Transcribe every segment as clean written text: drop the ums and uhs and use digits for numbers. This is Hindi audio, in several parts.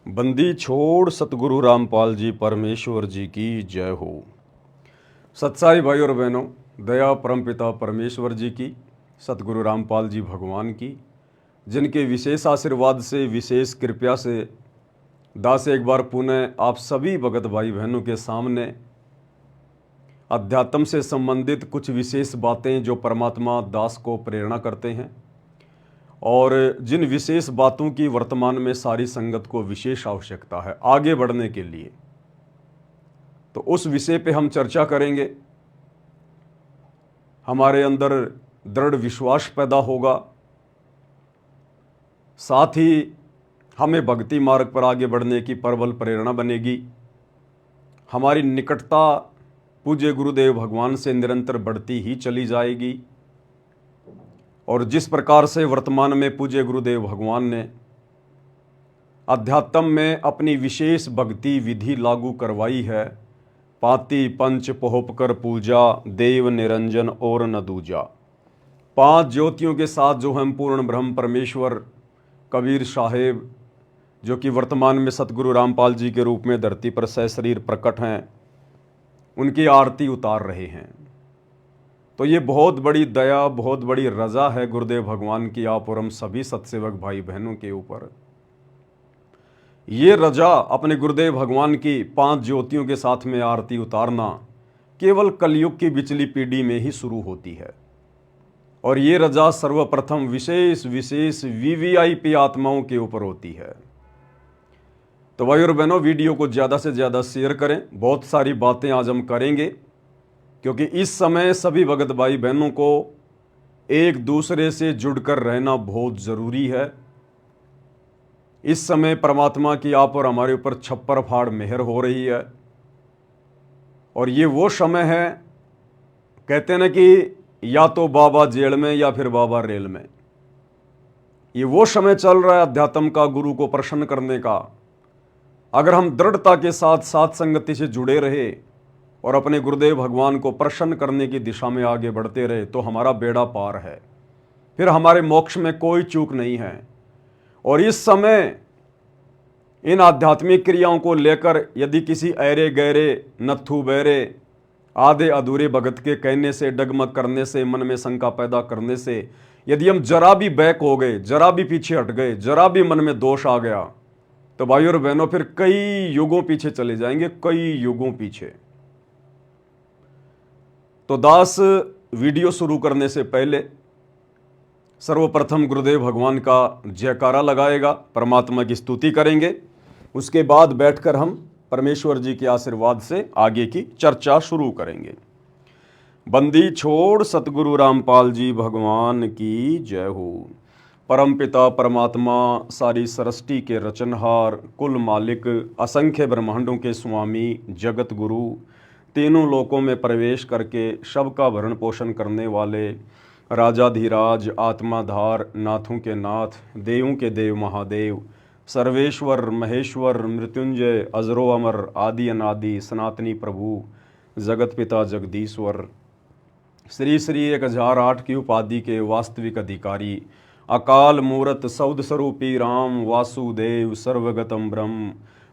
बंदी छोड़ सतगुरु रामपाल जी परमेश्वर जी की जय हो। सत्साई भाई और बहनों, दया परमपिता परमेश्वर जी की, सतगुरु रामपाल जी भगवान की, जिनके विशेष आशीर्वाद से, विशेष कृपया से दास एक बार पुनः आप सभी भगत भाई बहनों के सामने अध्यात्म से संबंधित कुछ विशेष बातें जो परमात्मा दास को प्रेरणा करते हैं और जिन विशेष बातों की वर्तमान में सारी संगत को विशेष आवश्यकता है आगे बढ़ने के लिए, तो उस विषय पे हम चर्चा करेंगे। हमारे अंदर दृढ़ विश्वास पैदा होगा, साथ ही हमें भक्ति मार्ग पर आगे बढ़ने की प्रबल प्रेरणा बनेगी। हमारी निकटता पूज्य गुरुदेव भगवान से निरंतर बढ़ती ही चली जाएगी और जिस प्रकार से वर्तमान में पूज्य गुरुदेव भगवान ने अध्यात्म में अपनी विशेष भक्ति विधि लागू करवाई है, पाति पंच पोहपकर पूजा देव निरंजन और न दूजा, 5 ज्योतियों के साथ जो हम पूर्ण ब्रह्म परमेश्वर कबीर साहेब जो कि वर्तमान में सतगुरु रामपाल जी के रूप में धरती पर सशरीर प्रकट हैं, उनकी आरती उतार रहे हैं। तो ये बहुत बड़ी दया, बहुत बड़ी रजा है गुरुदेव भगवान की आप और हम सभी सत्सेवक भाई बहनों के ऊपर। ये रजा अपने गुरुदेव भगवान की 5 ज्योतियों के साथ में आरती उतारना केवल कलयुग की बिचली पीढ़ी में ही शुरू होती है और ये रजा सर्वप्रथम विशेष विशेष वीवीआईपी आत्माओं के ऊपर होती है। तो भाई और बहनों, वीडियो को ज़्यादा से ज़्यादा शेयर करें। बहुत सारी बातें आज हम करेंगे क्योंकि इस समय सभी भगत भाई बहनों को एक दूसरे से जुड़कर रहना बहुत ज़रूरी है। इस समय परमात्मा की आप और हमारे ऊपर छप्पर फाड़ मेहर हो रही है और ये वो समय है, कहते हैं ना कि या तो बाबा जेल में या फिर बाबा रेल में। ये वो समय चल रहा है अध्यात्म का, गुरु को प्रसन्न करने का। अगर हम दृढ़ता के साथ साथ संगति से जुड़े रहे और अपने गुरुदेव भगवान को प्रसन्न करने की दिशा में आगे बढ़ते रहे तो हमारा बेड़ा पार है, फिर हमारे मोक्ष में कोई चूक नहीं है। और इस समय इन आध्यात्मिक क्रियाओं को लेकर यदि किसी ऐरे गहरे नत्थु बैरे आधे अधूरे भगत के कहने से, डगमग करने से, मन में शंका पैदा करने से यदि हम जरा भी बैक हो गए, जरा भी पीछे हट गए, जरा भी मन में दोष आ गया, तो भाई और बहनों फिर कई युगों पीछे चले जाएंगे, कई युगों पीछे। तो दास वीडियो शुरू करने से पहले सर्वप्रथम गुरुदेव भगवान का जयकारा लगाएगा, परमात्मा की स्तुति करेंगे। उसके बाद बैठकर हम परमेश्वर जी के आशीर्वाद से आगे की चर्चा शुरू करेंगे। बंदी छोड़ सतगुरु रामपाल जी भगवान की जय हो। परमपिता परमात्मा, सारी सृष्टि के रचनहार, कुल मालिक, असंख्य ब्रह्मांडों के स्वामी, जगत गुरु, तीनों लोकों में प्रवेश करके सबका भरण पोषण करने वाले, राजाधिराज, आत्माधार, नाथों के नाथ, देवों के देव महादेव, सर्वेश्वर महेश्वर, मृत्युंजय, अजरो अमर, आदि अनादि, सनातनी प्रभु, जगत पिता जगदीश्वर, श्री श्री 1008 की उपाधि के वास्तविक अधिकारी, अकाल मूरत सौद स्वरूपी राम वासुदेव, सर्वगतम ब्रह्म,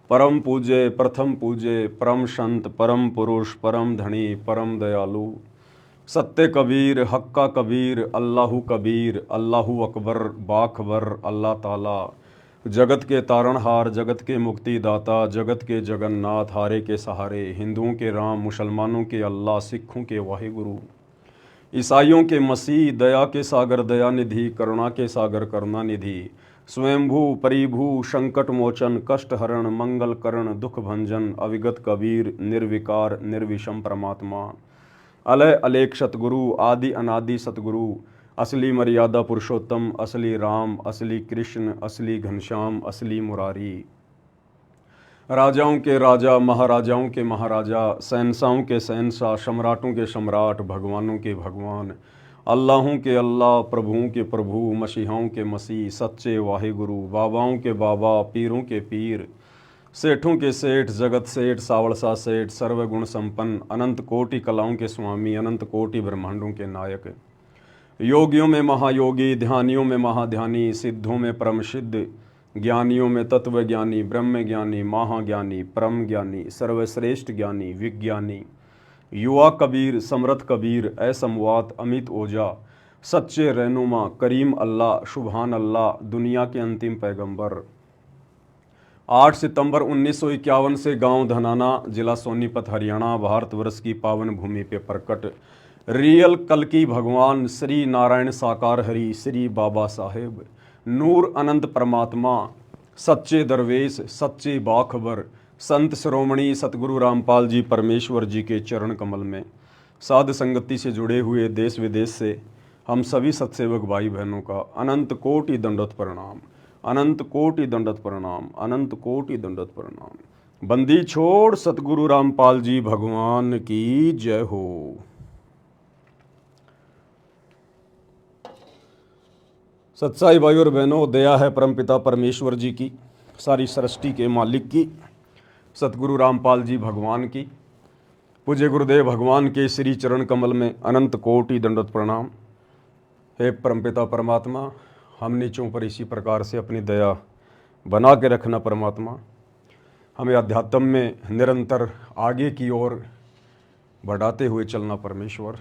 परम पूज्य, प्रथम पूज्य, परम संत, परम पुरुष, परम धनी, परम दयालु, सत्य कबीर, हक्का कबीर, अल्लाहु कबीर, अल्लाहु अकबर, बाखबर, अल्लाह ताला, जगत के तारणहार, जगत के मुक्तिदाता, जगत के जगन्नाथ, हारे के सहारे, हिंदुओं के राम, मुसलमानों के अल्लाह, सिखों के वाहिगुरु, ईसाइयों के मसीह, दया के सागर दया निधि, करुणा के सागर करुणा निधि, स्वयंभू परिभू, संकट मोचन, कष्ट हरण, मंगल करण, दुख भंजन, अविगत कबीर, निर्विकार निर्विषम परमात्मा, अलय अलेख सतगुरु, आदि अनादि सतगुरु, असली मर्यादा पुरुषोत्तम, असली राम, असली कृष्ण, असली घनश्याम, असली मुरारी, राजाओं के राजा, महाराजाओं के महाराजा, शहंशाहों के शहंशाह, सम्राटों के सम्राट, भगवानों के भगवान, अल्लाहों के अल्लाह, प्रभुओं के प्रभु, मसीहाओं के मसीह, सच्चे वाहिगुरु, बाबाओं के बाबा, पीरों के पीर, सेठों के सेठ, जगत सेठ, सावड़सा सेठ, सर्वगुण संपन्न, अनंत कोटि कलाओं के स्वामी, अनंत कोटि ब्रह्मांडों के नायक, योगियों में महायोगी, ध्यानियों में महाध्यानी, सिद्धों में परम सिद्ध, ज्ञानियों में तत्व ज्ञानी, ब्रह्म ज्ञानी, महाज्ञानी, परम ज्ञानी, सर्वश्रेष्ठ ज्ञानी, विज्ञानी, युवा कबीर, समर्थ कबीर, असमवात, अमित ओझा, सच्चे रहनुमा, करीम अल्लाह, सुभान अल्लाह, दुनिया के अंतिम पैगंबर। 8 सितंबर 1951 से गांव धनाना, जिला सोनीपत, हरियाणा, भारतवर्ष की पावन भूमि पे प्रकट रियल कल्कि भगवान श्री नारायण साकार हरि श्री बाबा साहेब नूर अनंत परमात्मा, सच्चे दरवेश, सच्चे बाखबर, संत शिरोमणि सतगुरु रामपाल जी परमेश्वर जी के चरण कमल में साध संगति से जुड़े हुए देश विदेश से हम सभी सत्सेवक भाई बहनों का अनंत कोटि दंडवत प्रणाम, अनंत कोटि दंडवत प्रणाम, अनंत कोटि दंडवत प्रणाम। बंदी छोड़ सतगुरु रामपाल जी भगवान की जय हो। सच्चाई भाई और बहनों, दया है परमपिता परमेश्वर जी की, सारी सृष्टि के मालिक की, सतगुरु रामपाल जी भगवान की, पूज्य गुरुदेव भगवान के श्री चरण कमल में अनंत कोटि दंडवत प्रणाम। हे परमपिता परमात्मा, हम नीचों पर इसी प्रकार से अपनी दया बना के रखना परमात्मा, हमें अध्यात्म में निरंतर आगे की ओर बढ़ाते हुए चलना परमेश्वर।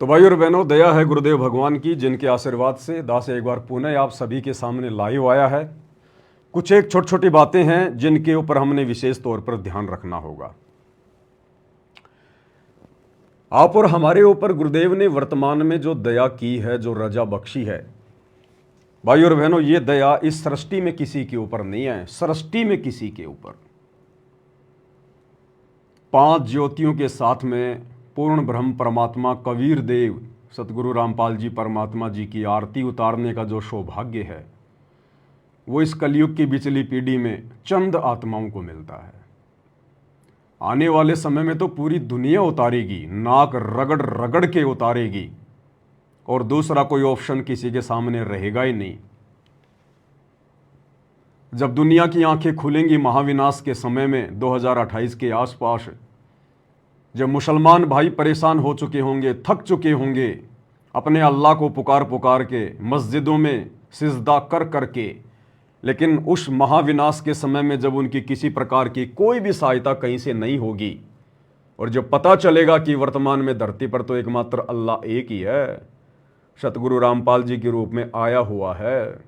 तो भाई और बहनों, दया है गुरुदेव भगवान की, जिनके आशीर्वाद से दास एक बार पुनः आप सभी के सामने लाइव आया है। कुछ एक छोटी छोटी बातें हैं जिनके ऊपर हमने विशेष तौर पर ध्यान रखना होगा। आप और हमारे ऊपर गुरुदेव ने वर्तमान में जो दया की है, जो रजा बख्शी है, भाई और बहनों, ये दया इस सृष्टि में किसी के ऊपर नहीं है, सृष्टि में किसी के ऊपर। 5 ज्योतियों के साथ में पूर्ण ब्रह्म परमात्मा कबीर देव सतगुरु रामपाल जी परमात्मा जी की आरती उतारने का जो सौभाग्य है, वो इस कलयुग की बिचली पीढ़ी में चंद आत्माओं को मिलता है। आने वाले समय में तो पूरी दुनिया उतारेगी, नाक रगड़ रगड़ के उतारेगी, और दूसरा कोई ऑप्शन किसी के सामने रहेगा ही नहीं। जब दुनिया की आंखें खुलेंगी महाविनाश के समय में 2028 के आसपास, जब मुसलमान भाई परेशान हो चुके होंगे, थक चुके होंगे, अपने अल्लाह को पुकार पुकार के, मस्जिदों में सिजदा कर करके, लेकिन उस महाविनाश के समय में जब उनकी किसी प्रकार की कोई भी सहायता कहीं से नहीं होगी, और जब पता चलेगा कि वर्तमान में धरती पर तो एकमात्र अल्लाह एक ही है, सतगुरु रामपाल जी के रूप में आया हुआ है,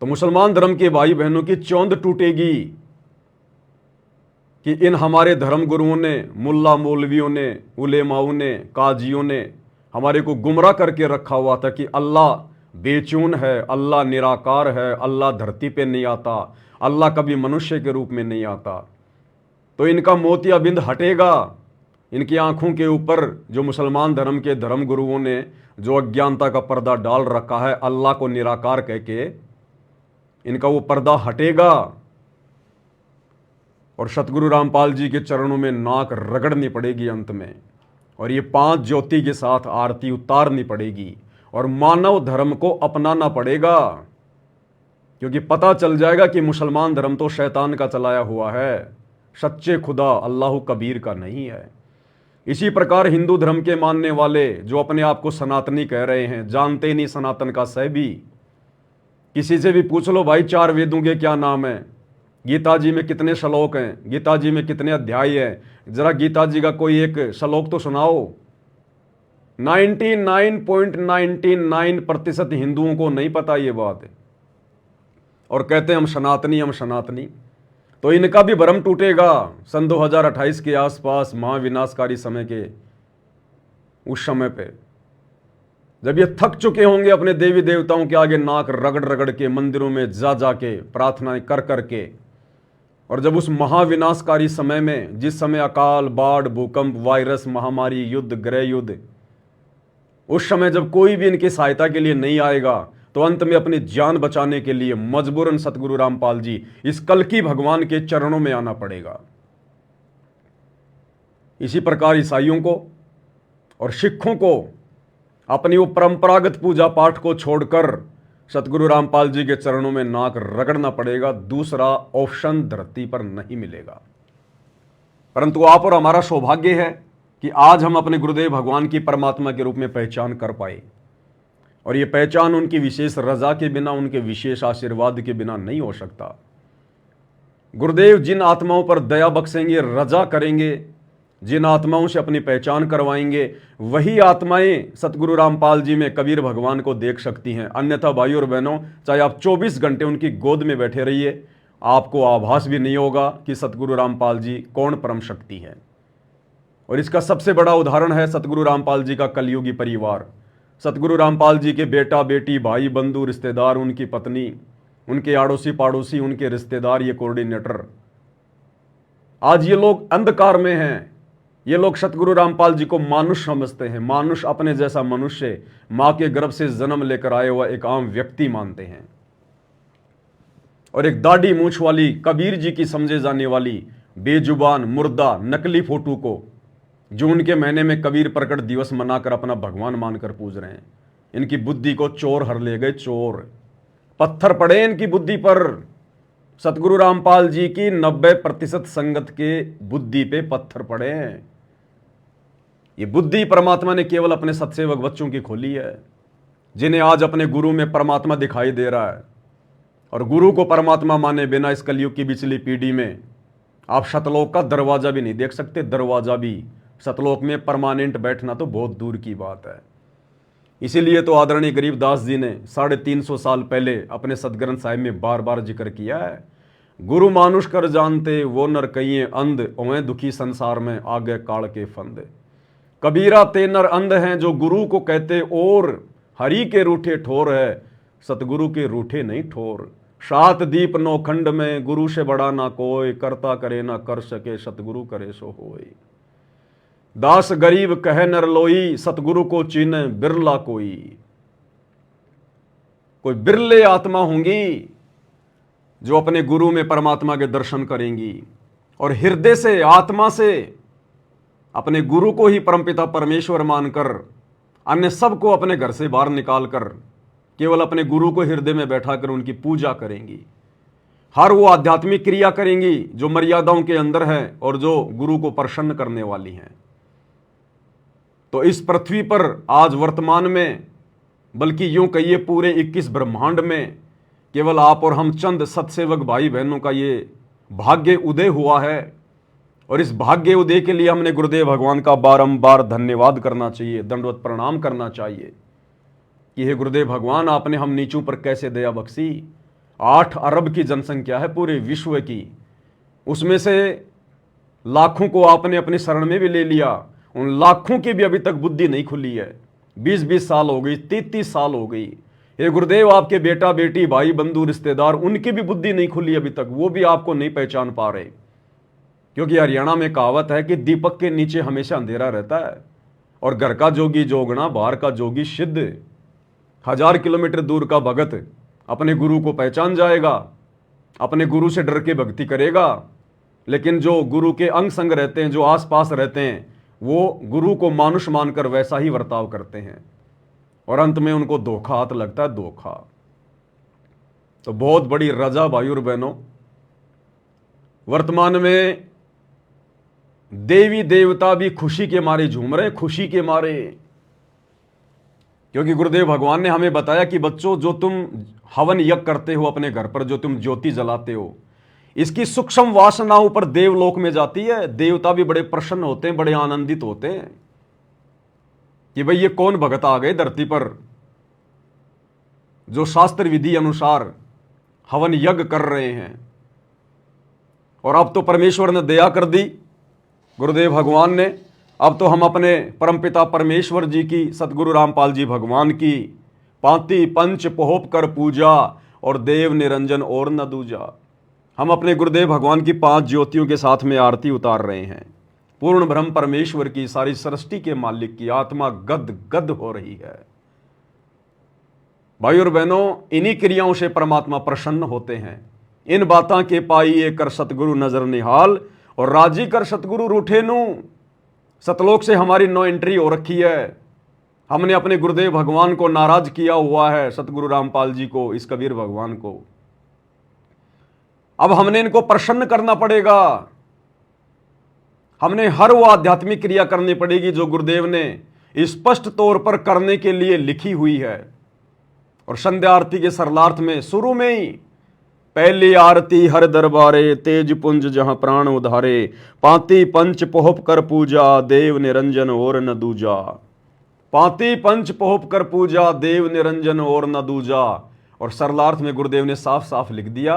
तो मुसलमान धर्म के भाई बहनों की चौंध टूटेगी कि इन हमारे धर्म गुरुओं ने, मुल्ला मौलवियों ने, उलेमाओं ने, काजियों ने हमारे को गुमराह करके रखा हुआ था कि अल्लाह बेचून है, अल्लाह निराकार है, अल्लाह धरती पे नहीं आता, अल्लाह कभी मनुष्य के रूप में नहीं आता। तो इनका मोतियाबिंद हटेगा। इनकी आंखों के ऊपर जो मुसलमान धर्म के धर्म गुरुओं ने जो अज्ञानता का पर्दा डाल रखा है, अल्लाह को निराकार कह के, इनका वो पर्दा हटेगा और सतगुरु रामपाल जी के चरणों में नाक रगड़नी पड़ेगी अंत में, और ये 5 ज्योति के साथ आरती उतारनी पड़ेगी और मानव धर्म को अपनाना पड़ेगा, क्योंकि पता चल जाएगा कि मुसलमान धर्म तो शैतान का चलाया हुआ है, सच्चे खुदा अल्लाह कबीर का नहीं है। इसी प्रकार हिंदू धर्म के मानने वाले जो अपने आप को सनातनी कह रहे हैं, जानते नहीं सनातन का सह भी। किसी से भी पूछ लो भाई 4 वेदों के क्या नाम है, गीता जी में कितने श्लोक हैं, गीता जी में कितने अध्याय हैं, जरा गीता जी का कोई एक श्लोक तो सुनाओ। 99.99% हिंदुओं को नहीं पता ये बात है, और कहते हैं हम सनातनी, हम सनातनी। तो इनका भी भ्रम टूटेगा सन 2028 के आसपास, महाविनाशकारी समय के उस समय पे, जब ये थक चुके होंगे अपने देवी देवताओं के आगे नाक रगड़ रगड़ के, मंदिरों में जा जाके प्रार्थनाएं कर करके, और जब उस महाविनाशकारी समय में, जिस समय अकाल, बाढ़, भूकंप, वायरस, महामारी, युद्ध, गृह युद्ध, उस समय जब कोई भी इनकी सहायता के लिए नहीं आएगा, तो अंत में अपनी जान बचाने के लिए मजबूरन सतगुरु रामपाल जी इस कल्कि भगवान के चरणों में आना पड़ेगा। इसी प्रकार ईसाइयों को और सिखों को अपनी वो परंपरागत पूजा पाठ को छोड़कर सतगुरु रामपाल जी के चरणों में नाक रगड़ना पड़ेगा। दूसरा ऑप्शन धरती पर नहीं मिलेगा। परंतु आप और हमारा सौभाग्य है कि आज हम अपने गुरुदेव भगवान की परमात्मा के रूप में पहचान कर पाए। और ये पहचान उनकी विशेष रजा के बिना, उनके विशेष आशीर्वाद के बिना नहीं हो सकता। गुरुदेव जिन आत्माओं पर दया बख्शेंगे, रजा करेंगे, जिन आत्माओं से अपनी पहचान करवाएंगे, वही आत्माएं सतगुरु रामपाल जी में कबीर भगवान को देख सकती हैं। अन्यथा भाई और बहनों, चाहे आप 24 घंटे उनकी गोद में बैठे रहिए, आपको आभास भी नहीं होगा कि सतगुरु रामपाल जी कौन परम शक्ति है। और इसका सबसे बड़ा उदाहरण है सतगुरु रामपाल जी का कलयुगी परिवार। सतगुरु रामपाल जी के बेटा बेटी, भाई बंधु, रिश्तेदार, उनकी पत्नी, उनके आड़ोसी पाड़ोसी, उनके रिश्तेदार, ये कोऑर्डिनेटर, आज ये लोग अंधकार में हैं। ये लोग सतगुरु रामपाल जी को मानुष समझते हैं। मानुष अपने जैसा मनुष्य, मां के गर्भ से जन्म लेकर आए हुआ एक आम व्यक्ति मानते हैं। और एक दाढ़ी मूछ वाली, कबीर जी की समझे जाने वाली बेजुबान, मुर्दा, नकली फोटो को जून के महीने में कबीर प्रकट दिवस मनाकर अपना भगवान मानकर पूज रहे हैं। इनकी बुद्धि को चोर हर ले गए, चोर। पत्थर पड़े इनकी बुद्धि पर। सतगुरु रामपाल जी की 90% संगत के बुद्धि पे पत्थर पड़े हैं। ये बुद्धि परमात्मा ने केवल अपने सत्सेवक बच्चों की खोली है, जिन्हें आज अपने गुरु में परमात्मा दिखाई दे रहा है। और गुरु को परमात्मा माने बिना इस कलयुग की पिछली पीढ़ी में आप सतलोक का दरवाजा भी नहीं देख सकते। दरवाजा भी, सतलोक में परमानेंट बैठना तो बहुत दूर की बात है। इसीलिए तो आदरणीय गरीबदास जी ने 350 साल पहले अपने सदग्रंथ साहिब में बार बार जिक्र किया है, गुरु मानुष कर जानते वो नर कहिए अंध, ओए दुखी संसार में आगे काल के फंद। कबीरा ते नर अंध हैं जो गुरु को कहते और, हरि के रूठे ठोर है, सतगुरु के रूठे नहीं ठोर। 7 दीप 9 खंड में गुरु से बड़ा ना कोई, करता करे ना कर सके, सतगुरु करे सो होय। दास गरीब कहे नर लोई, सतगुरु को चीने बिरला कोई। कोई बिरले आत्मा होंगी जो अपने गुरु में परमात्मा के दर्शन करेंगी और हृदय से, आत्मा से अपने गुरु को ही परमपिता परमेश्वर मानकर अन्य सबको अपने घर से बाहर निकालकर केवल अपने गुरु को हृदय में बैठाकर उनकी पूजा करेंगी। हर वो आध्यात्मिक क्रिया करेंगी जो मर्यादाओं के अंदर है और जो गुरु को प्रसन्न करने वाली हैं। तो इस पृथ्वी पर आज वर्तमान में, बल्कि यूं कहिए पूरे 21 ब्रह्मांड में, केवल आप और हम चंद सत्सेवक भाई बहनों का ये भाग्य उदय हुआ है। और इस भाग्य उदय के लिए हमने गुरुदेव भगवान का बारंबार धन्यवाद करना चाहिए, दंडवत प्रणाम करना चाहिए कि हे गुरुदेव भगवान, आपने हम नीचों पर कैसे दया बख्शी। 8 अरब की जनसंख्या है पूरे विश्व की, उसमें से लाखों को आपने अपनी शरण में भी ले लिया। उन लाखों की भी अभी तक बुद्धि नहीं खुली है। 20-20 साल हो गई, 33 साल हो गई। हे गुरुदेव, आपके बेटा बेटी, भाई बंधु, रिश्तेदार, उनकी भी बुद्धि नहीं खुली अभी तक, वो भी आपको नहीं पहचान पा रहे। क्योंकि हरियाणा में कहावत है कि दीपक के नीचे हमेशा अंधेरा रहता है और घर का जोगी जोगना, बाहर का जोगी सिद्ध। 1000 किलोमीटर दूर का भगत अपने गुरु को पहचान जाएगा, अपने गुरु से डर के भक्ति करेगा, लेकिन जो गुरु के अंग संग रहते हैं, जो आसपास रहते हैं, वो गुरु को मानुष मानकर वैसा ही बर्ताव करते हैं और अंत में उनको धोखा हाथ लगता है, धोखा। तो बहुत बड़ी रजा भाई और बहनों, वर्तमान में देवी देवता भी खुशी के मारे झूम रहे, खुशी के मारे। क्योंकि गुरुदेव भगवान ने हमें बताया कि बच्चों, जो तुम हवन यज्ञ करते हो अपने घर पर, जो तुम ज्योति जलाते हो, इसकी सूक्ष्म वासना ऊपर देवलोक में जाती है। देवता भी बड़े प्रसन्न होते हैं, बड़े आनंदित होते हैं कि भाई ये कौन भगत आ गए धरती पर जो शास्त्र विधि अनुसार हवन यज्ञ कर रहे हैं। और अब तो परमेश्वर ने दया कर दी, गुरुदेव भगवान ने। अब तो हम अपने परमपिता परमेश्वर जी की, सतगुरु रामपाल जी भगवान की पांति पंच पोहप कर पूजा और देव निरंजन और न दूजा। हम अपने गुरुदेव भगवान की 5 ज्योतियों के साथ में आरती उतार रहे हैं। पूर्ण ब्रह्म परमेश्वर की, सारी सृष्टि के मालिक की आत्मा गद गद हो रही है। भाई और बहनों, इन्हीं क्रियाओं से परमात्मा प्रसन्न होते हैं। इन बातां के पाइए कर सतगुरु नजर निहाल और राजी कर सतगुरु रूठे नू। सतलोक से हमारी नो एंट्री हो रखी है। हमने अपने गुरुदेव भगवान को नाराज किया हुआ है, सतगुरु रामपाल जी को, इस कबीर भगवान को। अब हमने इनको प्रसन्न करना पड़ेगा। हमने हर वो आध्यात्मिक क्रिया करनी पड़ेगी जो गुरुदेव ने स्पष्ट तौर पर करने के लिए लिखी हुई है। और संध्या आरती के सरलार्थ में शुरू में ही पहली आरती हर दरबारे, तेज पुंज जहां प्राण उधारे, पांति पंच पोहप कर पूजा, देव निरंजन और न दूजा। पांति पंच पोहप कर पूजा, देव निरंजन और न दूजा। और सरलार्थ में गुरुदेव ने साफ साफ लिख दिया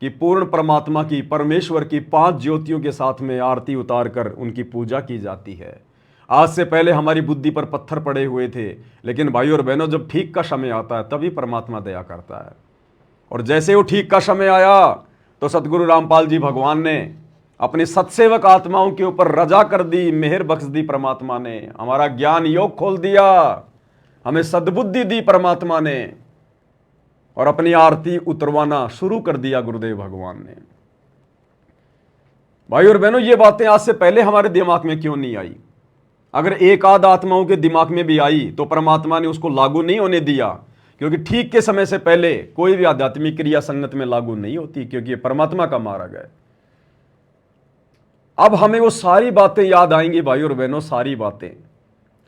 कि पूर्ण परमात्मा की, परमेश्वर की 5 ज्योतियों के साथ में आरती उतार कर उनकी पूजा की जाती है। आज से पहले हमारी बुद्धि पर पत्थर पड़े हुए थे, लेकिन भाइयों और बहनों, जब ठीक का समय आता है तभी परमात्मा दया करता है। और जैसे वो ठीक का समय आया तो सतगुरु रामपाल जी भगवान ने अपनी सत्सेवक आत्माओं के ऊपर रजा कर दी, मेहर बख्श दी परमात्मा ने, हमारा ज्ञान योग खोल दिया, हमें सद्बुद्धि दी परमात्मा ने, और अपनी आरती उतरवाना शुरू कर दिया गुरुदेव भगवान ने। भाई और बहनों, ये बातें आज से पहले हमारे दिमाग में क्यों नहीं आई? अगर एक आध आत्माओं के दिमाग में भी आई तो परमात्मा ने उसको लागू नहीं होने दिया, क्योंकि ठीक के समय से पहले कोई भी आध्यात्मिक क्रिया संगत में लागू नहीं होती, क्योंकि ये परमात्मा का मार्ग है। अब हमें वो सारी बातें याद आएंगी भाई और बहनों, सारी बातें।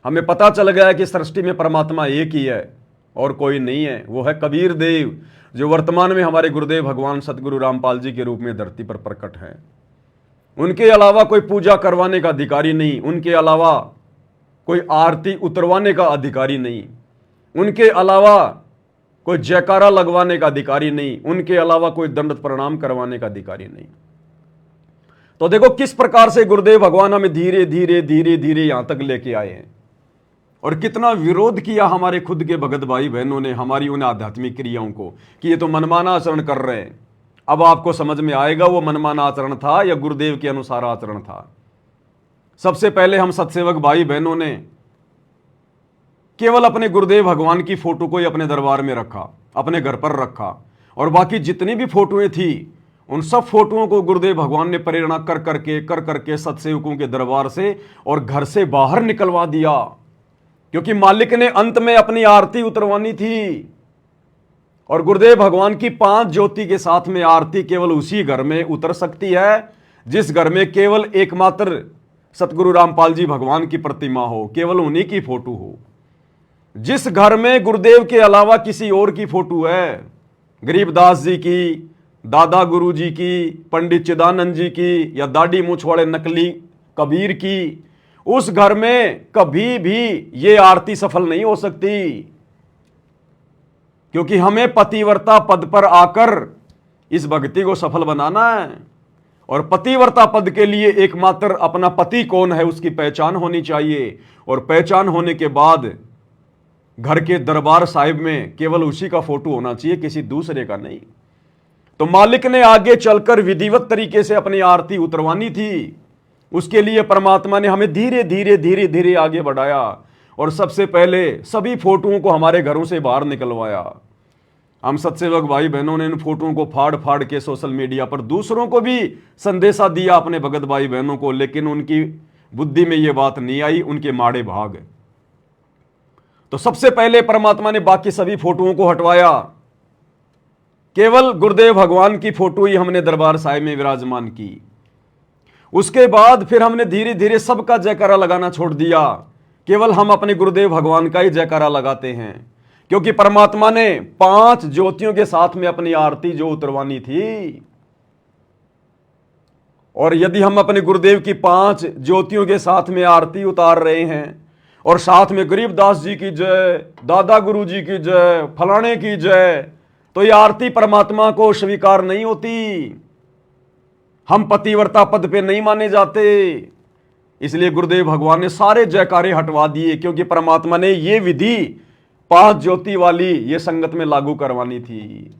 हमें पता चल गया कि सृष्टि में परमात्मा एक ही है और कोई नहीं है, वो है कबीर देव, जो वर्तमान में हमारे गुरुदेव भगवान सतगुरु रामपाल जी के रूप में धरती पर प्रकट हैं। उनके अलावा कोई पूजा करवाने का अधिकारी नहीं, उनके अलावा कोई आरती उतरवाने का अधिकारी नहीं, उनके अलावा कोई जयकारा लगवाने का अधिकारी नहीं, उनके अलावा कोई दंड प्रणाम करवाने का अधिकारी नहीं। तो देखो किस प्रकार से गुरुदेव भगवान हमें धीरे धीरे धीरे धीरे यहां तक लेके आए हैं, और कितना विरोध किया हमारे खुद के भगत भाई बहनों ने हमारी उन आध्यात्मिक क्रियाओं को कि ये तो मनमाना आचरण कर रहे हैं। अब आपको समझ में आएगा वो मनमाना आचरण था या गुरुदेव के अनुसार आचरण था। सबसे पहले हम सत्सेवक भाई बहनों ने केवल अपने गुरुदेव भगवान की फोटो को ही अपने दरबार में रखा, अपने घर पर रखा, और बाकी जितनी भी फोटोएं थी उन सब फोटोओं को गुरुदेव भगवान ने प्रेरणा कर करके सत्सेवकों के दरबार से और घर से बाहर निकलवा दिया, क्योंकि मालिक ने अंत में अपनी आरती उतरवानी थी। और गुरुदेव भगवान की 5 ज्योति के साथ में आरती केवल उसी घर में उतर सकती है जिस घर में केवल एकमात्र सतगुरु रामपाल जी भगवान की प्रतिमा हो, केवल उन्हीं की फोटो हो। जिस घर में गुरुदेव के अलावा किसी और की फोटो है, गरीबदास जी की, दादा गुरु जी की, पंडित चिदानंद जी की, या दाढ़ी मूछ वाले नकली कबीर की, उस घर में कभी भी ये आरती सफल नहीं हो सकती, क्योंकि हमें पतिव्रता पद पर आकर इस भक्ति को सफल बनाना है। और पतिव्रता पद के लिए एकमात्र अपना पति कौन है उसकी पहचान होनी चाहिए, और पहचान होने के बाद घर के दरबार साहिब में केवल उसी का फोटो होना चाहिए, किसी दूसरे का नहीं। तो मालिक ने आगे चलकर विधिवत तरीके से अपनी आरती उतरवानी थी। उसके लिए परमात्मा ने हमें धीरे धीरे धीरे धीरे आगे बढ़ाया, और सबसे पहले सभी फोटोओं को हमारे घरों से बाहर निकलवाया। हम सत्सेवक भाई बहनों ने इन फोटोओं को फाड़ फाड़ के सोशल मीडिया पर दूसरों को भी संदेशा दिया, अपने भगत भाई बहनों को, लेकिन उनकी बुद्धि में यह बात नहीं आई, उनके माड़े भाग। तो सबसे पहले परमात्मा ने बाकी सभी फोटोओं को हटवाया, केवल गुरुदेव भगवान की फोटो ही हमने दरबार साहिब में विराजमान की। उसके बाद फिर हमने धीरे धीरे सबका जयकारा लगाना छोड़ दिया, केवल हम अपने गुरुदेव भगवान का ही जयकारा लगाते हैं, क्योंकि परमात्मा ने 5 ज्योतियों के साथ में अपनी आरती जो उतरवानी थी। और यदि हम अपने गुरुदेव की 5 ज्योतियों के साथ में आरती उतार रहे हैं और साथ में गरीबदास जी की जय, दादा गुरु जी की जय, फलाने की जय, तो यह आरती परमात्मा को स्वीकार नहीं होती। हम पतिव्रता पद पे नहीं माने जाते, इसलिए गुरुदेव भगवान ने सारे जयकारे हटवा दिए, क्योंकि परमात्मा ने यह विधि 5 ज्योति वाली ये संगत में लागू करवानी थी।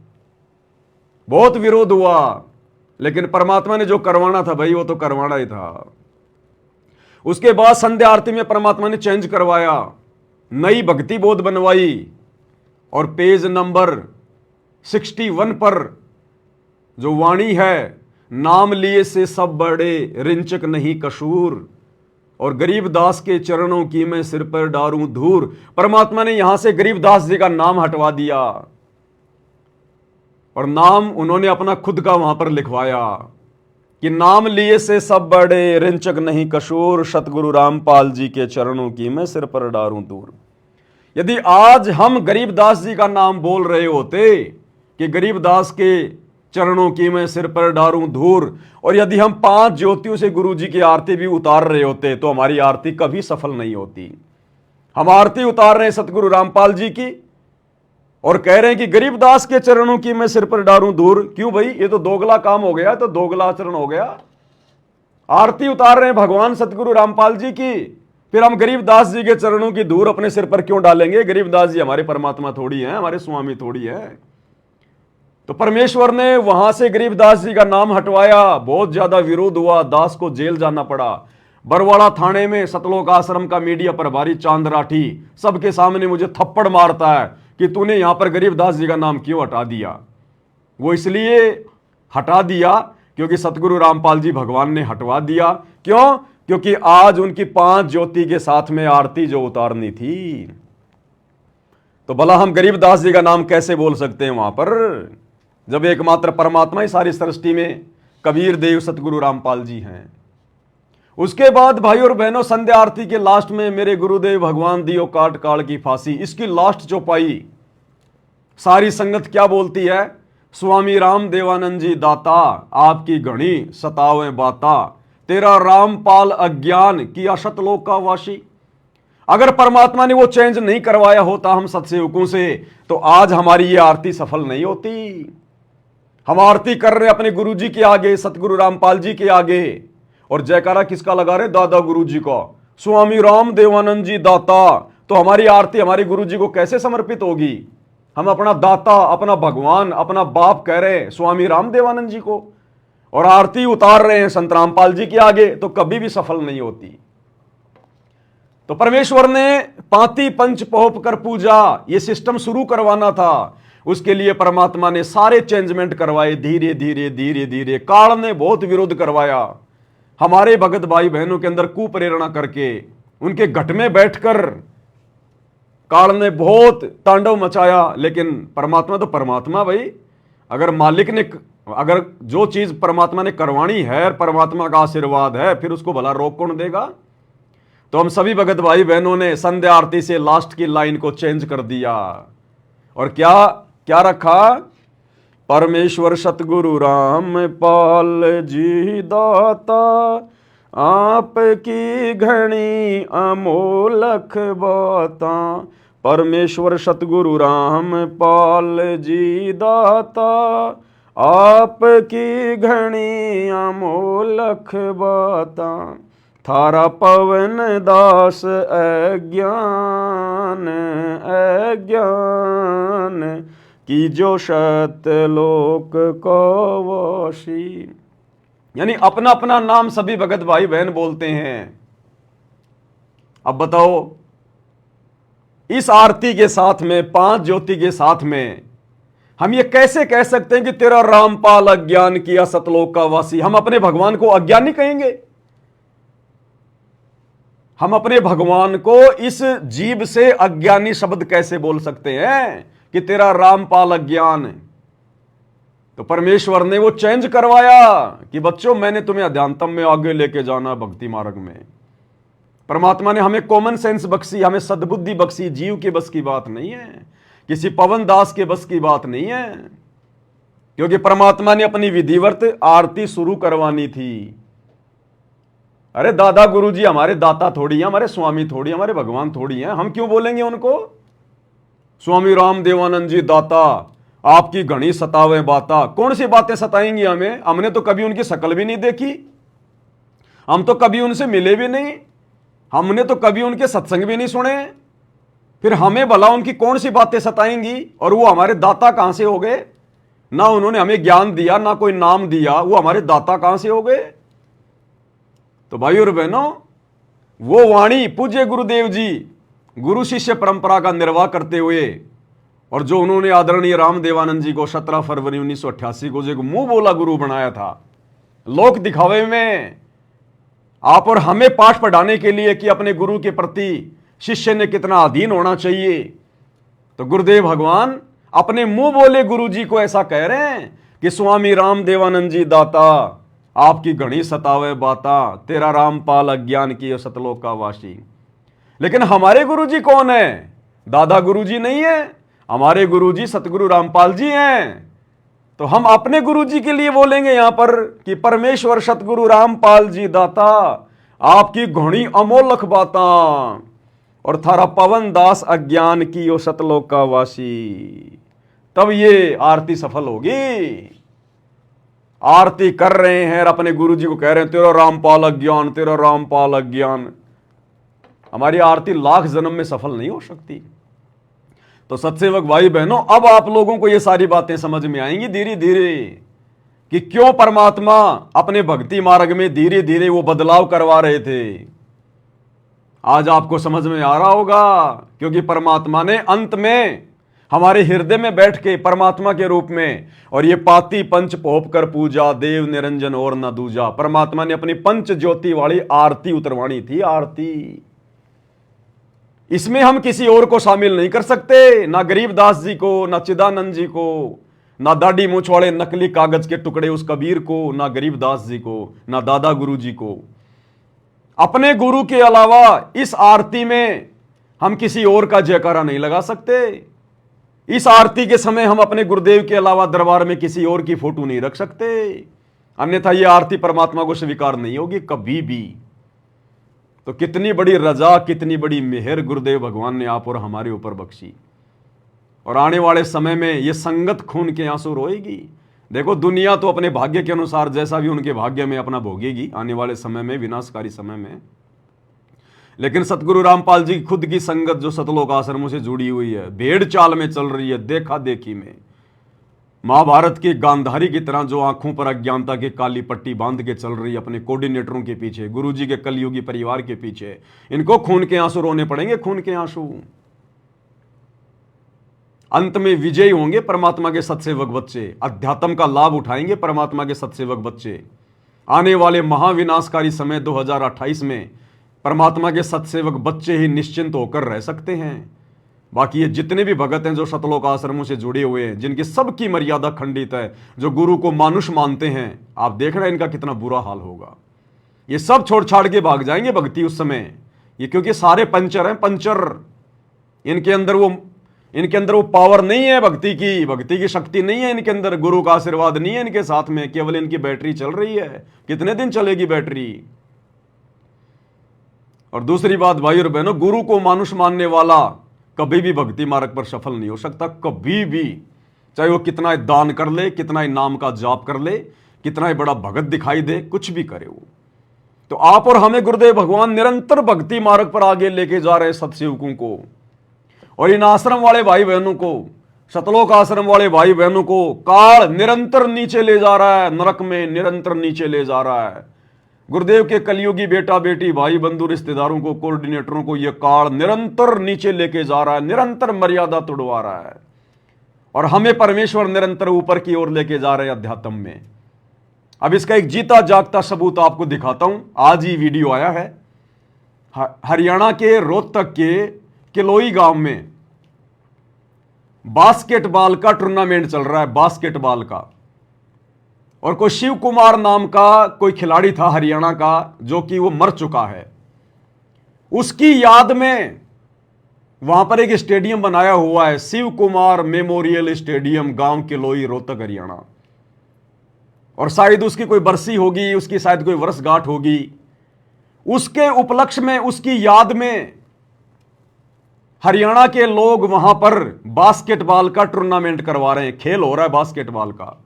बहुत विरोध हुआ, लेकिन परमात्मा ने जो करवाना था भाई वो तो करवाना ही था। उसके बाद संध्या आरती में परमात्मा ने चेंज करवाया, नई भक्ति बोध बनवाई, और पेज नंबर 61 पर जो वाणी है, नाम लिए से सब बड़े, रिंचक नहीं कसूर, और गरीबदास के चरणों की मैं सिर पर डारूं धूर। परमात्मा ने यहां से गरीबदास जी का नाम हटवा दिया और नाम उन्होंने अपना खुद का वहां पर लिखवाया कि नाम लिए से सब बड़े, रिंचक नहीं कसूर, सतगुरु रामपाल जी के चरणों की मैं सिर पर डारूं दूर। यदि आज हम गरीबदास जी का नाम बोल रहे होते कि गरीबदास के चरणों की मैं सिर पर डारूं धूर, और यदि हम 5 ज्योतियों से गुरु जी की आरती भी उतार रहे होते तो हमारी आरती कभी सफल नहीं होती। हम आरती उतार रहे हैं सतगुरु रामपाल जी की और कह रहे हैं कि गरीबदास के चरणों की मैं सिर पर डारूं धूर। क्यों भाई, ये तो दोगला काम हो गया, तो दोगला आचरण हो गया। आरती उतार रहे हैं भगवान सतगुरु रामपाल जी की, फिर हम गरीबदास जी के चरणों की धूर अपने सिर पर क्यों डालेंगे? गरीबदास जी हमारे परमात्मा थोड़ी हैं, हमारे स्वामी थोड़ी है। तो परमेश्वर ने वहां से गरीबदास जी का नाम हटवाया, बहुत ज्यादा विरोध हुआ, दास को जेल जाना पड़ा। बरवाड़ा थाने में सतलोक आश्रम का मीडिया प्रभारी चांद राठी सबके सामने मुझे थप्पड़ मारता है कि तूने यहां पर गरीबदास जी का नाम क्यों हटा दिया। वो इसलिए हटा दिया क्योंकि सतगुरु रामपाल जी भगवान ने हटवा दिया। क्यों? क्योंकि आज उनकी 5 ज्योति के साथ में आरती जो उतारनी थी, तो भला हम गरीबदास जी का नाम कैसे बोल सकते हैं वहां पर, जब एकमात्र परमात्मा ही सारी सृष्टि में कबीर देव सतगुरु रामपाल जी हैं। उसके बाद भाई और बहनों, संध्या आरती के लास्ट में मेरे गुरुदेव भगवान दियो काट काल की फांसी, इसकी लास्ट चौपाई सारी संगत क्या बोलती है? स्वामी राम देवानंद जी दाता आपकी घणी सतावे बाता, तेरा रामपाल अज्ञान किया शतलोक का वासी। अगर परमात्मा ने वो चेंज नहीं करवाया होता हम सत्सेवकों से, तो आज हमारी ये आरती सफल नहीं होती। हम आरती कर रहे अपने गुरु जी के आगे, सतगुरु रामपाल जी के आगे, और जयकारा किसका लगा रहे? दादा गुरु जी का, स्वामी राम देवानंद जी दाता। तो हमारी आरती हमारे गुरु जी को कैसे समर्पित होगी? हम अपना दाता, अपना भगवान, अपना बाप कह रहे हैं स्वामी राम देवानंद जी को, और आरती उतार रहे हैं संत रामपाल जी के आगे, तो कभी भी सफल नहीं होती। तो परमेश्वर ने पांति पंच पोप कर पूजा ये सिस्टम शुरू करवाना था। उसके लिए परमात्मा ने सारे चेंजमेंट करवाए, धीरे धीरे धीरे धीरे। काल ने बहुत विरोध करवाया, हमारे भगत भाई बहनों के अंदर कुप्रेरणा करके, उनके घट में बैठकर काल ने बहुत तांडव मचाया। लेकिन परमात्मा तो परमात्मा भाई, अगर मालिक ने, अगर जो चीज परमात्मा ने करवानी है, परमात्मा का आशीर्वाद है, फिर उसको भला रोक कौन देगा? तो हम सभी भगत भाई बहनों ने संध्या आरती से लास्ट की लाइन को चेंज कर दिया, और क्या क्या रखा? परमेश्वर सतगुरु रामपाल जी दाता आपकी घनी अमोलख बाता। परमेश्वर सतगुरु रामपाल जी दाता आपकी घनी अमोलख बाता। थारा पवन दास अज्ञान अज्ञान की जो शतलोक को वासी। यानी अपना अपना नाम सभी भगत भाई बहन बोलते हैं। अब बताओ, इस आरती के साथ में, 5 ज्योति के साथ में, हम ये कैसे कह सकते हैं कि तेरा रामपाल अज्ञान किया सतलोक का वासी? हम अपने भगवान को अज्ञानी कहेंगे? हम अपने भगवान को इस जीव से अज्ञानी शब्द कैसे बोल सकते हैं कि तेरा रामपाल अज्ञान? तो परमेश्वर ने वो चेंज करवाया कि बच्चों, मैंने तुम्हें अध्यात्म में आगे लेके जाना, भक्ति मार्ग में। परमात्मा ने हमें कॉमन सेंस बख्शी, हमें सद्बुद्धि बख्शी। जीव के बस की बात नहीं है, किसी पवन दास के बस की बात नहीं है, क्योंकि परमात्मा ने अपनी विधिवत आरती शुरू करवानी थी। अरे दादा गुरु जी हमारे दाता थोड़ी है, हमारे स्वामी थोड़ी, हमारे भगवान थोड़ी हैं। हम क्यों बोलेंगे उनको? स्वामी राम देवानंद जी दाता आपकी घनी सतावे बाता। कौन सी बातें सताएंगी हमें? हमने तो कभी उनकी शक्ल भी नहीं देखी, हम तो कभी उनसे मिले भी नहीं, हमने तो कभी उनके सत्संग भी नहीं सुने, फिर हमें भला उनकी कौन सी बातें सताएंगी? और वो हमारे दाता कहां से हो गए? ना उन्होंने हमें ज्ञान दिया, ना कोई नाम दिया, वो हमारे दाता कहां से हो गए? तो भाई और बहनों, वो वाणी पूज्य गुरुदेव जी गुरु शिष्य परंपरा का निर्वाह करते हुए, और जो उन्होंने आदरणीय राम देवानंद जी को 17 फरवरी 1988 को जो मुंह बोला गुरु बनाया था, लोक दिखावे में आप और हमें पाठ पढ़ाने के लिए कि अपने गुरु के प्रति शिष्य ने कितना अधीन होना चाहिए, तो गुरुदेव भगवान अपने मुंह बोले गुरु जी को ऐसा कह रहे हैं कि स्वामी राम देवानंद जी दाता आपकी घनी सतावे बाता, तेरा रामपाल अज्ञान की सतलोक का वासी। लेकिन हमारे गुरु जी कौन है? दादा गुरुजी नहीं है, हमारे गुरुजी सतगुरु रामपाल जी हैं। तो हम अपने गुरुजी के लिए बोलेंगे यहां पर कि परमेश्वर सतगुरु रामपाल जी दाता, आपकी घोड़ी अमोलक बाता और थारा पवन दास अज्ञान की ओ सतलोक का वासी। तब ये आरती सफल होगी। आरती कर रहे हैं और अपने गुरुजी को कह रहे हैं तेरा रामपाल अज्ञान, तेरा रामपाल अज्ञान। हमारी आरती लाख जन्म में सफल नहीं हो सकती। तो सत्सेवक भाई बहनों, अब आप लोगों को ये सारी बातें समझ में आएंगी धीरे धीरे कि क्यों परमात्मा अपने भक्ति मार्ग में धीरे धीरे वो बदलाव करवा रहे थे। आज आपको समझ में आ रहा होगा, क्योंकि परमात्मा ने अंत में हमारे हृदय में बैठ के परमात्मा के रूप में, और ये पाती पंच पोप कर पूजा, देव निरंजन और न दूजा, परमात्मा ने अपनी पंच ज्योति वाली आरती उतरवाणी थी। आरती इसमें हम किसी और को शामिल नहीं कर सकते, ना गरीबदास जी को, ना चिदानंद जी को, ना दाढ़ी मूछ वाले नकली कागज के टुकड़े उस कबीर को, ना गरीबदास जी को, ना दादा गुरु जी को। अपने गुरु के अलावा इस आरती में हम किसी और का जयकारा नहीं लगा सकते। इस आरती के समय हम अपने गुरुदेव के अलावा दरबार में किसी और की फोटो नहीं रख सकते, अन्यथा यह आरती परमात्मा को स्वीकार नहीं होगी कभी भी। तो कितनी बड़ी रजा, कितनी बड़ी मेहर गुरुदेव भगवान ने आप और हमारे ऊपर बख्शी। और आने वाले समय में यह संगत खून के आंसू रोएगी। देखो, दुनिया तो अपने भाग्य के अनुसार जैसा भी उनके भाग्य में अपना भोगेगी आने वाले समय में, विनाशकारी समय में। लेकिन सतगुरु रामपाल जी खुद की संगत जो सतलोक आश्रमों से जुड़ी हुई है, भेड़ चाल में चल रही है, देखा देखी में, महाभारत की गांधारी की तरह जो आंखों पर अज्ञानता की काली पट्टी बांध के चल रही है अपने कोऑर्डिनेटरों के पीछे, गुरुजी के कलयुगी परिवार के पीछे, इनको खून के आंसू रोने पड़ेंगे, खून के आंसू। अंत में विजयी होंगे परमात्मा के सत्सेवक बच्चे, अध्यात्म का लाभ उठाएंगे परमात्मा के सत्सेवक बच्चे। आने वाले महाविनाशकारी समय 2028 में परमात्मा के सत्सेवक बच्चे ही निश्चिंत होकर रह सकते हैं। बाकी ये जितने भी भगत हैं जो सतलोक आश्रमों से जुड़े हुए हैं, जिनकी सबकी मर्यादा खंडित है, जो गुरु को मानुष मानते हैं, आप देख रहे हैं इनका कितना बुरा हाल होगा। ये सब छोड़ छाड़ के भाग जाएंगे भक्ति उस समय, ये क्योंकि सारे पंचर हैं, पंचर। इनके अंदर वो पावर नहीं है भक्ति की शक्ति नहीं है इनके अंदर, गुरु का आशीर्वाद नहीं है इनके साथ में, केवल इनकी बैटरी चल रही है। कितने दिन चलेगी बैटरी? और दूसरी बात भाई और बहनों, गुरु को मानुष मानने वाला कभी भी भक्ति मार्ग पर सफल नहीं हो सकता, कभी भी। चाहे वो कितना ही दान कर ले, कितना ही नाम का जाप कर ले, कितना ही बड़ा भगत दिखाई दे, कुछ भी करे वो। तो आप और हमें गुरुदेव भगवान निरंतर भक्ति मार्ग पर आगे लेके जा रहे हैं सत्सेवकों को, और इन आश्रम वाले भाई बहनों को, सतलोक आश्रम वाले भाई बहनों को काल निरंतर नीचे ले जा रहा है, नरक में निरंतर नीचे ले जा रहा है। गुरुदेव के कलयुगी बेटा बेटी, भाई बंधु, रिश्तेदारों को, कोऑर्डिनेटरों को यह काल निरंतर नीचे लेके जा रहा है, निरंतर मर्यादा तोड़वा रहा है। और हमें परमेश्वर निरंतर ऊपर की ओर लेके जा रहे हैं अध्यात्म में। अब इसका एक जीता जागता सबूत आपको दिखाता हूं। आज ही वीडियो आया है, हरियाणा के रोहतक के किलोई गांव में बास्केटबॉल का टूर्नामेंट चल रहा है, बास्केटबॉल का। और कोई शिव कुमार नाम का कोई खिलाड़ी था हरियाणा का, जो कि वो मर चुका है। उसकी याद में वहां पर एक स्टेडियम बनाया हुआ है, शिव कुमार मेमोरियल स्टेडियम, गांव किलोई, रोहतक, हरियाणा। और शायद उसकी कोई बरसी होगी, उसकी शायद कोई वर्षगांठ होगी। उसके उपलक्ष्य में, उसकी याद में हरियाणा के लोग वहां पर बास्केटबॉल का टूर्नामेंट करवा रहे हैं, खेल हो रहा है बास्केटबॉल का।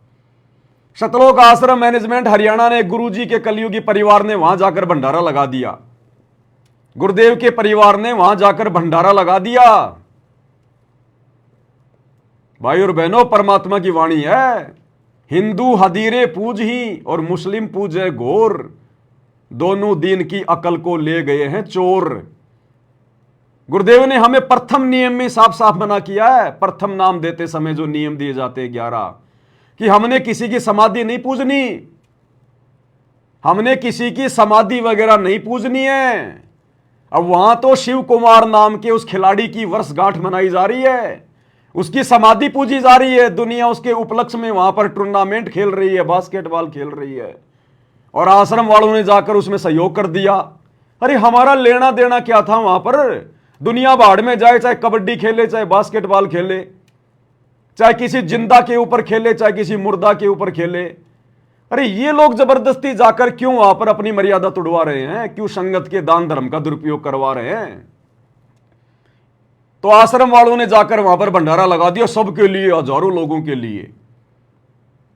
सतलोक आश्रम मैनेजमेंट हरियाणा ने, गुरुजी के कलयुगी परिवार ने वहां जाकर भंडारा लगा दिया, गुरुदेव के परिवार ने वहां जाकर भंडारा लगा दिया। भाई और बहनों, परमात्मा की वाणी है, हिंदू हदीरे पूज ही और मुस्लिम पूजे घोर, दोनों दीन की अकल को ले गए हैं चोर। गुरुदेव ने हमें प्रथम नियम में साफ साफ मना किया है, प्रथम नाम देते समय जो नियम दिए जाते हैं 11, कि हमने किसी की समाधि नहीं पूजनी, हमने किसी की समाधि वगैरह नहीं पूजनी है। अब वहां तो शिव कुमार नाम के उस खिलाड़ी की वर्षगांठ मनाई जा रही है, उसकी समाधि पूजी जा रही है, दुनिया उसके उपलक्ष्य में वहां पर टूर्नामेंट खेल रही है, बास्केटबॉल खेल रही है, और आश्रम वालों ने जाकर उसमें सहयोग कर दिया। अरे हमारा लेना देना क्या था वहां पर? दुनिया भाड़ में जाए, चाहे कबड्डी खेले, चाहे बास्केटबॉल खेले, चाहे किसी जिंदा के ऊपर खेले, चाहे किसी मुर्दा के ऊपर खेले। अरे ये लोग जबरदस्ती जाकर क्यों वहां पर अपनी मर्यादा तोड़वा रहे हैं? क्यों संगत के दान धर्म का दुरुपयोग करवा रहे हैं? तो आश्रम वालों ने जाकर वहां पर भंडारा लगा दिया सबके लिए, हजारों लोगों के लिए।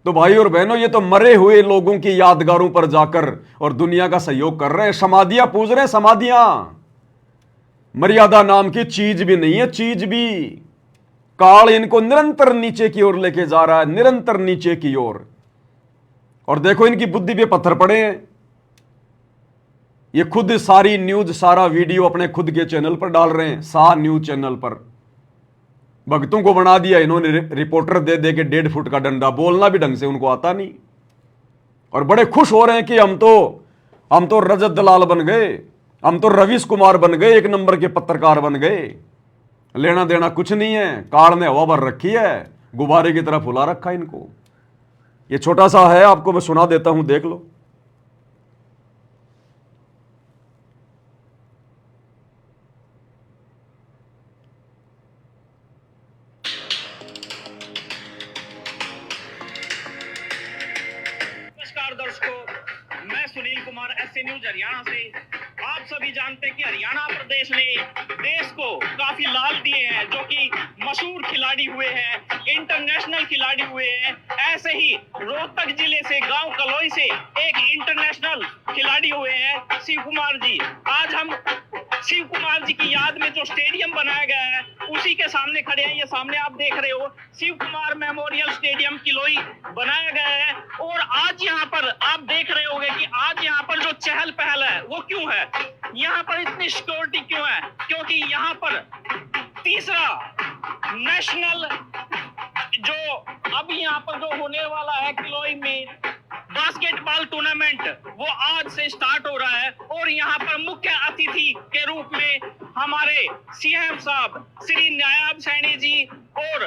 तो भाई और बहनों, ये तो मरे हुए लोगों की यादगारों पर जाकर और दुनिया का सहयोग कर रहे हैं, समाधियां पूज रहे हैं, समाधियां। मर्यादा नाम की चीज भी नहीं है, चीज भी। काल इनको निरंतर नीचे की ओर लेके जा रहा है, निरंतर नीचे की ओर। और देखो इनकी बुद्धि पे पत्थर पड़े हैं। ये खुद सारी न्यूज, सारा वीडियो अपने खुद के चैनल पर डाल रहे हैं, शाह न्यूज चैनल पर। भक्तों को बना दिया इन्होंने रिपोर्टर दे दे के 1.5 फुट का डंडा, बोलना भी ढंग से उनको आता नहीं। और बड़े खुश हो रहे हैं कि हम तो रजत दलाल बन गए, हम तो रवीश कुमार बन गए, 1 नंबर के पत्रकार बन गए। लेना देना कुछ नहीं है, कार ने हवा भर रखी है, गुब्बारे की तरह फुला रखा इनको। ये छोटा सा है, आपको मैं सुना देता हूं, देख लो। नमस्कार दर्शकों, मैं सुनील कुमार, एसए न्यूज हरियाणा से। आप सभी जानते हैं कि हरियाणा प्रदेश ने देश को काफी लाल दिए हैं, जो कि मशहूर खिलाड़ी हुए हैं, इंटरनेशनल खिलाड़ी हुए हैं। ऐसे ही रोहतक जिले से, गांव कलोई से एक इंटरनेशनल खिलाड़ी हुए हैं, शिव कुमार जी। आज हम शिव कुमार जी की याद में जो स्टेडियम बनाया गया है उसी के सामने खड़े हैं। ये सामने आप देख रहे हो, शिव कुमार मेमोरियल स्टेडियम किलोई बनाया गया है। और आज यहाँ पर आप देख रहे होंगे कि आज यहाँ पर जो चहल पहल है वो क्यों है, यहाँ पर इतनी सिक्योरिटी क्यों है? क्योंकि यहाँ पर तीसरा नेशनल जो अभी यहाँ पर जो होने वाला है किलोई में बास्केटबॉल टूर्नामेंट, वो आज से स्टार्ट हो रहा है। और यहाँ पर मुख्य अतिथि के रूप में हमारे सीएम साहब श्री नायब सैनी जी और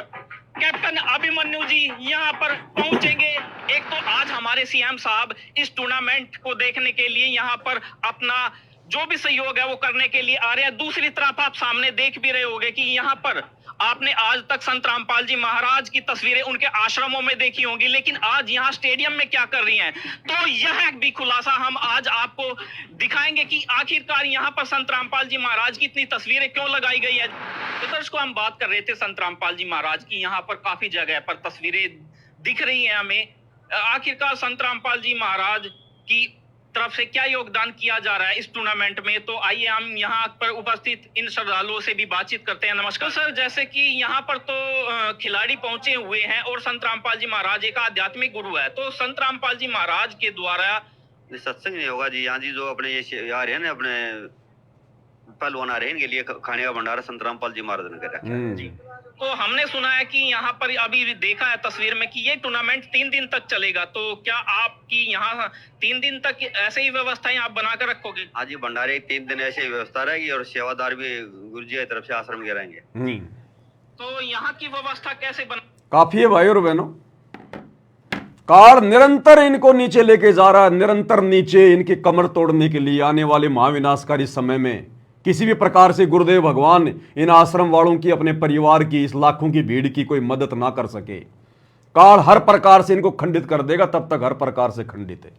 कैप्टन अभिमन्यु जी यहाँ पर पहुंचेंगे। एक तो आज हमारे सीएम साहब इस टूर्नामेंट को देखने के लिए यहाँ पर अपना जो भी सहयोग है वो करने के लिए आ रहे हैं। दूसरी तरफ आप सामने देख भी रहे होंगे कि यहाँ पर आपने आज तक संत रामपाल जी महाराज की तस्वीरें उनके आश्रमों में देखी होंगी, लेकिन आज यहाँ स्टेडियम में क्या कर रही हैं, तो यह भी खुलासा हम आज आपको दिखाएंगे कि आखिरकार यहाँ पर संत रामपाल जी महाराज की इतनी तस्वीरें क्यों लगाई गई है। तो दर्शकों, हम बात कर रहे थे संत रामपाल जी महाराज की, यहाँ पर काफी जगह पर तस्वीरें दिख रही है हमें। आखिरकार संत रामपाल जी महाराज की तरफ से क्या योगदान किया जा रहा है इस टूर्नामेंट में, तो आइए हम यहाँ पर उपस्थित इन श्रद्धालुओं से भी बातचीत करते हैं। नमस्कार सर, जैसे कि यहाँ पर तो खिलाड़ी पहुंचे हुए हैं और संत रामपाल जी महाराज एक आध्यात्मिक गुरु है, तो संत रामपाल जी महाराज के द्वारा सत्संग नहीं होगा जी। यहाँ जी जो अपने ये आ रहे हैं ना, अपने पहलवान आ रहे हैं, इनके लिए खाने का भंडारा संत रामपाल जी महाराज ने कर रखा है जी। तो हमने सुना है कि यहाँ पर अभी देखा है तस्वीर में कि ये टूर्नामेंट 3 दिन तक चलेगा, तो क्या आपकी यहाँ 3 दिन तक ऐसे ही व्यवस्थाएं आप बनाकर रखोगे? हाँ जी, भंडारे 3 दिन ऐसे ही व्यवस्था रहेगी और सेवादार भी गुरु जी की तरफ से आश्रम के रहेंगे। तो यहाँ की व्यवस्था कैसे बन? काफी है भाई और बहनों, कार निरंतर इनको नीचे लेके जा रहा है, निरंतर नीचे इनकी कमर तोड़ने के लिए। आने वाले महाविनाशकारी समय में किसी भी प्रकार से गुरुदेव भगवान इन आश्रम वालों की, अपने परिवार की, इस लाखों की भीड़ की कोई मदद ना कर सके, काल हर प्रकार से इनको खंडित कर देगा, तब तक हर प्रकार से खंडित है।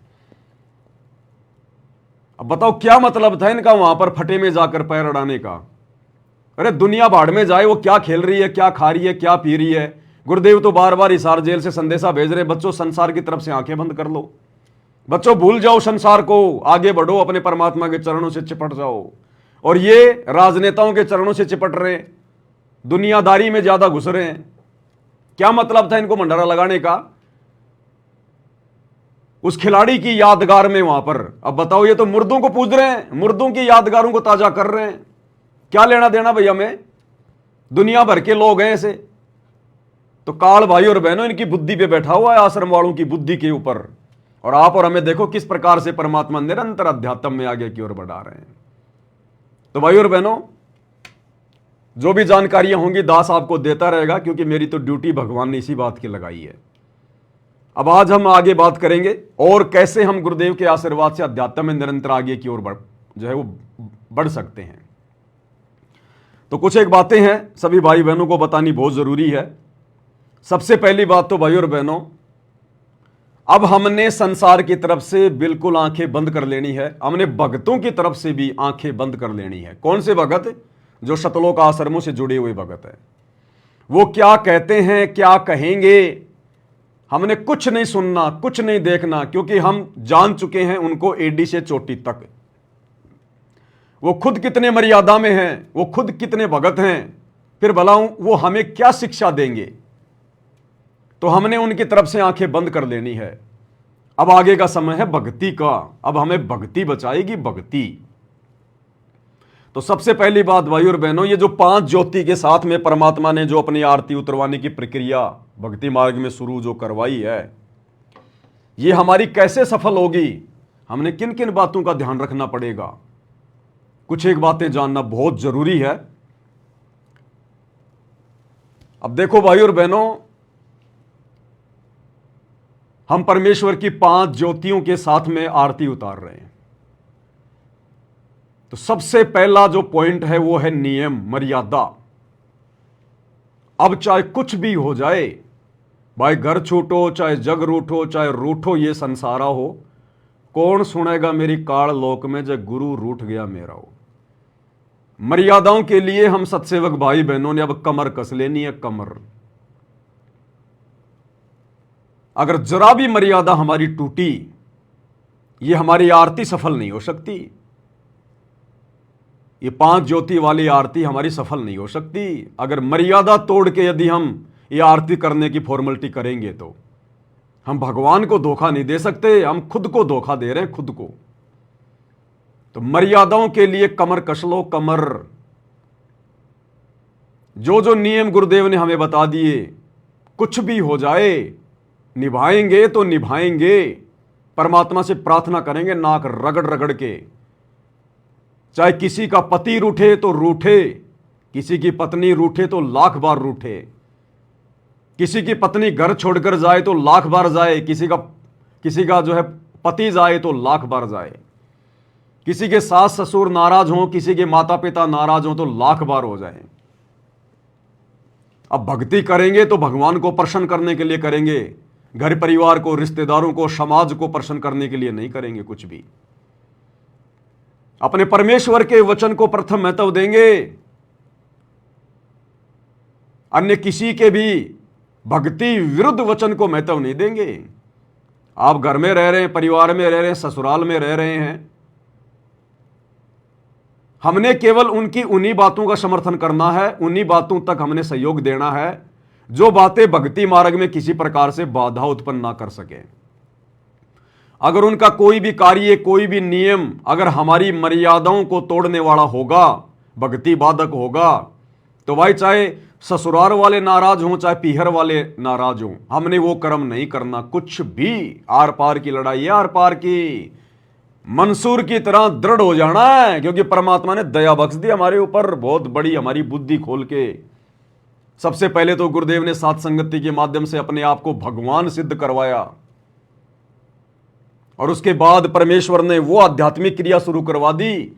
अब बताओ क्या मतलब था इनका वहां पर फटे में जाकर पैर अड़ाने का? अरे दुनिया भाड़ में जाए, वो क्या खेल रही है, क्या खा रही है, क्या पी रही है। गुरुदेव तो बार बार हिसार जेल से संदेशा भेज रहे, बच्चों संसार की तरफ से आंखें बंद कर लो, बच्चों भूल जाओ संसार को, आगे बढ़ो, अपने परमात्मा के चरणों से चिपट जाओ। और ये राजनेताओं के चरणों से चिपट रहे, दुनियादारी में ज्यादा घुस रहे हैं। क्या मतलब था इनको भंडारा लगाने का उस खिलाड़ी की यादगार में वहां पर? अब बताओ, ये तो मुर्दों को पूज रहे हैं, मुर्दों की यादगारों को ताजा कर रहे हैं। क्या लेना देना भैया में? दुनिया भर के लोग हैं ऐसे। तो काल भाई और बहनों, इनकी बुद्धि पे बैठा हुआ है, आश्रम वालों की बुद्धि के ऊपर। और आप और हमें देखो किस प्रकार से परमात्मा निरंतर अध्यात्म में आगे की ओर बढ़ा रहे हैं। तो भाई और बहनों, जो भी जानकारियां होंगी दास आपको देता रहेगा, क्योंकि मेरी तो ड्यूटी भगवान ने इसी बात की लगाई है। अब आज हम आगे बात करेंगे और कैसे हम गुरुदेव के आशीर्वाद से अध्यात्म में निरंतर आगे की ओर जो है वो बढ़ सकते हैं। तो कुछ एक बातें हैं सभी भाई बहनों को बतानी बहुत जरूरी है। सबसे पहली बात तो भाई और बहनों, अब हमने संसार की तरफ से बिल्कुल आंखें बंद कर लेनी है, हमने भगतों की तरफ से भी आंखें बंद कर लेनी है। कौन से भगत? जो शतलोक आश्रमों से जुड़े हुए भगत हैं। वो क्या कहते हैं, क्या कहेंगे, हमने कुछ नहीं सुनना, कुछ नहीं देखना, क्योंकि हम जान चुके हैं उनको एडी से चोटी तक। वो खुद कितने मर्यादा में हैं, वो खुद कितने भगत हैं, फिर भला वो हमें क्या शिक्षा देंगे। तो हमने उनकी तरफ से आंखें बंद कर लेनी है। अब आगे का समय है भक्ति का। अब हमें भक्ति बचाएगी, भक्ति। तो सबसे पहली बात भाई और बहनों, ये जो 5 ज्योति के साथ में परमात्मा ने जो अपनी आरती उतरवाने की प्रक्रिया भक्ति मार्ग में शुरू जो करवाई है, ये हमारी कैसे सफल होगी, हमने किन किन बातों का ध्यान रखना पड़ेगा, कुछ एक बातें जानना बहुत जरूरी है। अब देखो भाई और बहनों, हम परमेश्वर की 5 ज्योतियों के साथ में आरती उतार रहे हैं। तो सबसे पहला जो पॉइंट है वो है नियम, मर्यादा। अब चाहे कुछ भी हो जाए, भाई घर छूटो, चाहे जग रूठो, चाहे रूठो ये संसारा हो, कौन सुनेगा मेरी काल लोक में जब गुरु रूठ गया मेरा हो। मर्यादाओं के लिए हम सत्सेवक भाई बहनों ने अब कमर कस लेनी है, कमर। अगर जरा भी मर्यादा हमारी टूटी, ये हमारी आरती सफल नहीं हो सकती। ये 5 ज्योति वाली आरती हमारी सफल नहीं हो सकती अगर मर्यादा तोड़ के यदि हम ये आरती करने की फॉर्मेलिटी करेंगे। तो हम भगवान को धोखा नहीं दे सकते, हम खुद को धोखा दे रहे हैं, खुद को। तो मर्यादाओं के लिए कमर कस लो, कमर। जो जो नियम गुरुदेव ने हमें बता दिए, कुछ भी हो जाए निभाएंगे तो निभाएंगे। परमात्मा से प्रार्थना करेंगे नाक रगड़ रगड़ के। चाहे किसी का पति रूठे तो रूठे, किसी की पत्नी रूठे तो लाख बार रूठे, किसी की पत्नी घर छोड़कर जाए तो लाख बार जाए, किसी का जो है पति जाए तो लाख बार जाए, किसी के सास ससुर नाराज हों, किसी के माता पिता नाराज हों तो लाख बार हो जाए। अब भक्ति करेंगे तो भगवान को प्रसन्न करने के लिए करेंगे, घर परिवार को, रिश्तेदारों को, समाज को प्रसन्न करने के लिए नहीं करेंगे कुछ भी। अपने परमेश्वर के वचन को प्रथम महत्व देंगे, अन्य किसी के भी भक्ति विरुद्ध वचन को महत्व नहीं देंगे। आप घर में रह रहे हैं, परिवार में रह रहे हैं, ससुराल में रह रहे हैं, हमने केवल उनकी उन्हीं बातों का समर्थन करना है, उन्हीं बातों तक हमने सहयोग देना है जो बातें भक्ति मार्ग में किसी प्रकार से बाधा उत्पन्न ना कर सके। अगर उनका कोई भी कार्य, कोई भी नियम अगर हमारी मर्यादाओं को तोड़ने वाला होगा, भक्ति बाधक होगा, तो भाई चाहे ससुराल वाले नाराज हों, चाहे पीहर वाले नाराज हों, हमने वो कर्म नहीं करना। कुछ भी आर पार की लड़ाई, आर पार की मंसूर की तरह दृढ़ हो जाना है, क्योंकि परमात्मा ने दया बख्श दी हमारे ऊपर बहुत बड़ी, हमारी बुद्धि खोल के। सबसे पहले तो गुरुदेव ने सात संगति के माध्यम से अपने आप को भगवान सिद्ध करवाया, और उसके बाद परमेश्वर ने वो आध्यात्मिक क्रिया शुरू करवा दी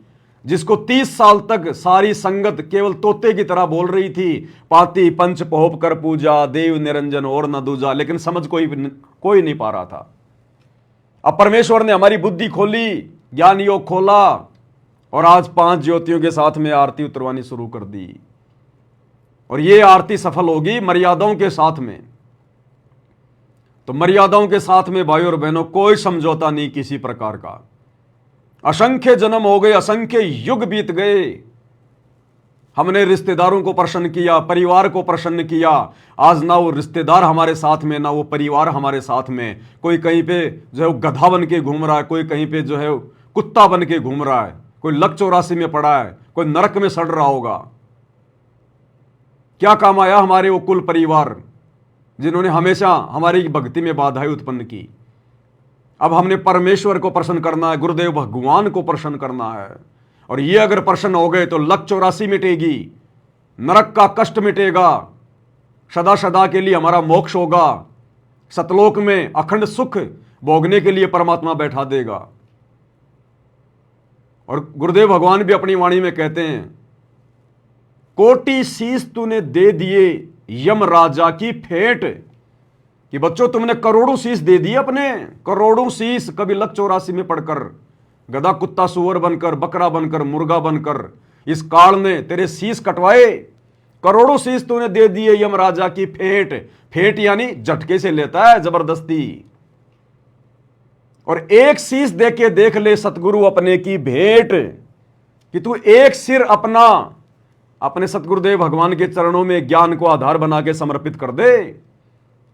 जिसको 30 साल तक सारी संगत केवल तोते की तरह बोल रही थी, पाती पंच पोप कर पूजा, देव निरंजन और न दूजा, लेकिन समझ कोई नहीं पा रहा था। अब परमेश्वर ने हमारी बुद्धि खोली, ज्ञान योग खोला, और आज 5 ज्योतियों के साथ में आरती उतरवानी शुरू कर दी। और ये आरती सफल होगी मर्यादाओं के साथ में। तो मर्यादाओं के साथ में भाई और बहनों कोई समझौता नहीं किसी प्रकार का। असंख्य जन्म हो गए, असंख्य युग बीत गए, हमने रिश्तेदारों को प्रसन्न किया, परिवार को प्रसन्न किया। आज ना वो रिश्तेदार हमारे साथ में, ना वो परिवार हमारे साथ में। कोई कहीं पे जो है गधा बन के घूम रहा है, कोई कहीं पे जो है कुत्ता बन के घूम रहा है, कोई लक 84 में पड़ा है, कोई नरक में सड़ रहा होगा। क्या काम आया हमारे वो कुल परिवार जिन्होंने हमेशा हमारी भक्ति में बाधाएं उत्पन्न की। अब हमने परमेश्वर को प्रसन्न करना है, गुरुदेव भगवान को प्रसन्न करना है, और ये अगर प्रसन्न हो गए तो लक 84 मिटेगी, नरक का कष्ट मिटेगा, सदा सदा के लिए हमारा मोक्ष होगा, सतलोक में अखंड सुख भोगने के लिए परमात्मा बैठा देगा। और गुरुदेव भगवान भी अपनी वाणी में कहते हैं, कोटि शीश तूने दे दिए यम राजा की फेंट, कि बच्चों तुमने करोड़ों शीश दे दिए, अपने करोड़ों शीश कभी लक 84 में पढ़कर, गधा कुत्ता सुअर बनकर, बकरा बनकर, मुर्गा बनकर इस काल ने तेरे शीश कटवाए। करोड़ों शीश तूने दे दिए यम राजा की फेंट, फेंट यानी झटके से लेता है, जबरदस्ती। और एक शीश दे के देख ले सतगुरु अपने की भेंट, कि तू एक सिर अपना अपने सतगुरुदेव भगवान के चरणों में ज्ञान को आधार बना के समर्पित कर दे।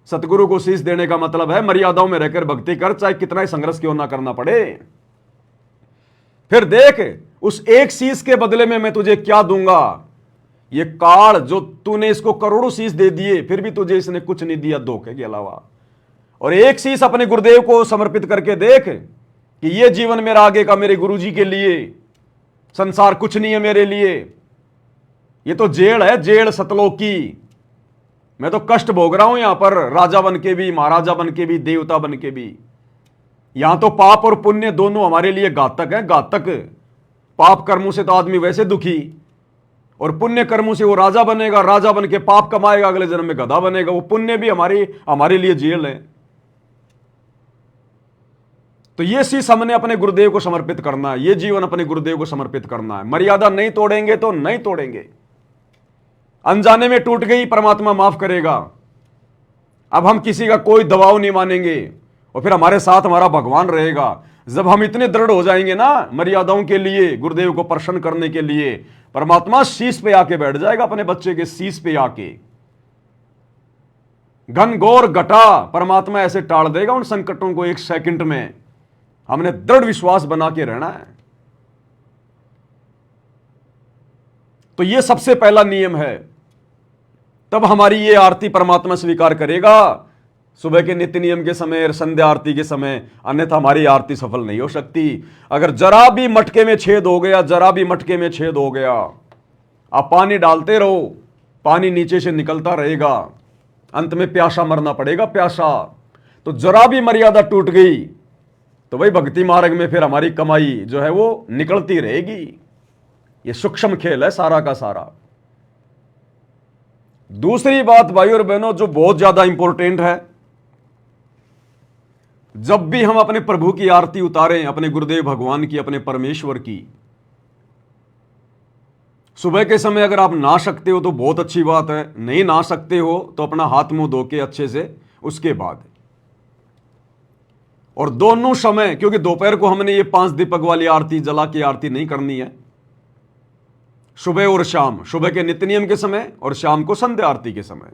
सतगुरु को शीश देने का मतलब है मर्यादाओं में रहकर भक्ति कर, चाहे कितना ही संघर्ष क्यों ना करना पड़े। फिर देख उस एक शीश के बदले में मैं तुझे क्या दूंगा। ये काल जो तूने इसको करोड़ों शीश दे दिए, फिर भी तुझे इसने कुछ नहीं दिया धोखे के अलावा। और एक शीश अपने गुरुदेव को समर्पित करके देख कि ये जीवन मेरा आगे का मेरे गुरुजी के लिए, संसार कुछ नहीं है मेरे लिए, ये तो जेल है, जेल सतलोक की। मैं तो कष्ट भोग रहा हूं यहां पर, राजा बन के भी, महाराजा बन के भी, देवता बन के भी। यहां तो पाप और पुण्य दोनों हमारे लिए घातक है, घातक। पाप कर्मों से तो आदमी वैसे दुखी, और पुण्य कर्मों से वो राजा बनेगा, राजा बन के पाप कमाएगा, अगले जन्म में गधा बनेगा। वो पुण्य भी हमारे लिए जेल है। तो ये शीश हमने अपने गुरुदेव को समर्पित करना है, ये जीवन अपने गुरुदेव को समर्पित करना है। मर्यादा नहीं तोड़ेंगे तो नहीं तोड़ेंगे। अनजाने में टूट गई, परमात्मा माफ करेगा। अब हम किसी का कोई दबाव नहीं मानेंगे, और फिर हमारे साथ हमारा भगवान रहेगा। जब हम इतने दृढ़ हो जाएंगे ना मर्यादाओं के लिए, गुरुदेव को प्रसन्न करने के लिए, परमात्मा शीश पे आके बैठ जाएगा, अपने बच्चे के शीश पे आके। घनघोर घटा परमात्मा ऐसे टाल देगा उन संकटों को एक सेकंड में। हमने दृढ़ विश्वास बना के रहना है। तो यह सबसे पहला नियम है, तब हमारी ये आरती परमात्मा स्वीकार करेगा, सुबह के नित्य नियम के समय, संध्या आरती के समय। अन्यथा हमारी आरती सफल नहीं हो सकती। अगर जरा भी मटके में छेद हो गया, जरा भी मटके में छेद हो गया, आप पानी डालते रहो, पानी नीचे से निकलता रहेगा, अंत में प्यासा मरना पड़ेगा, प्यासा। तो जरा भी मर्यादा टूट गई तो भाई भक्ति मार्ग में फिर हमारी कमाई जो है वो निकलती रहेगी। ये सूक्ष्म खेल है सारा का सारा। दूसरी बात भाई और बहनों जो बहुत ज्यादा इंपॉर्टेंट है, जब भी हम अपने प्रभु की आरती उतारें, अपने गुरुदेव भगवान की, अपने परमेश्वर की, सुबह के समय अगर आप नहा सकते हो तो बहुत अच्छी बात है, नहीं नहा सकते हो तो अपना हाथ मुंह धो के अच्छे से उसके बाद। और दोनों समय, क्योंकि दोपहर को हमने ये 5 दीपक वाली आरती जला के आरती नहीं करनी है, सुबह और शाम, सुबह के नित्य नियम के समय और शाम को संध्या आरती के समय।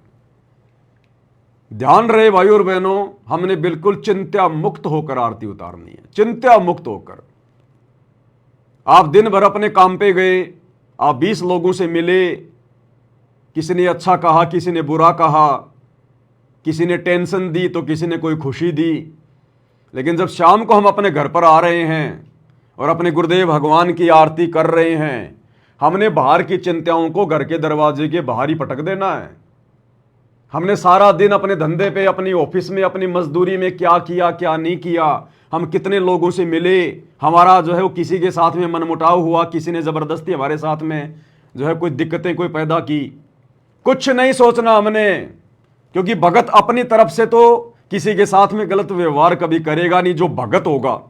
ध्यान रहे भाई और बहनों, हमने बिल्कुल चिंता मुक्त होकर आरती उतारनी है, चिंता मुक्त होकर। आप दिन भर अपने काम पे गए, आप 20 लोगों से मिले, किसी ने अच्छा कहा, किसी ने बुरा कहा, किसी ने टेंशन दी तो किसी ने कोई खुशी दी। लेकिन जब शाम को हम अपने घर पर आ रहे हैं और अपने गुरुदेव भगवान की आरती कर रहे हैं, हमने बाहर की चिंताओं को घर के दरवाजे के बाहर ही पटक देना है। हमने सारा दिन अपने धंधे पे, अपनी ऑफिस में, अपनी मजदूरी में क्या किया क्या नहीं किया, हम कितने लोगों से मिले, हमारा जो है वो किसी के साथ में मनमुटाव हुआ, किसी ने जबरदस्ती हमारे साथ में जो है कोई दिक्कतें कोई पैदा की, कुछ नहीं सोचना हमने। क्योंकि भगत अपनी तरफ से तो किसी के साथ में गलत व्यवहार कभी करेगा नहीं, जो भगत होगा।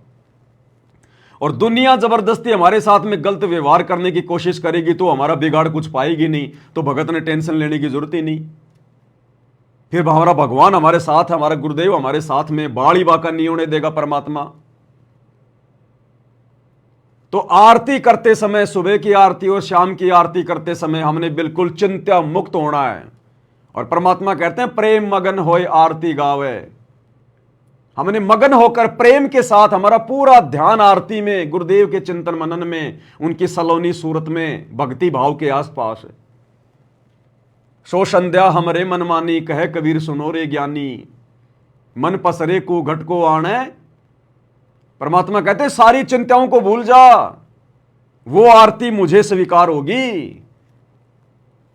और दुनिया जबरदस्ती हमारे साथ में गलत व्यवहार करने की कोशिश करेगी तो हमारा बिगाड़ कुछ पाएगी नहीं, तो भगत ने टेंशन लेने की जरूरत ही नहीं। फिर हमारा भगवान हमारे साथ है, हमारा गुरुदेव हमारे साथ में, बाड़ी बाका नहीं होने देगा परमात्मा। तो आरती करते समय, सुबह की आरती और शाम की आरती करते समय हमने बिल्कुल चिंता मुक्त होना है। और परमात्मा कहते हैं प्रेम मगन होए आरती गावे। हमने मगन होकर प्रेम के साथ हमारा पूरा ध्यान आरती में, गुरुदेव के चिंतन मनन में, उनकी सलोनी सूरत में, भक्ति भाव के आसपास। सो संध्या हमरे मनमानी, कहे कबीर सुनो रे ज्ञानी, मन पसरे को घट को आने। परमात्मा कहते हैं सारी चिंताओं को भूल जा, वो आरती मुझे स्वीकार होगी।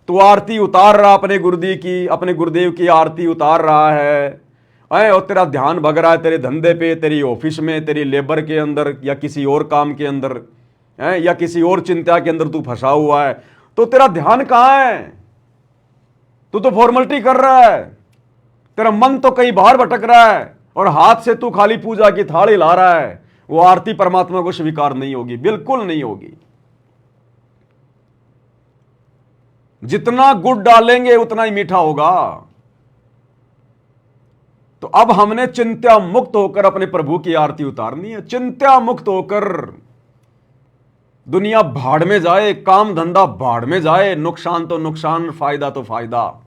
तो आरती उतार रहा अपने गुरुदेव की, अपने गुरुदेव की आरती उतार रहा है, और तेरा ध्यान भग रहा है तेरे धंधे पे, तेरी ऑफिस में, तेरी लेबर के अंदर, या किसी और काम के अंदर, या किसी और चिंता के अंदर तू फंसा हुआ है, तो तेरा ध्यान कहां है? तू तो फॉर्मेलिटी कर रहा है, तेरा मन तो कहीं बाहर भटक रहा है, और हाथ से तू खाली पूजा की थाल हिला रहा है। वो आरती परमात्मा को स्वीकार नहीं होगी, बिल्कुल नहीं होगी। जितना गुड़ डालेंगे उतना ही मीठा होगा। तो अब हमने चिंता मुक्त होकर अपने प्रभु की आरती उतारनी है। चिंता मुक्त होकर दुनिया भाड़ में जाए, काम धंधा भाड़ में जाए, नुकसान तो नुकसान, फायदा तो फायदा।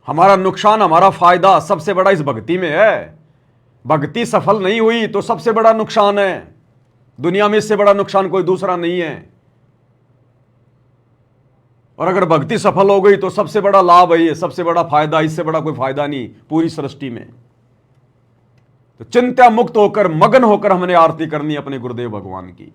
हमारा नुकसान हमारा फायदा सबसे बड़ा इस भक्ति में है। भक्ति सफल नहीं हुई तो सबसे बड़ा नुकसान है। दुनिया में इससे बड़ा नुकसान कोई दूसरा नहीं है। और अगर भक्ति सफल हो गई तो सबसे बड़ा लाभ है, ये सबसे बड़ा फायदा, इससे बड़ा कोई फायदा नहीं पूरी सृष्टि में। तो चिंता मुक्त होकर, मगन होकर हमने आरती करनी अपने गुरुदेव भगवान की।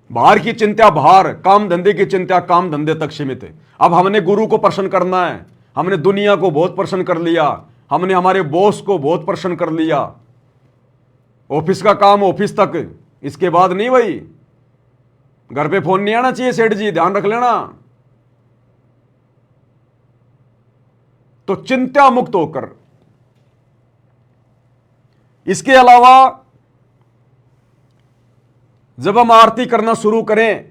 बाहर की चिंता बाहर, काम धंधे की चिंता काम धंधे तक सीमित है। अब हमने गुरु को प्रसन्न करना है। हमने दुनिया को बहुत प्रसन्न कर लिया, हमने हमारे बॉस को बहुत प्रसन्न कर लिया, ऑफिस का काम ऑफिस तक, इसके बाद नहीं भाई। घर पे फोन नहीं आना चाहिए, सेठ जी ध्यान रख लेना। तो चिंता मुक्त होकर, इसके अलावा जब हम आरती करना शुरू करें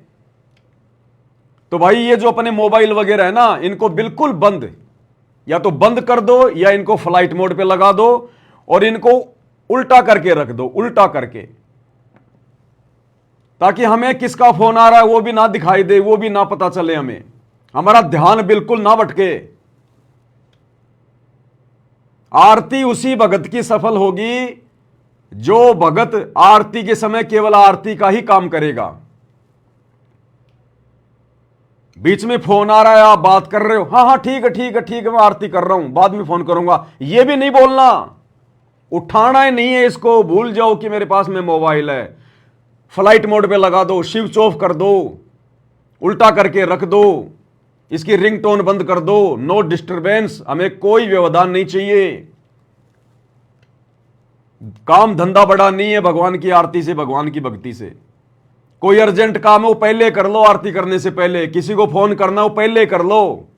तो भाई ये जो अपने मोबाइल वगैरह है ना, इनको बिल्कुल बंद, या तो बंद कर दो या इनको फ्लाइट मोड पे लगा दो और इनको उल्टा करके रख दो, उल्टा करके, ताकि हमें किसका फोन आ रहा है वो भी ना दिखाई दे, वो भी ना पता चले हमें, हमारा ध्यान बिल्कुल ना भटके। आरती उसी भगत की सफल होगी जो भगत आरती के समय केवल आरती का ही काम करेगा। बीच में फोन आ रहा है, आप बात कर रहे हो, हाँ हाँ ठीक है ठीक है ठीक है, मैं आरती कर रहा हूं, बाद में फोन करूंगा, ये भी नहीं बोलना। उठाना ही नहीं है इसको, भूल जाओ कि मेरे पास में मोबाइल है, फ्लाइट मोड पे लगा दो, स्विच ऑफ कर दो, उल्टा करके रख दो, इसकी रिंगटोन बंद कर दो, नो डिस्टरबेंस, हमें कोई व्यवधान नहीं चाहिए। काम धंधा बड़ा नहीं है भगवान की आरती से, भगवान की भक्ति से। कोई अर्जेंट काम है वो पहले कर लो, आरती करने से पहले। किसी को फोन करना हो पहले कर लो।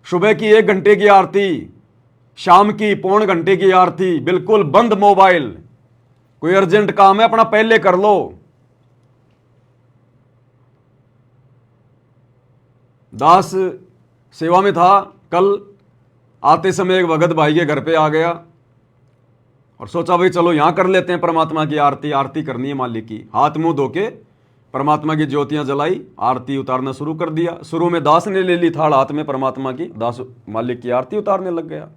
सुबह की 1 घंटे की आरती, शाम की 1.25 घंटे की आरती, बिल्कुल बंद मोबाइल। कोई अर्जेंट काम है अपना पहले कर लो। दास सेवा में था, कल आते समय एक भगत भाई के घर पे आ गया और सोचा भाई चलो यहां कर लेते हैं परमात्मा की आरती, आरती करनी है मालिक की। हाथ मुंह धोके परमात्मा की ज्योतियां जलाई, आरती उतारना शुरू कर दिया। शुरू में दास ने ले ली थाल हाथ में परमात्मा की, दास मालिक की आरती उतारने लग गया।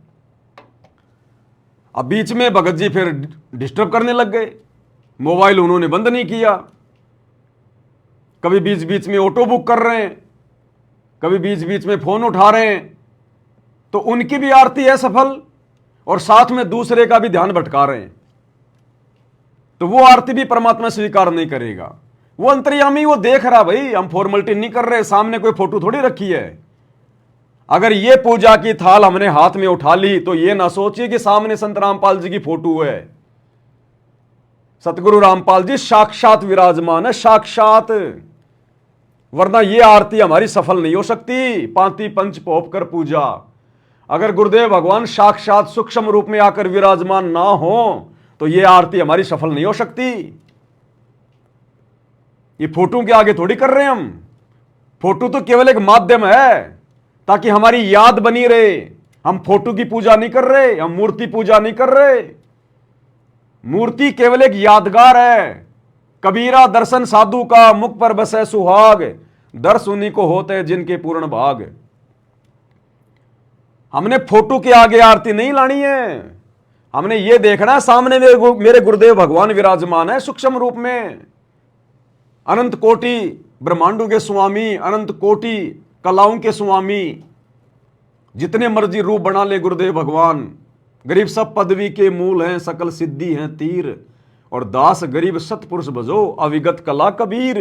अब बीच में भगत जी फिर डिस्टर्ब करने लग गए, मोबाइल उन्होंने बंद नहीं किया। कभी बीच बीच में ऑटो बुक कर रहे हैं, कभी बीच बीच में फोन उठा रहे हैं, तो उनकी भी आरती है सफल और साथ में दूसरे का भी ध्यान भटका रहे हैं। तो वो आरती भी परमात्मा स्वीकार नहीं करेगा। वो अंतर्यामी, वो देख रहा भाई, हम फॉर्मेलिटी नहीं कर रहे, सामने कोई फोटो थोड़ी रखी है। अगर ये पूजा की थाल हमने हाथ में उठा ली तो ये ना सोचिए कि सामने संत रामपाल जी की फोटो है। सतगुरु रामपाल जी साक्षात विराजमान है, साक्षात, वरना ये आरती हमारी सफल नहीं हो सकती। पांति पंच पोप कर पूजा, अगर गुरुदेव भगवान साक्षात सूक्ष्म रूप में आकर विराजमान ना हो तो ये आरती हमारी सफल नहीं हो सकती। ये फोटो के आगे थोड़ी कर रहे हैं हम, फोटो तो केवल एक माध्यम है ताकि हमारी याद बनी रहे। हम फोटो की पूजा नहीं कर रहे, हम मूर्ति पूजा नहीं कर रहे। मूर्ति केवल एक यादगार है। कबीरा दर्शन साधु का, मुख पर बसे सुहाग, दर्श उन्हीं को होते हैं जिनके पूर्ण भाग। हमने फोटो के आगे आरती नहीं लानी है, हमने ये देखना सामने मेरे गुरुदेव भगवान विराजमान है सूक्ष्म रूप में। अनंत कोटि ब्रह्मांडों के स्वामी, अनंत कोटि कलाओं के स्वामी, जितने मर्जी रूप बना ले गुरुदेव भगवान। गरीब सब पदवी के मूल हैं, सकल सिद्धि हैं तीर, और दास गरीब सतपुरुष भजो अविगत कला कबीर।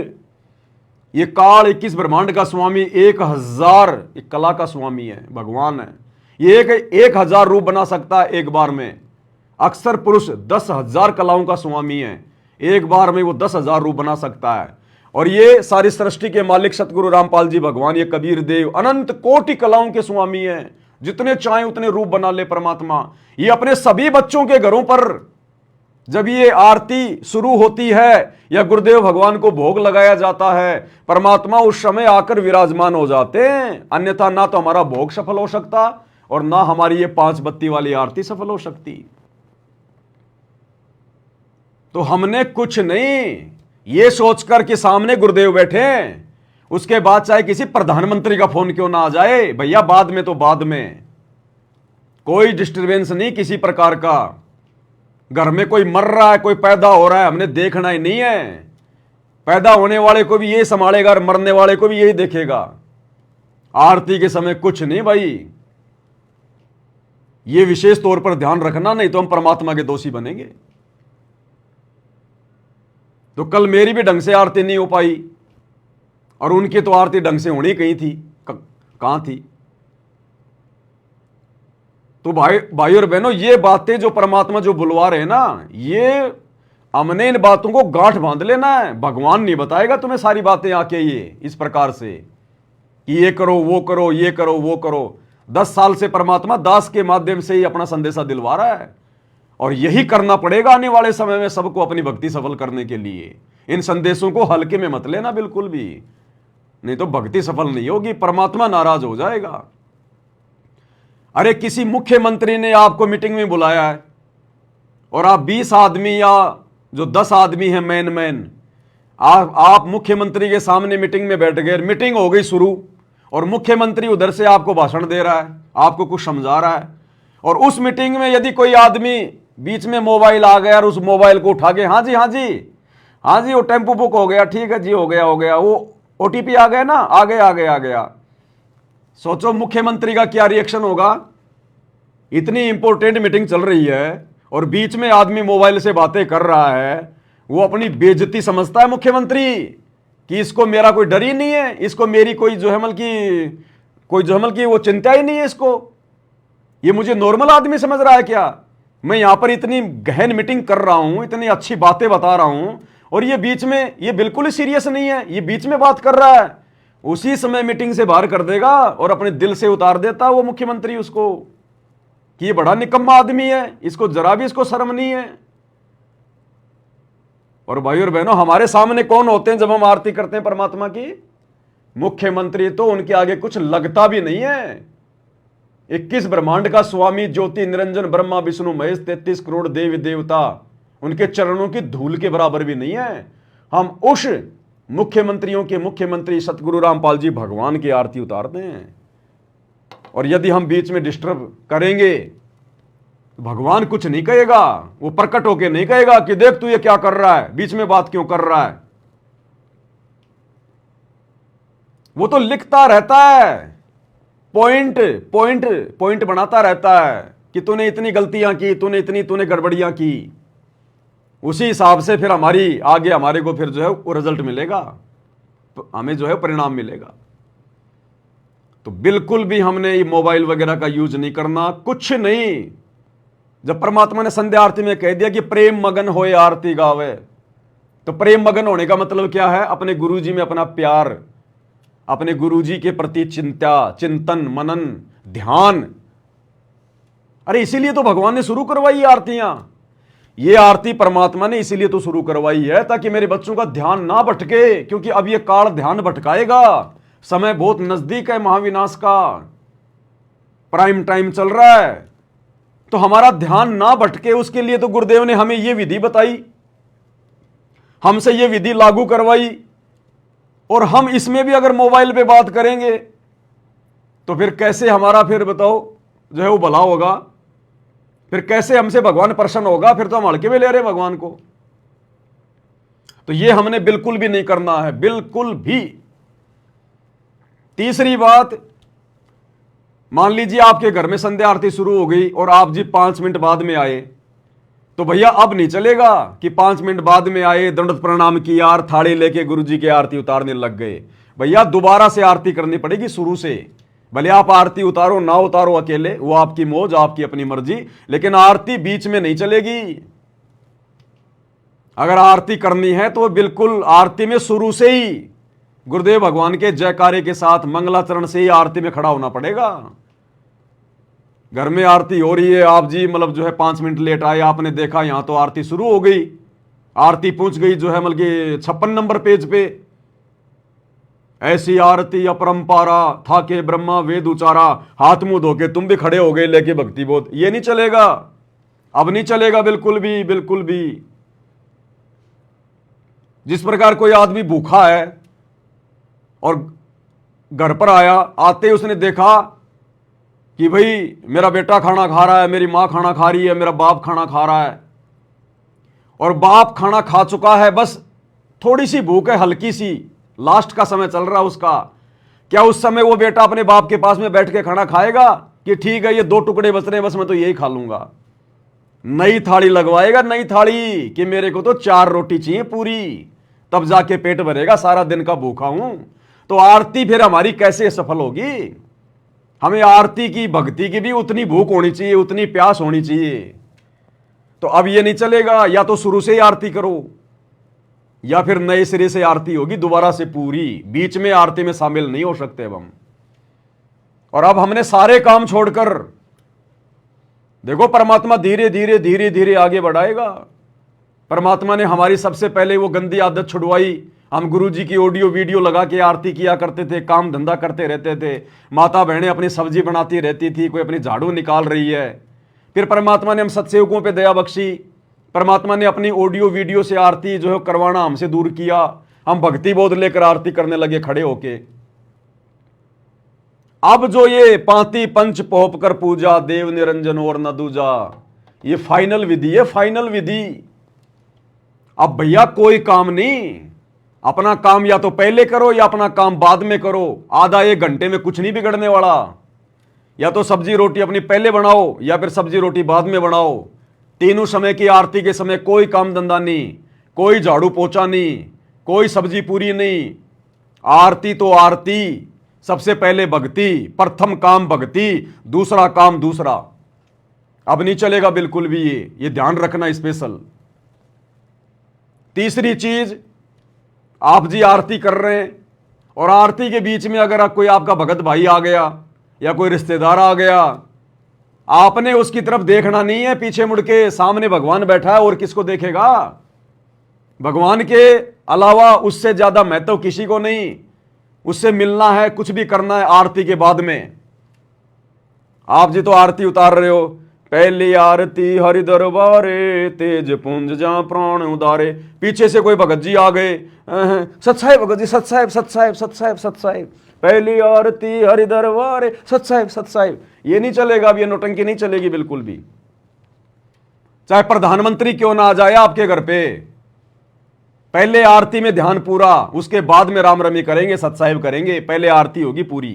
ये काल 21 ब्रह्मांड का स्वामी 1000 कला का स्वामी है, भगवान है। ये 1000 रूप बना सकता है एक बार में। अक्सर पुरुष 10,000 कलाओं का स्वामी है, एक बार में वो 10,000 रूप बना सकता है। और ये सारी सृष्टि के मालिक सतगुरु रामपाल जी भगवान, ये कबीर देव अनंत कोटि कलाओं के स्वामी हैं, जितने चाहे उतने रूप बना ले परमात्मा। ये अपने सभी बच्चों के घरों पर जब ये आरती शुरू होती है या गुरुदेव भगवान को भोग लगाया जाता है, परमात्मा उस समय आकर विराजमान हो जाते हैं। अन्यथा ना तो हमारा भोग सफल हो सकता और ना हमारी ये 5 बत्ती वाली आरती सफल हो सकती। तो हमने कुछ नहीं ये सोचकर कि सामने गुरुदेव बैठे, उसके बाद चाहे किसी प्रधानमंत्री का फोन क्यों ना आ जाए, भैया बाद में तो बाद में, कोई डिस्टरबेंस नहीं किसी प्रकार का। घर में कोई मर रहा है, कोई पैदा हो रहा है, हमने देखना ही नहीं है। पैदा होने वाले को भी यही संभालेगा और मरने वाले को भी यही देखेगा। आरती के समय कुछ नहीं भाई, ये विशेष तौर पर ध्यान रखना, नहीं तो हम परमात्मा के दोषी बनेंगे। तो कल मेरी भी ढंग से आरती नहीं हो पाई और उनकी तो आरती ढंग से होनी कहीं थी, कहां थी। तो भाई और बहनों, ये बातें जो परमात्मा जो बुलवा रहे हैं ना, ये हमने इन बातों को गांठ बांध लेना है। भगवान नहीं बताएगा तुम्हें सारी बातें आके ये इस प्रकार से कि ये करो वो करो, ये करो वो करो। 10 साल से परमात्मा दास के माध्यम से ही अपना संदेशा दिलवा रहा है और यही करना पड़ेगा आने वाले समय में सबको अपनी भक्ति सफल करने के लिए। इन संदेशों को हल्के में मत लेना बिल्कुल भी, नहीं तो भक्ति सफल नहीं होगी, परमात्मा नाराज हो जाएगा। अरे किसी मुख्यमंत्री ने आपको मीटिंग में बुलाया है और आप 20 आदमी या जो 10 आदमी हैं मैन आप मुख्यमंत्री के सामने मीटिंग में बैठ गए। मीटिंग हो गई शुरू और मुख्यमंत्री उधर से आपको भाषण दे रहा है, आपको कुछ समझा रहा है, और उस मीटिंग में यदि कोई आदमी बीच में मोबाइल आ गया और उस मोबाइल को उठा के हाँ जी वो टेम्पो बुक हो गया, ठीक है जी हो गया, वो OTP आ गया ना, आ गया। सोचो मुख्यमंत्री का क्या रिएक्शन होगा। इतनी इंपॉर्टेंट मीटिंग चल रही है और बीच में आदमी मोबाइल से बातें कर रहा है, वो अपनी बेइज्जती समझता है मुख्यमंत्री कि इसको मेरा कोई डर ही नहीं है, इसको मेरी कोई जोहमल की वो चिंता ही नहीं है इसको, ये मुझे नॉर्मल आदमी समझ रहा है क्या। मैं यहां पर इतनी गहन मीटिंग कर रहा हूं, इतनी अच्छी बातें बता रहा हूं और ये बीच में, ये बिल्कुल ही सीरियस नहीं है, ये बीच में बात कर रहा है। उसी समय मीटिंग से बाहर कर देगा और अपने दिल से उतार देता वो मुख्यमंत्री उसको कि ये बड़ा निकम्मा आदमी है, इसको जरा भी इसको शर्म नहीं है। और भाई और बहनों, हमारे सामने कौन होते हैं जब हम आरती करते हैं परमात्मा की? मुख्यमंत्री। तो उनके आगे कुछ लगता भी नहीं है। 21 ब्रह्मांड का स्वामी ज्योति निरंजन ब्रह्मा विष्णु महेश 33 करोड़ देवी देवता उनके चरणों की धूल के बराबर भी नहीं है। हम उस मुख्यमंत्रियों के मुख्यमंत्री सतगुरु रामपाल जी भगवान की आरती उतारते हैं और यदि हम बीच में डिस्टर्ब करेंगे तो भगवान कुछ नहीं कहेगा, वो प्रकट होके नहीं कहेगा कि देख तू ये क्या कर रहा है, बीच में बात क्यों कर रहा है। वो तो लिखता रहता है, पॉइंट बनाता रहता है कि तूने इतनी गलतियां की, तूने गड़बड़ियां की। उसी हिसाब से फिर हमारे को फिर जो है वो रिजल्ट मिलेगा, तो हमें जो है परिणाम मिलेगा। तो बिल्कुल भी हमने ये मोबाइल वगैरह का यूज नहीं करना, कुछ नहीं। जब परमात्मा ने संध्या आरती में कह दिया कि प्रेम मगन होए आरती गावे, तो प्रेम मगन होने का मतलब क्या है? अपने गुरुजी में अपना प्यार, अपने गुरुजी के प्रति चिंतन मनन ध्यान। अरे इसीलिए तो भगवान ने शुरू करवाई आरतियां। ये आरती परमात्मा ने इसीलिए तो शुरू करवाई है ताकि मेरे बच्चों का ध्यान ना भटके, क्योंकि अब ये काल ध्यान भटकाएगा। समय बहुत नजदीक है महाविनाश का, प्राइम टाइम चल रहा है, तो हमारा ध्यान ना भटके उसके लिए तो गुरुदेव ने हमें यह विधि बताई, हमसे यह विधि लागू करवाई। और हम इसमें भी अगर मोबाइल पे बात करेंगे तो फिर कैसे हमारा, फिर बताओ जो है वो भला होगा? फिर कैसे हमसे भगवान प्रसन्न होगा? फिर तो हम हल्के में ले रहे भगवान को। तो ये हमने बिल्कुल भी नहीं करना है, बिल्कुल भी। तीसरी बात, मान लीजिए आपके घर में संध्या आरती शुरू हो गई और आप जी 5 मिनट बाद में आए, तो भैया अब नहीं चलेगा कि 5 मिनट बाद में आए, दंडवत प्रणाम किया और थाली लेके गुरुजी की आरती उतारने लग गए। भैया दोबारा से आरती करनी पड़ेगी शुरू से। भले आप आरती उतारो ना उतारो अकेले, वो आपकी मौज, आपकी अपनी मर्जी, लेकिन आरती बीच में नहीं चलेगी। अगर आरती करनी है तो बिल्कुल आरती में शुरू से ही गुरुदेव भगवान के जयकारे के साथ मंगलाचरण से ही आरती में खड़ा होना पड़ेगा। घर में आरती हो रही है, आप जी मतलब जो है 5 मिनट लेट आए, आपने देखा यहां तो आरती शुरू हो गई, आरती पहुंच गई जो है मतलब कि 56 नंबर पेज पे, ऐसी आरती अपरंपारा था के ब्रह्मा वेद उचारा, हाथ मुंह धोके तुम भी खड़े हो गए लेके भक्ति बोध। ये नहीं चलेगा, अब नहीं चलेगा बिल्कुल भी, बिल्कुल भी। जिस प्रकार कोई आदमी भूखा है और घर पर आया, आते ही उसने देखा कि भाई मेरा बेटा खाना खा रहा है, मेरी मां खाना खा रही है, मेरा बाप खाना खा रहा है, और बाप खाना खा चुका है, बस थोड़ी सी भूख है, हल्की सी, लास्ट का समय चल रहा उसका। क्या उस समय वो बेटा अपने बाप के पास में बैठ के खाना खाएगा कि ठीक है ये 2 टुकड़े बच रहे हैं बस मैं तो यही खा लूंगा? नई थाली लगवाएगा, नई थाली, कि मेरे को तो 4 रोटी चाहिए पूरी, तब जाके पेट भरेगा, सारा दिन का भूखा हूं। तो आरती फिर हमारी कैसे सफल होगी? हमें आरती की, भक्ति की भी उतनी भूख होनी चाहिए, उतनी प्यास होनी चाहिए। तो अब ये नहीं चलेगा, या तो शुरू से ही आरती करो या फिर नए सिरे से आरती होगी दोबारा से पूरी, बीच में आरती में शामिल नहीं हो सकते अब हम। और अब हमने सारे काम छोड़कर, देखो परमात्मा धीरे धीरे धीरे धीरे आगे बढ़ाएगा। परमात्मा ने हमारी सबसे पहले वो गंदी आदत छुड़वाई। हम गुरुजी की ऑडियो वीडियो लगा के आरती किया करते थे, काम धंधा करते रहते थे, माता बहनें अपनी सब्जी बनाती रहती थी, कोई अपनी झाड़ू निकाल रही है। फिर परमात्मा ने हम सत्सेवकों पे दया बख्शी, परमात्मा ने अपनी ऑडियो वीडियो से आरती जो है करवाना हमसे दूर किया। हम भक्ति बोध लेकर आरती करने लगे खड़े होके। अब जो ये पांति पंच पोप कर पूजा, देव निरंजन और न दूजा, ये फाइनल विधि है, फाइनल विधि। अब भैया कोई काम नहीं, अपना काम या तो पहले करो या अपना काम बाद में करो, आधा 1 घंटे में कुछ नहीं बिगड़ने वाला। या तो सब्जी रोटी अपनी पहले बनाओ या फिर सब्जी रोटी बाद में बनाओ। तीनों समय की आरती के समय कोई काम धंधा नहीं, कोई झाड़ू पोछा नहीं, कोई सब्जी पूरी नहीं। आरती तो आरती, सबसे पहले भक्ति, प्रथम काम भक्ति, दूसरा काम दूसरा। अब नहीं चलेगा बिल्कुल भी, ये ध्यान रखना स्पेशल। तीसरी चीज, आप जी आरती कर रहे हैं और आरती के बीच में अगर कोई आपका भगत भाई आ गया या कोई रिश्तेदार आ गया, आपने उसकी तरफ देखना नहीं है, पीछे मुड़ के, सामने भगवान बैठा है और किसको देखेगा? भगवान के अलावा उससे ज्यादा महत्व किसी को नहीं। उससे मिलना है, कुछ भी करना है आरती के बाद में। आप जी तो आरती उतार रहे हो, पहली आरती हरि दरबारे, तेज पुंज जा प्राण उदारे। पीछे से कोई भगत जी आ गए, सत्साहेब भगत जी, सत्साहेब सत्साहेब सत्साहेब सत्साहेब, पहली आरती हरि दरबारे, सत्साहेब सत्साहेब। ये नहीं चलेगा, अब ये नौटंकी नहीं चलेगी बिल्कुल भी। चाहे प्रधानमंत्री क्यों ना आ जाए आपके घर पे, पहले आरती में ध्यान पूरा, उसके बाद में राम रमी करेंगे, सत्साहेब करेंगे। पहले आरती होगी पूरी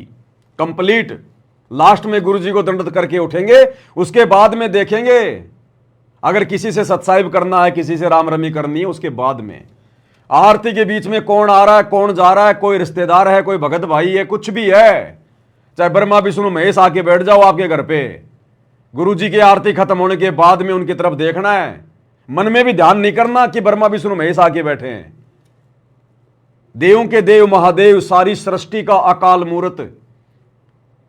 कंप्लीट, लास्ट में गुरुजी को दंडवत करके उठेंगे, उसके बाद में देखेंगे अगर किसी से सत्साहिब करना है, किसी से राम रमी करनी है, उसके बाद में। आरती के बीच में कौन आ रहा है, कौन जा रहा है, कोई रिश्तेदार है, कोई भगत भाई है, कुछ भी है, चाहे ब्रह्मा विष्णु महेश आके बैठ जाओ आपके घर पे, गुरुजी की आरती खत्म होने के बाद में उनकी तरफ देखना है। मन में भी ध्यान नहीं करना कि ब्रह्मा विष्णु महेश आके बैठे हैं। देवों के देव महादेव, सारी सृष्टि का अकाल मूर्त,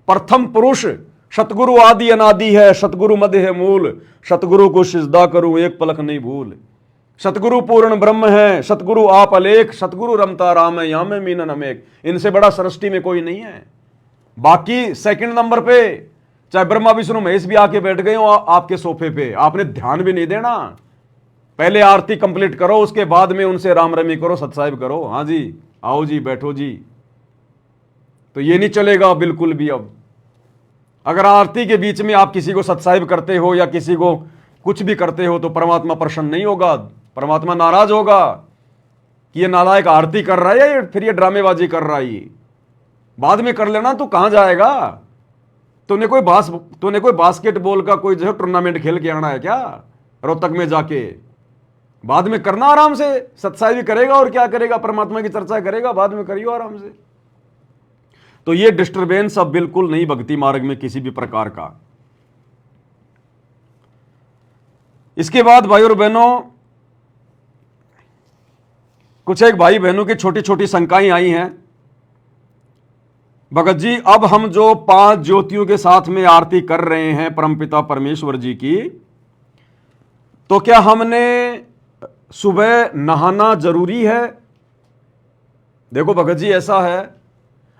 प्रथम पुरुष, सतगुरु आदि अनादि है, सतगुरु मध्य है मूल, सतगुरु को सिजदा करूं एक पलक नहीं भूल। सतगुरु पूर्ण ब्रह्म है, सतगुरु आप अलेख, सतगुरु रमता राम है, यामे मीनन अमेक। इनसे बड़ा सृष्टि में कोई नहीं है। बाकी सेकंड नंबर पे चाहे ब्रह्मा विष्णु महेश भी आके बैठ गए हो आपके सोफे पे, आपने ध्यान भी नहीं देना। पहले आरती कंप्लीट करो, उसके बाद में उनसे राम रमी करो, सत्साहिब करो। हाँ जी, आओ जी, बैठो जी। तो ये नहीं चलेगा बिल्कुल भी। अब अगर आरती के बीच में आप किसी को सत्साहिब करते हो या किसी को कुछ भी करते हो तो परमात्मा प्रसन्न नहीं होगा, परमात्मा नाराज होगा कि ये नालायक आरती कर रहा है या फिर ये ड्रामेबाजी कर रहा है। बाद में कर लेना, तू कहां जाएगा? तूने कोई बास्केटबॉल का कोई जो है टूर्नामेंट खेल के आना है क्या रोहतक में जाके? बाद में करना आराम से, सत्साहिब करेगा और क्या करेगा, परमात्मा की चर्चा करेगा, बाद में करियो आराम से। तो ये डिस्टरबेंस अब बिल्कुल नहीं भक्ति मार्ग में किसी भी प्रकार का। इसके बाद भाई और बहनों, कुछ एक भाई बहनों की छोटी छोटी शंकाएं आई हैं। भगत जी, अब हम जो 5 ज्योतियों के साथ में आरती कर रहे हैं परमपिता परमेश्वर जी की, तो क्या हमने सुबह नहाना जरूरी है? देखो भगत जी, ऐसा है,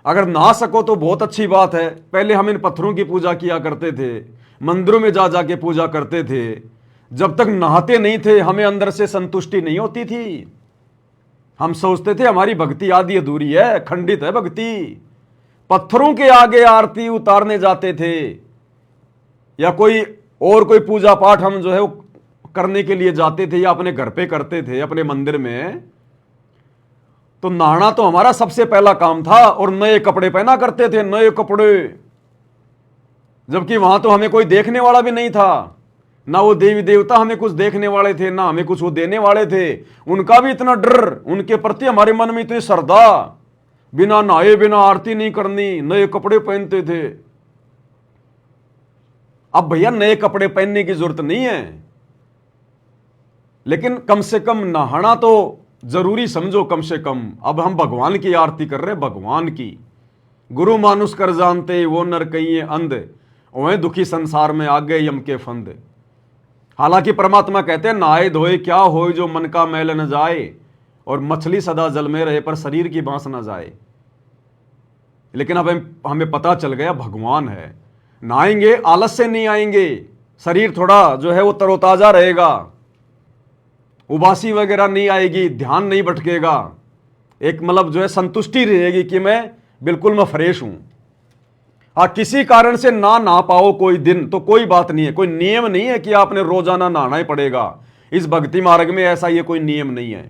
अगर नहा सको तो बहुत अच्छी बात है। पहले हम इन पत्थरों की पूजा किया करते थे, मंदिरों में जा जाके पूजा करते थे। जब तक नहाते नहीं थे हमें अंदर से संतुष्टि नहीं होती थी। हम सोचते थे हमारी भक्ति आदि अधूरी है, खंडित है भक्ति। पत्थरों के आगे आरती उतारने जाते थे या कोई पूजा पाठ हम जो है वो करने के लिए जाते थे या अपने घर पे करते थे, अपने मंदिर में, तो नहाना तो हमारा सबसे पहला काम था। और नए कपड़े पहना करते थे, नए कपड़े, जबकि वहां तो हमें कोई देखने वाला भी नहीं था। ना वो देवी देवता हमें कुछ देखने वाले थे, ना हमें कुछ वो देने वाले थे। उनका भी इतना डर, उनके प्रति हमारे मन में इतनी श्रद्धा, बिना नहाए बिना आरती नहीं करनी, नए कपड़े पहनते थे। अब भैया नए कपड़े पहनने की जरूरत नहीं है, लेकिन कम से कम नहाना तो जरूरी समझो। कम से कम अब हम भगवान की आरती कर रहे हैं, भगवान की। गुरु मानुष कर जानते वो नर कहिए अंध, वह दुखी संसार में आ गए यम के फंद। हालांकि परमात्मा कहते हैं नहाए धोए क्या होए जो मन का मैल न जाए, और मछली सदा जल में रहे पर शरीर की बांस न जाए। लेकिन अब हमें पता चल गया भगवान है, नहाएंगे आलस से नहीं आएंगे, शरीर थोड़ा जो है वो तरोताजा रहेगा, उबासी वगैरह नहीं आएगी, ध्यान नहीं भटकेगा, एक मतलब जो है संतुष्टि रहेगी कि मैं फ्रेश हूं। हाँ, किसी कारण से ना पाओ कोई दिन तो कोई बात नहीं है, कोई नियम नहीं है कि आपने रोजाना नहाना ही पड़ेगा। इस भक्ति मार्ग में ऐसा ये कोई नियम नहीं है।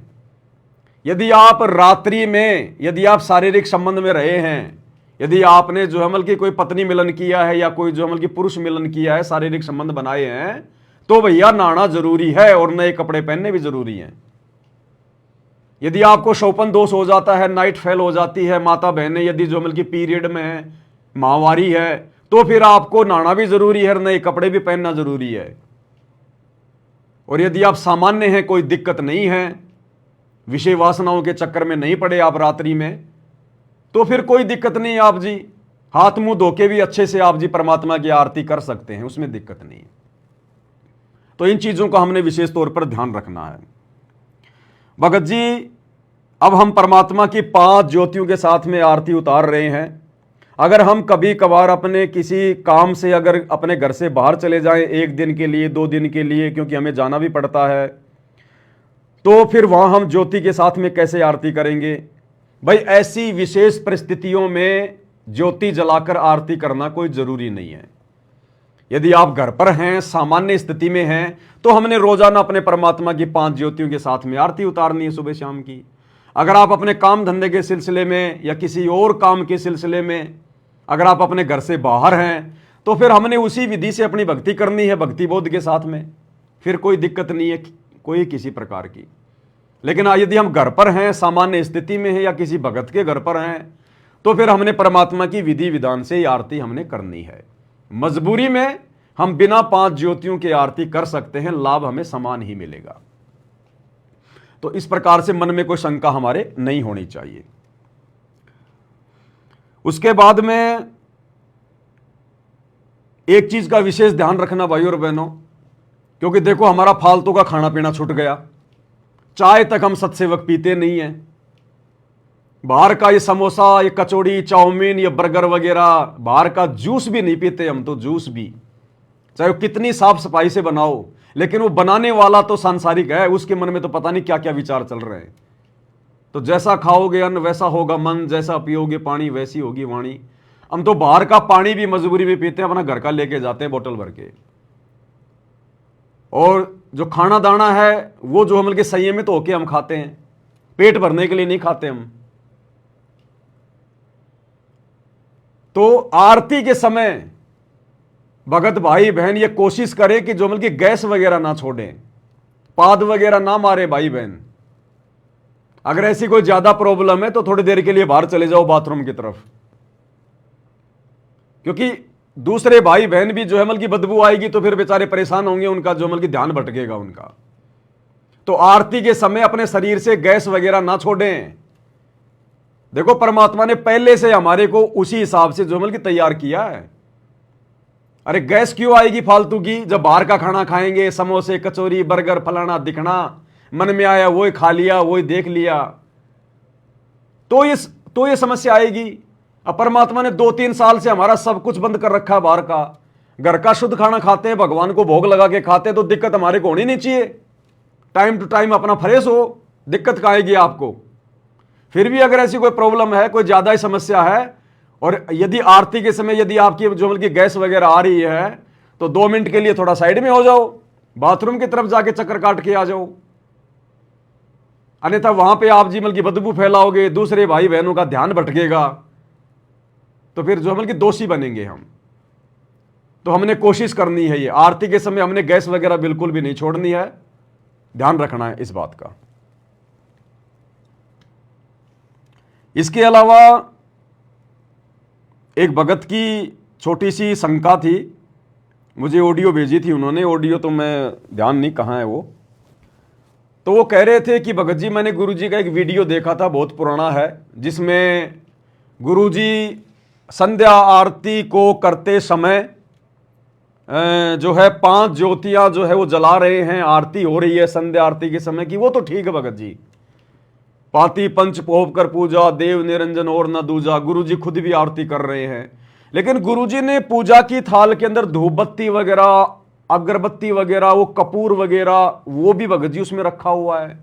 यदि आप रात्रि में, यदि आप शारीरिक संबंध में रहे हैं, यदि आपने जो अमल की कोई पत्नी मिलन किया है या कोई जो अमल की पुरुष मिलन किया है, शारीरिक संबंध बनाए हैं, तो भैया नहाना जरूरी है और नए कपड़े पहनने भी जरूरी हैं। यदि आपको शोपन दोष हो जाता है, नाइट फेल हो जाती है, माता बहनें यदि जो अमल की पीरियड में है, माहवारी है, तो फिर आपको नहाना भी जरूरी है और नए कपड़े भी पहनना जरूरी है। और यदि आप सामान्य हैं, कोई दिक्कत नहीं है, विषय वासनाओं के चक्कर में नहीं पड़े आप रात्रि में, तो फिर कोई दिक्कत नहीं। आप जी हाथ मुंह धो के भी अच्छे से आप जी परमात्मा की आरती कर सकते हैं, उसमें दिक्कत नहीं है। तो इन चीजों का हमने विशेष तौर पर ध्यान रखना है। भगत जी, अब हम परमात्मा की 5 ज्योतियों के साथ में आरती उतार रहे हैं। अगर हम कभी कभार अपने किसी काम से अगर अपने घर से बाहर चले जाएं, 1 दिन के लिए, 2 दिन के लिए, क्योंकि हमें जाना भी पड़ता है, तो फिर वहां हम ज्योति के साथ में कैसे आरती करेंगे? भाई, ऐसी विशेष परिस्थितियों में ज्योति जलाकर आरती करना कोई जरूरी नहीं है। यदि आप घर पर हैं, सामान्य स्थिति में हैं, तो हमने रोजाना अपने परमात्मा की 5 ज्योतियों के साथ में आरती उतारनी है सुबह शाम की। अगर आप अपने काम धंधे के सिलसिले में या किसी और काम के सिलसिले में अगर आप अपने घर से बाहर हैं, तो फिर हमने उसी विधि से अपनी भक्ति करनी है, भक्ति बोध के साथ में। फिर कोई दिक्कत नहीं है कोई किसी प्रकार की। लेकिन यदि हम घर पर हैं, सामान्य स्थिति में हैं या किसी भगत के घर पर हैं, तो फिर हमने परमात्मा की विधि विधान से आरती हमने करनी है। मजबूरी में हम बिना 5 ज्योतियों की आरती कर सकते हैं, लाभ हमें समान ही मिलेगा। तो इस प्रकार से मन में कोई शंका हमारे नहीं होनी चाहिए। उसके बाद में एक चीज का विशेष ध्यान रखना भाई और बहनों, क्योंकि देखो हमारा फालतू का खाना पीना छूट गया। चाय तक हम सत्सेवक पीते नहीं है। बाहर का ये समोसा, ये कचौड़ी, चाउमीन, ये बर्गर वगैरह, बाहर का जूस भी नहीं पीते हम तो। जूस भी चाहे वो कितनी साफ सफाई से बनाओ, लेकिन वो बनाने वाला तो सांसारिक है, उसके मन में तो पता नहीं क्या क्या विचार चल रहे हैं। तो जैसा खाओगे अन्न वैसा होगा मन, जैसा पियोगे पानी वैसी होगी वाणी। हम तो बाहर का पानी भी मजबूरी में पीते हैं, अपना घर का लेके जाते हैं बोतल भर के। और जो खाना दाना है वो जो हम संयमित होके हम खाते हैं, पेट भरने के लिए नहीं खाते हम। तो आरती के समय भगत भाई बहन ये कोशिश करें कि जो मतलब गैस वगैरह ना छोड़ें, पाद वगैरह ना मारे भाई बहन। अगर ऐसी कोई ज्यादा प्रॉब्लम है तो थोड़ी देर के लिए बाहर चले जाओ बाथरूम की तरफ, क्योंकि दूसरे भाई बहन भी जो है मतलब की बदबू आएगी तो फिर बेचारे परेशान होंगे, उनका जो मतलब की ध्यान भटकेगा उनका। तो आरती के समय अपने शरीर से गैस वगैरह ना छोड़ें। देखो परमात्मा ने पहले से हमारे को उसी हिसाब से जो की तैयार किया है। अरे गैस क्यों आएगी फालतू की? जब बाहर का खाना खाएंगे, समोसे कचौरी बर्गर फलाना दिखना, मन में आया वही खा लिया, वही देख लिया, तो ये समस्या आएगी। अब परमात्मा ने 2-3 साल से हमारा सब कुछ बंद कर रखा है बाहर का, घर का शुद्ध खाना खाते हैं, भगवान को भोग लगा के खाते हैं, तो दिक्कत हमारे को होनी नहीं चाहिए। टाइम टू टाइम अपना फ्रेश हो, दिक्कत कहाँ आएगी आपको? फिर भी अगर ऐसी कोई प्रॉब्लम है, कोई ज्यादा ही समस्या है, और यदि आरती के समय यदि आपकी जो बल्कि गैस वगैरह आ रही है, तो 2 मिनट के लिए थोड़ा साइड में हो जाओ, बाथरूम की तरफ जाके चक्कर काट के आ जाओ। अन्यथा वहां पे आप जी बल्कि बदबू फैलाओगे, दूसरे भाई बहनों का ध्यान भटकेगा, तो फिर जो बल्कि दोषी बनेंगे हम। तो हमने कोशिश करनी है, ये आरती के समय हमने गैस वगैरह बिल्कुल भी नहीं छोड़नी है, ध्यान रखना है इस बात का। इसके अलावा एक भगत की छोटी सी शंका थी, मुझे ऑडियो भेजी थी उन्होंने, ऑडियो तो मैं ध्यान नहीं कहाँ है वो। तो वो कह रहे थे कि भगत जी मैंने गुरुजी का एक वीडियो देखा था, बहुत पुराना है, जिसमें गुरुजी संध्या आरती को करते समय जो है 5 ज्योतियां जो है वो जला रहे हैं, आरती हो रही है संध्या आरती के समय की। वो तो ठीक है भगत जी, पाती पंच पोप कर पूजा, देव निरंजन और न दूजा, गुरुजी खुद भी आरती कर रहे हैं। लेकिन गुरुजी ने पूजा की थाल के अंदर धूप बत्ती वगैरह, अगरबत्ती वगैरह, वो कपूर वगैरह, वो भी भगत जी उसमें रखा हुआ है।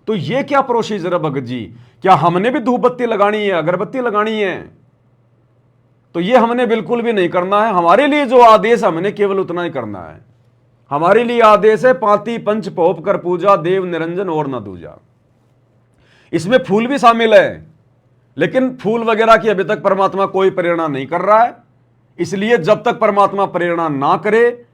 तो ये क्या प्रोसीजर है भगत जी? क्या हमने भी धूप बत्ती लगानी है, अगरबत्ती लगानी है? तो ये हमने बिल्कुल भी नहीं करना है। हमारे लिए जो आदेश है हमने केवल उतना ही करना है। हमारे लिए आदेश है पाती पंच पोप कर पूजा, देव निरंजन और न दूजा। इसमें फूल भी शामिल है, लेकिन फूल वगैरह की अभी तक परमात्मा कोई प्रेरणा नहीं कर रहा है। इसलिए जब तक परमात्मा प्रेरणा ना करे,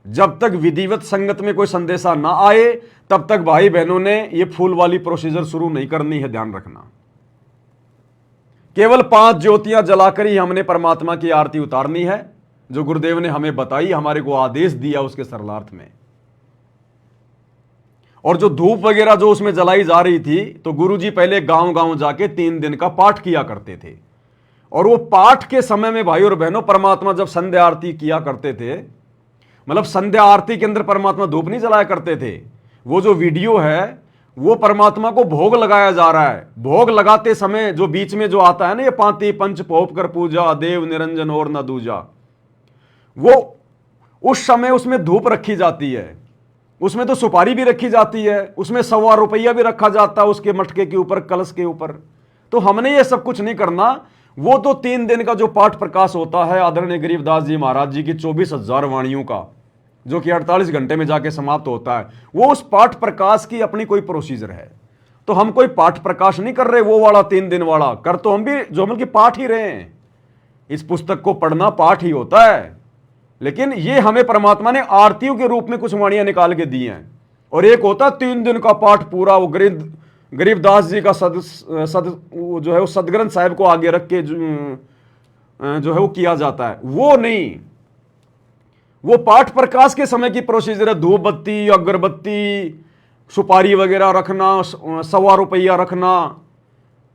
जब तक विधिवत संगत में कोई संदेशा ना आए, तब तक भाई बहनों ने ये फूल वाली प्रोसीजर शुरू नहीं करनी है, ध्यान रखना। केवल 5 ज्योतियां जलाकर ही हमने परमात्मा की आरती उतारनी है, जो गुरुदेव ने हमें बताई, हमारे को आदेश दिया उसके सरलार्थ में। और जो धूप वगैरह जो उसमें जलाई जा रही थी, तो गुरुजी पहले गांव गांव जाके 3 दिन का पाठ किया करते थे। और वो पाठ के समय में भाई और बहनों, परमात्मा जब संध्या आरती किया करते थे, मतलब संध्या आरती के अंदर परमात्मा धूप नहीं जलाया करते थे। वो जो वीडियो है वो परमात्मा को भोग लगाया जा रहा है। भोग लगाते समय जो बीच में जो आता है ना, ये पाती पंच पोप कर पूजा, देव निरंजन और न दूजा, वो उस समय उसमें धूप रखी जाती है, उसमें तो सुपारी भी रखी जाती है, उसमें 1.25 रुपया भी रखा जाता है उसके मटके के ऊपर, कलश के ऊपर। तो हमने ये सब कुछ नहीं करना। वो तो 3 दिन का जो पाठ प्रकाश होता है आदरणीय गरीबदास जी महाराज जी की 24,000 वाणियों का, जो कि 48 घंटे में जाके समाप्त होता है, वो उस पाठ प्रकाश की अपनी कोई प्रोसीजर है। तो हम कोई पाठ प्रकाश नहीं कर रहे वो वाला 3 दिन वाला, कर तो हम भी जो कि पाठ ही रहे हैं। इस पुस्तक को पढ़ना पाठ ही होता है, लेकिन ये हमें परमात्मा ने आरतियों के रूप में कुछ वाणियां निकाल के दी हैं। और एक होता 3 दिन का पाठ पूरा, वो गरीबदास जी का जो है वो सदग्रंथ साहिब को आगे रख के जो है वो किया जाता है, वो नहीं। वो पाठ प्रकाश के समय की प्रोसीजर है। धूप बत्ती, अगरबत्ती, सुपारी वगैरह रखना, 1.25 रुपया रखना,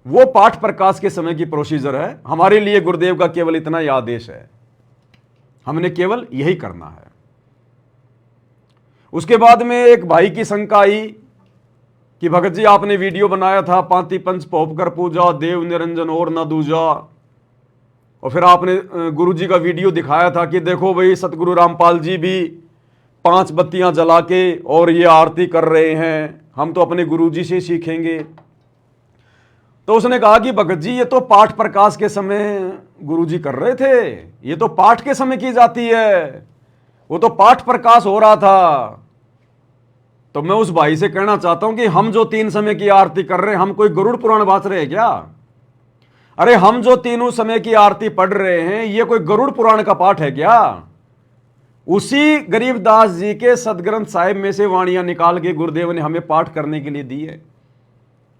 वो पाठ प्रकाश के समय की प्रोसीजर है। हमारे लिए गुरुदेव का केवल इतना ही आदेश है, हमने केवल यही करना है। उसके बाद में एक भाई की शंका आई कि भगत जी आपने वीडियो बनाया था, पाती पंच पोप कर पूजा, देव निरंजन और न दूजा, और फिर आपने गुरुजी का वीडियो दिखाया था कि देखो भाई सतगुरु रामपाल जी भी 5 बत्तियां जला के और ये आरती कर रहे हैं, हम तो अपने गुरुजी से सीखेंगे। तो उसने कहा कि भगत जी ये तो पाठ प्रकाश के समय गुरुजी कर रहे थे, ये तो पाठ के समय की जाती है, वो तो पाठ प्रकाश हो रहा था। तो मैं उस भाई से कहना चाहता हूं कि हम जो 3 समय की आरती कर रहे हैं, हम कोई गरुड़ पुराण बात रहे हैं क्या? अरे हम जो 3 समय की आरती पढ़ रहे हैं, ये कोई गरुड़ पुराण का पाठ है क्या? उसी गरीबदास जी के सदग्रंथ साहिब में से वाणियां निकाल के गुरुदेव ने हमें पाठ करने के लिए दी है।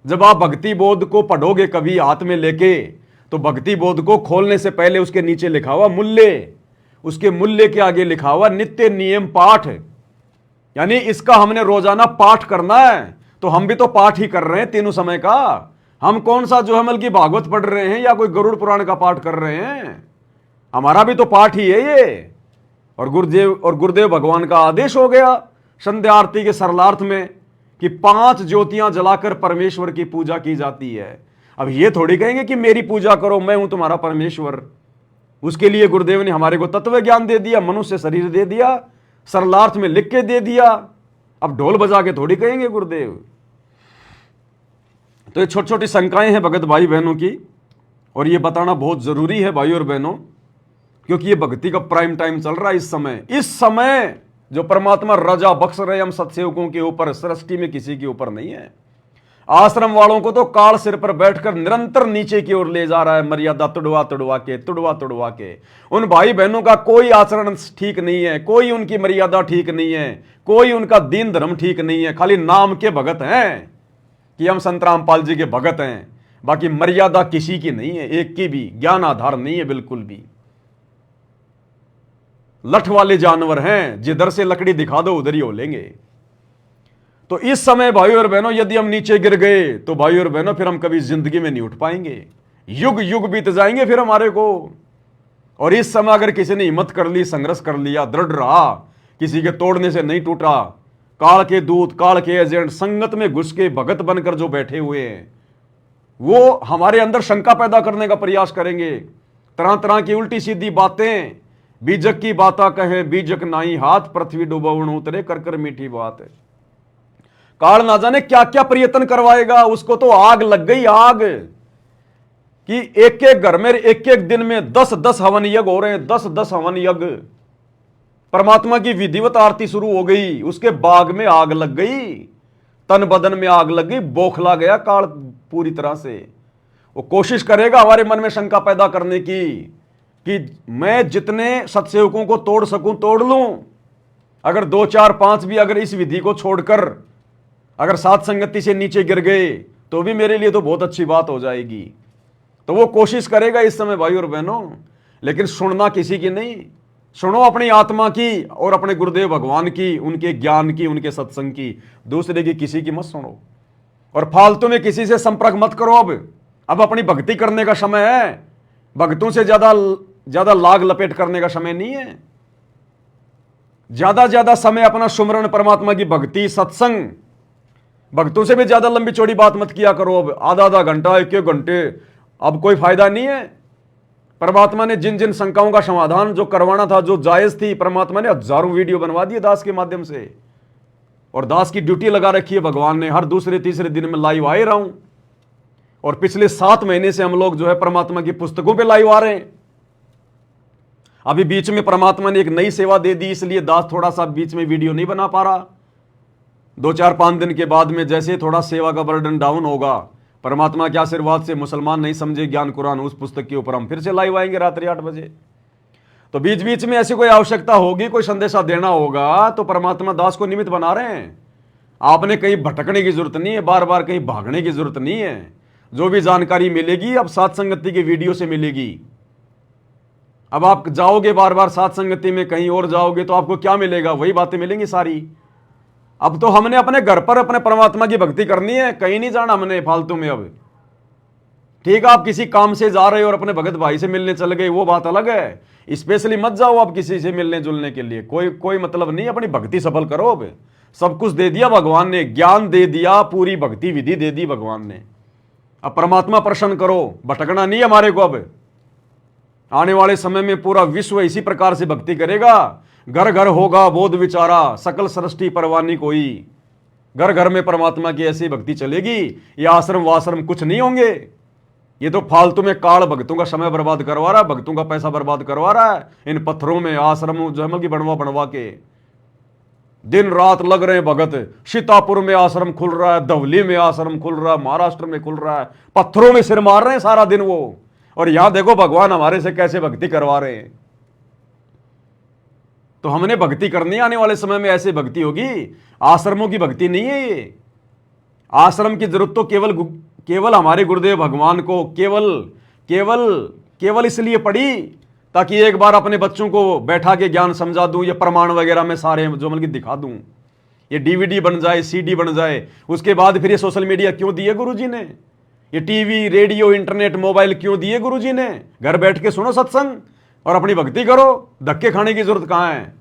जब आप भक्ति बोध को पढ़ोगे कभी हाथ में लेके, तो भक्ति बोध को खोलने से पहले उसके नीचे लिखा हुआ मूल्य, उसके मूल्य के आगे लिखा हुआ नित्य नियम पाठ। यानी इसका हमने रोजाना पाठ करना है। तो हम भी तो पाठ ही कर रहे हैं तीनों समय का। हम कौन सा जो हमल की भागवत पढ़ रहे हैं या कोई गरुड़ पुराण का पाठ कर रहे हैं, हमारा भी तो पाठ ही है ये। और गुरुदेव भगवान का आदेश हो गया संध्या आरती के सरलार्थ में कि 5 ज्योतियां जलाकर परमेश्वर की पूजा की जाती है। अब ये थोड़ी कहेंगे कि मेरी पूजा करो, मैं हूं तुम्हारा परमेश्वर। उसके लिए गुरुदेव ने हमारे को तत्व ज्ञान दे दिया, मनुष्य शरीर दे दिया, सरलार्थ में लिख के दे दिया। अब ढोल बजा के थोड़ी कहेंगे गुरुदेव। तो ये छोटी छोटी शंकाएं हैं भगत भाई बहनों की, और ये बताना बहुत जरूरी है भाई और बहनों, क्योंकि ये भक्ति का प्राइम टाइम चल रहा है इस समय जो परमात्मा रजा बख्श रहे हम सत्सेवकों के ऊपर, सृष्टि में किसी के ऊपर नहीं है। आश्रम वालों को तो काल सिर पर बैठकर निरंतर नीचे की ओर ले जा रहा है, मर्यादा तुड़वा तुड़वा के। उन भाई बहनों का कोई आचरण ठीक नहीं है, कोई उनकी मर्यादा ठीक नहीं है, कोई उनका दीन धर्म ठीक नहीं है। खाली नाम के भगत हैं कि हम संत रामपाल जी के भगत हैं, बाकी मर्यादा किसी की नहीं है, एक की भी ज्ञान आधार नहीं है बिल्कुल भी। लठ वाले जानवर हैं, जिधर से लकड़ी दिखा दो उधर ही हो लेंगे। तो इस समय भाई और बहनों यदि हम नीचे गिर गए तो भाई और बहनों फिर हम कभी जिंदगी में नहीं उठ पाएंगे, युग युग बीत जाएंगे फिर हमारे को। और इस समय अगर किसी ने हिम्मत कर ली, संघर्ष कर लिया, दृढ़ रहा, किसी के तोड़ने से नहीं टूटा, काल के दूत, काल के एजेंट संगत में घुस के भगत बनकर जो बैठे हुए हैं, वो हमारे अंदर शंका पैदा करने का प्रयास करेंगे। तरह तरह की उल्टी सीधी बातें, बीजक की बाता कहे बीजक नाई हाथ, पृथ्वी डूबवन उतरे कर कर मीठी बात है। काल ना जाने क्या क्या प्रयत्न करवाएगा, उसको तो आग लग गई, आग कि एक एक घर में एक एक दिन में 10-10 हवन यज्ञ हो रहे हैं, 10-10 हवन यज्ञ। परमात्मा की विधिवत आरती शुरू हो गई, उसके बाग में आग लग गई, तन बदन में आग लग गई, बौखला गया काल पूरी तरह से। वो कोशिश करेगा हमारे मन में शंका पैदा करने की कि मैं जितने सत्सेवकों को तोड़ सकूं तोड़ लूं, अगर 2, 4, 5 भी अगर इस विधि को छोड़कर अगर सात संगति से नीचे गिर गए तो भी मेरे लिए तो बहुत अच्छी बात हो जाएगी। तो वो कोशिश करेगा इस समय भाई और बहनों, लेकिन सुनना किसी की नहीं। सुनो अपनी आत्मा की और अपने गुरुदेव भगवान की, उनके ज्ञान की, उनके सत्संग की, दूसरे की किसी की मत सुनो। और फालतू में किसी से संपर्क मत करो। अब अपनी भक्ति करने का समय है, भक्तों से ज्यादा लाग लपेट करने का समय नहीं है। ज्यादा समय अपना सुमरण, परमात्मा की भक्ति, सत्संग, भक्तों से भी ज्यादा लंबी चौड़ी बात मत किया करो। अब आधा घंटा, 1 घंटे, अब कोई फायदा नहीं है। परमात्मा ने जिन जिन शंकाओं का समाधान जो करवाना था, जो जायज थी, परमात्मा ने हजारों वीडियो बनवा दिए दास के माध्यम से, और दास की ड्यूटी लगा रखी है भगवान ने। हर दूसरे तीसरे दिन में लाइव आ ही रहा हूं, और पिछले 7 महीने से हम लोग जो है परमात्मा की पुस्तकों पे लाइव आ रहे हैं। अभी बीच में परमात्मा ने एक नई सेवा दे दी, इसलिए दास थोड़ा सा बीच में वीडियो नहीं बना पा रहा। 2, 4, 5 दिन के बाद में जैसे थोड़ा सेवा का बर्डन डाउन होगा, परमात्मा के आशीर्वाद से, मुसलमान नहीं समझे ज्ञान कुरान, उस पुस्तक के ऊपर हम फिर से लाइव आएंगे रात्रि 8 बजे। तो बीच बीच में ऐसी कोई आवश्यकता होगी, कोई संदेशा देना होगा, तो परमात्मा दास को निमित्त बना रहे हैं। आपने कहीं भटकने की जरूरत नहीं है, बार बार कहीं भागने की जरूरत नहीं है। जो भी जानकारी मिलेगी अब सात संगति के वीडियो से मिलेगी। अब आप जाओगे बार बार सात संगति में, कहीं और जाओगे तो आपको क्या मिलेगा? वही बातें मिलेंगी सारी। अब तो हमने अपने घर पर अपने परमात्मा की भक्ति करनी है, कहीं नहीं जाना हमने फालतू में। अब ठीक है, आप किसी काम से जा रहे हो और अपने भगत भाई से मिलने चल गए, वो बात अलग है। स्पेशली मत जाओ आप किसी से मिलने जुलने के लिए, कोई मतलब नहीं। अपनी भक्ति सफल करो। अब सब कुछ दे दिया भगवान ने, ज्ञान दे दिया, पूरी भक्ति विधि दे दी भगवान ने। अब परमात्मा प्रसन्न करो, भटकना नहीं हमारे को। अब आने वाले समय में पूरा विश्व इसी प्रकार से भक्ति करेगा। घर घर होगा बोध विचारा, सकल सृष्टि परवानी कोई। घर घर में परमात्मा की ऐसी भक्ति चलेगी। ये आश्रम वाश्रम कुछ नहीं होंगे। ये तो फालतू में काल भक्तों का समय बर्बाद करवा रहा है, भक्तों का पैसा बर्बाद करवा रहा है। इन पत्थरों में आश्रम जम की बनवा के दिन रात लग रहे हैं भगत। सीतापुर में आश्रम खुल रहा है, धवली में आश्रम खुल रहा है, महाराष्ट्र में खुल रहा है, पत्थरों में सिर मार रहे हैं सारा दिन वो। और यहां देखो भगवान हमारे से कैसे भक्ति करवा रहे हैं। तो हमने भक्ति करनी, आने वाले समय में ऐसी भक्ति होगी। आश्रमों की भक्ति नहीं है ये। आश्रम की जरूरत तो केवल हमारे गुरुदेव भगवान को केवल इसलिए पड़ी ताकि एक बार अपने बच्चों को बैठा के ज्ञान समझा दूं, या प्रमाण वगैरह में सारे जो मतलब दिखा दूं। ये डीवीडी बन जाए, सीडी बन जाए, उसके बाद फिर ये सोशल मीडिया क्यों दिए गुरुजी ने? ये टीवी, रेडियो, इंटरनेट, मोबाइल क्यों दिए गुरुजी ने? घर बैठ के सुनो सत्संग और अपनी भक्ति करो, धक्के खाने की जरूरत कहां है?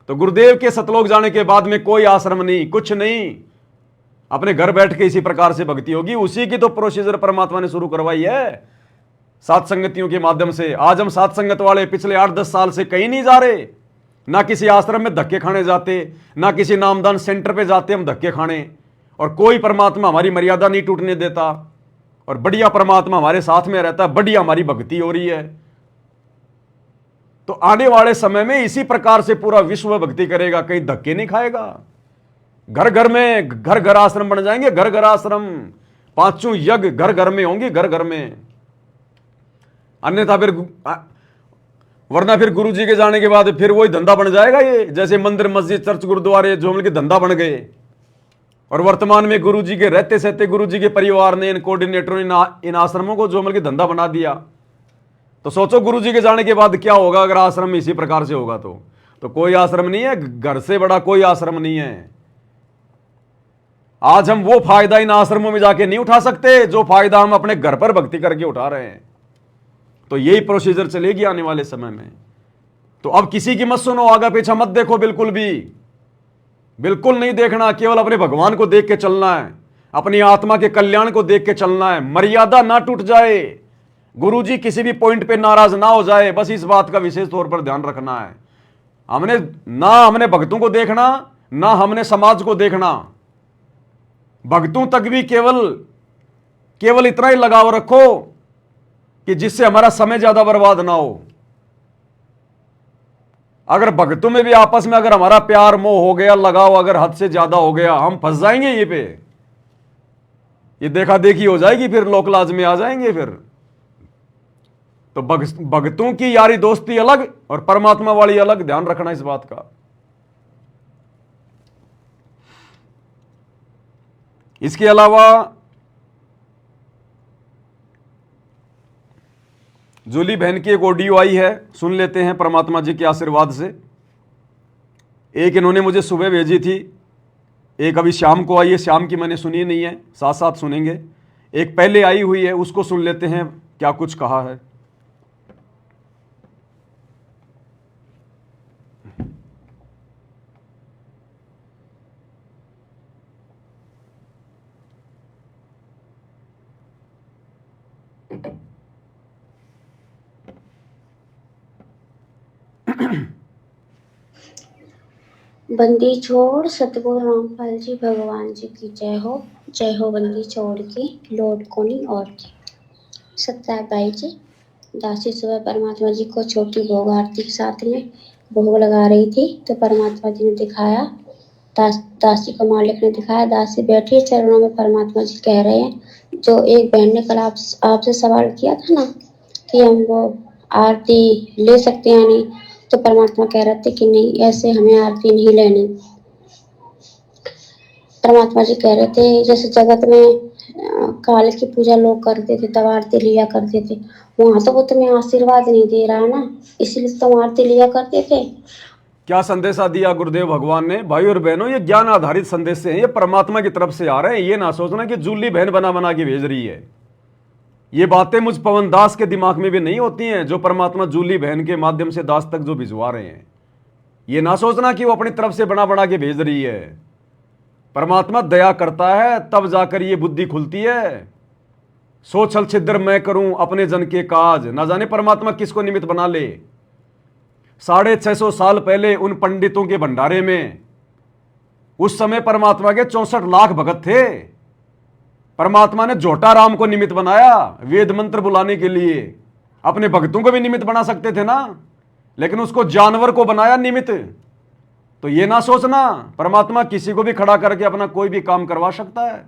तो गुरुदेव के सतलोक जाने के बाद में कोई आश्रम नहीं, कुछ नहीं, अपने घर बैठ के इसी प्रकार से भक्ति होगी। उसी की तो प्रोसीजर परमात्मा ने शुरू करवाई है सात संगतियों के माध्यम से। आज हम सात संगत वाले पिछले 8-10 साल से कहीं नहीं जा रहे, ना किसी आश्रम में धक्के खाने जाते, ना किसी नामदान सेंटर पे जाते हम धक्के खाने, और कोई परमात्मा हमारी मर्यादा नहीं टूटने देता, और बढ़िया परमात्मा हमारे साथ में रहता है, बढ़िया हमारी भक्ति हो रही है। तो आने वाले समय में इसी प्रकार से पूरा विश्व भक्ति करेगा, कहीं धक्के नहीं खाएगा। घर घर में घर घर आश्रम बन जाएंगे, घर घर आश्रम, पांचों यज्ञ घर घर में होंगे, घर घर में। अन्यथा फिर वरना फिर गुरु जी के जाने के बाद फिर वही धंधा बन जाएगा, ये जैसे मंदिर, मस्जिद, चर्च, गुरुद्वारे जो मिलकर धंधा बन गए। और वर्तमान में गुरु जी के रहते सहते गुरु जी के परिवार ने, इन कोऑर्डिनेटरों ने इन आश्रमों को जो मिलकर धंधा बना दिया। तो सोचो गुरु जी के जाने के बाद क्या होगा अगर आश्रम इसी प्रकार से होगा। तो कोई आश्रम नहीं है, घर से बड़ा कोई आश्रम नहीं है। आज हम वो फायदा इन आश्रमों में जाके नहीं उठा सकते जो फायदा हम अपने घर पर भक्ति करके उठा रहे हैं। तो यही प्रोसीजर चलेगी आने वाले समय में। तो अब किसी की मत सुनो, आगे पीछे मत देखो, बिल्कुल भी, बिल्कुल नहीं देखना। केवल अपने भगवान को देख के चलना है, अपनी आत्मा के कल्याण को देख के चलना है। मर्यादा ना टूट जाए, गुरुजी किसी भी पॉइंट पे नाराज ना हो जाए, बस इस बात का विशेष तौर पर ध्यान रखना है। हमने भक्तों को देखना, ना हमने समाज को देखना। भक्तों तक भी केवल इतना ही लगाव रखो कि जिससे हमारा समय ज्यादा बर्बाद ना हो। अगर भक्तों में भी आपस में अगर हमारा प्यार मोह हो गया, लगाव अगर हद से ज्यादा हो गया, हम फंस जाएंगे ये पे, ये देखा देखी हो जाएगी, फिर लोक लाज में आ जाएंगे फिर। तो भक्तों की यारी दोस्ती अलग और परमात्मा वाली अलग, ध्यान रखना इस बात का। इसके अलावा जूली बहन की एक ऑडियो आई है, सुन लेते हैं परमात्मा जी के आशीर्वाद से। एक इन्होंने मुझे सुबह भेजी थी, एक अभी शाम को आई है। शाम की मैंने सुनी नहीं है, साथ साथ सुनेंगे। एक पहले आई हुई है, उसको सुन लेते हैं क्या कुछ कहा है। बंदी छोड़ सतगुरु रामपाल जी भगवान जी की जय हो। जय हो बंदी छोड़ की लौट कोनी और की। सत्या भाई जी, दासी सुबह परमात्मा जी को छोटी भोग आरती के साथ में भोग लगा रही थी, तो परमात्मा जी ने दिखाया, दासी को मालिक ने दिखाया, दासी बैठी चरणों में परमात्मा जी कह रहे हैं, जो एक बहन ने कल आपसे सवाल किया था ना कि हम वो आरती ले सकते हैं या नहीं, तो परमात्मा कह रहे थे कि नहीं, ऐसे हमें आरती नहीं लेनी। परमात्मा जी कह रहे थे जैसे जगत में काल की पूजा लोग करते थे, तब आरती लिया करते थे, वहां तो वो तुम्हें आशीर्वाद नहीं दे रहा ना, इसलिए तुम आरती लिया करते थे। क्या संदेशा दिया गुरुदेव भगवान ने? भाई और बहनों, ये ज्ञान आधारित संदेश हैं, ये परमात्मा की तरफ से आ रहे हैं। ये ना सोचना कि जूली बहन बना बना के भेज रही है। ये बातें मुझ पवन दास के दिमाग में भी नहीं होती हैं, जो परमात्मा जूली बहन के माध्यम से दास तक जो भिजवा रहे हैं। ये ना सोचना कि वो अपनी तरफ से बना बना के भेज रही है। परमात्मा दया करता है तब जाकर ये बुद्धि खुलती है। सो छल छिद्र मैं करूं अपने जन के काज, ना जाने परमात्मा किसको निमित्त बना ले। 650 साल पहले उन पंडितों के भंडारे में उस समय परमात्मा के 64 लाख भगत थे। परमात्मा ने झोटा राम को निमित्त बनाया वेद मंत्र बुलाने के लिए। अपने भक्तों को भी निमित्त बना सकते थे ना, लेकिन उसको जानवर को बनाया निमित्त। तो ये ना सोचना परमात्मा किसी को भी खड़ा करके अपना कोई भी काम करवा सकता है।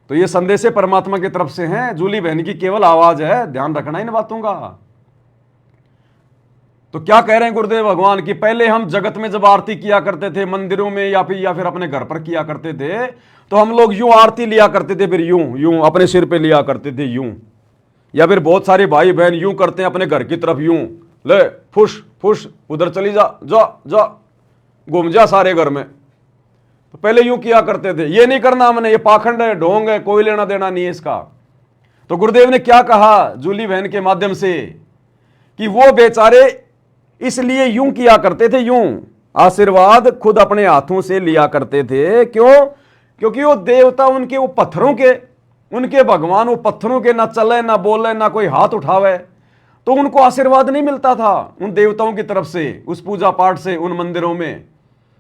तो ये संदेश परमात्मा की तरफ से हैं, जूली बहन की केवल आवाज है, ध्यान रखना इन बातों का। तो क्या कह रहे हैं गुरुदेव भगवान की, पहले हम जगत में जब आरती किया करते थे मंदिरों में या फिर अपने घर पर किया करते थे, तो हम लोग यूं आरती लिया करते थे, फिर यूं अपने सिर पे लिया करते थे यूं, या फिर बहुत सारे भाई बहन यूं करते हैं अपने घर की तरफ, यूं ले फुश फुश उधर चली जा जा जा, घूम जा सारे घर में, तो पहले यूं किया करते थे, ये नहीं करना हमने, ये पाखंड है, ढोंग है, कोई लेना देना नहीं है इसका। तो गुरुदेव ने क्या कहा जूली बहन के माध्यम से कि वो बेचारे इसलिए यूं किया करते थे, यूं आशीर्वाद खुद अपने हाथों से लिया करते थे। क्यों? क्योंकि वो देवता उनके, वो पत्थरों के, उनके भगवान वो पत्थरों के, ना चले ना बोले ना कोई हाथ उठावे, तो उनको आशीर्वाद नहीं मिलता था उन देवताओं की तरफ से, उस पूजा पाठ से, उन मंदिरों में।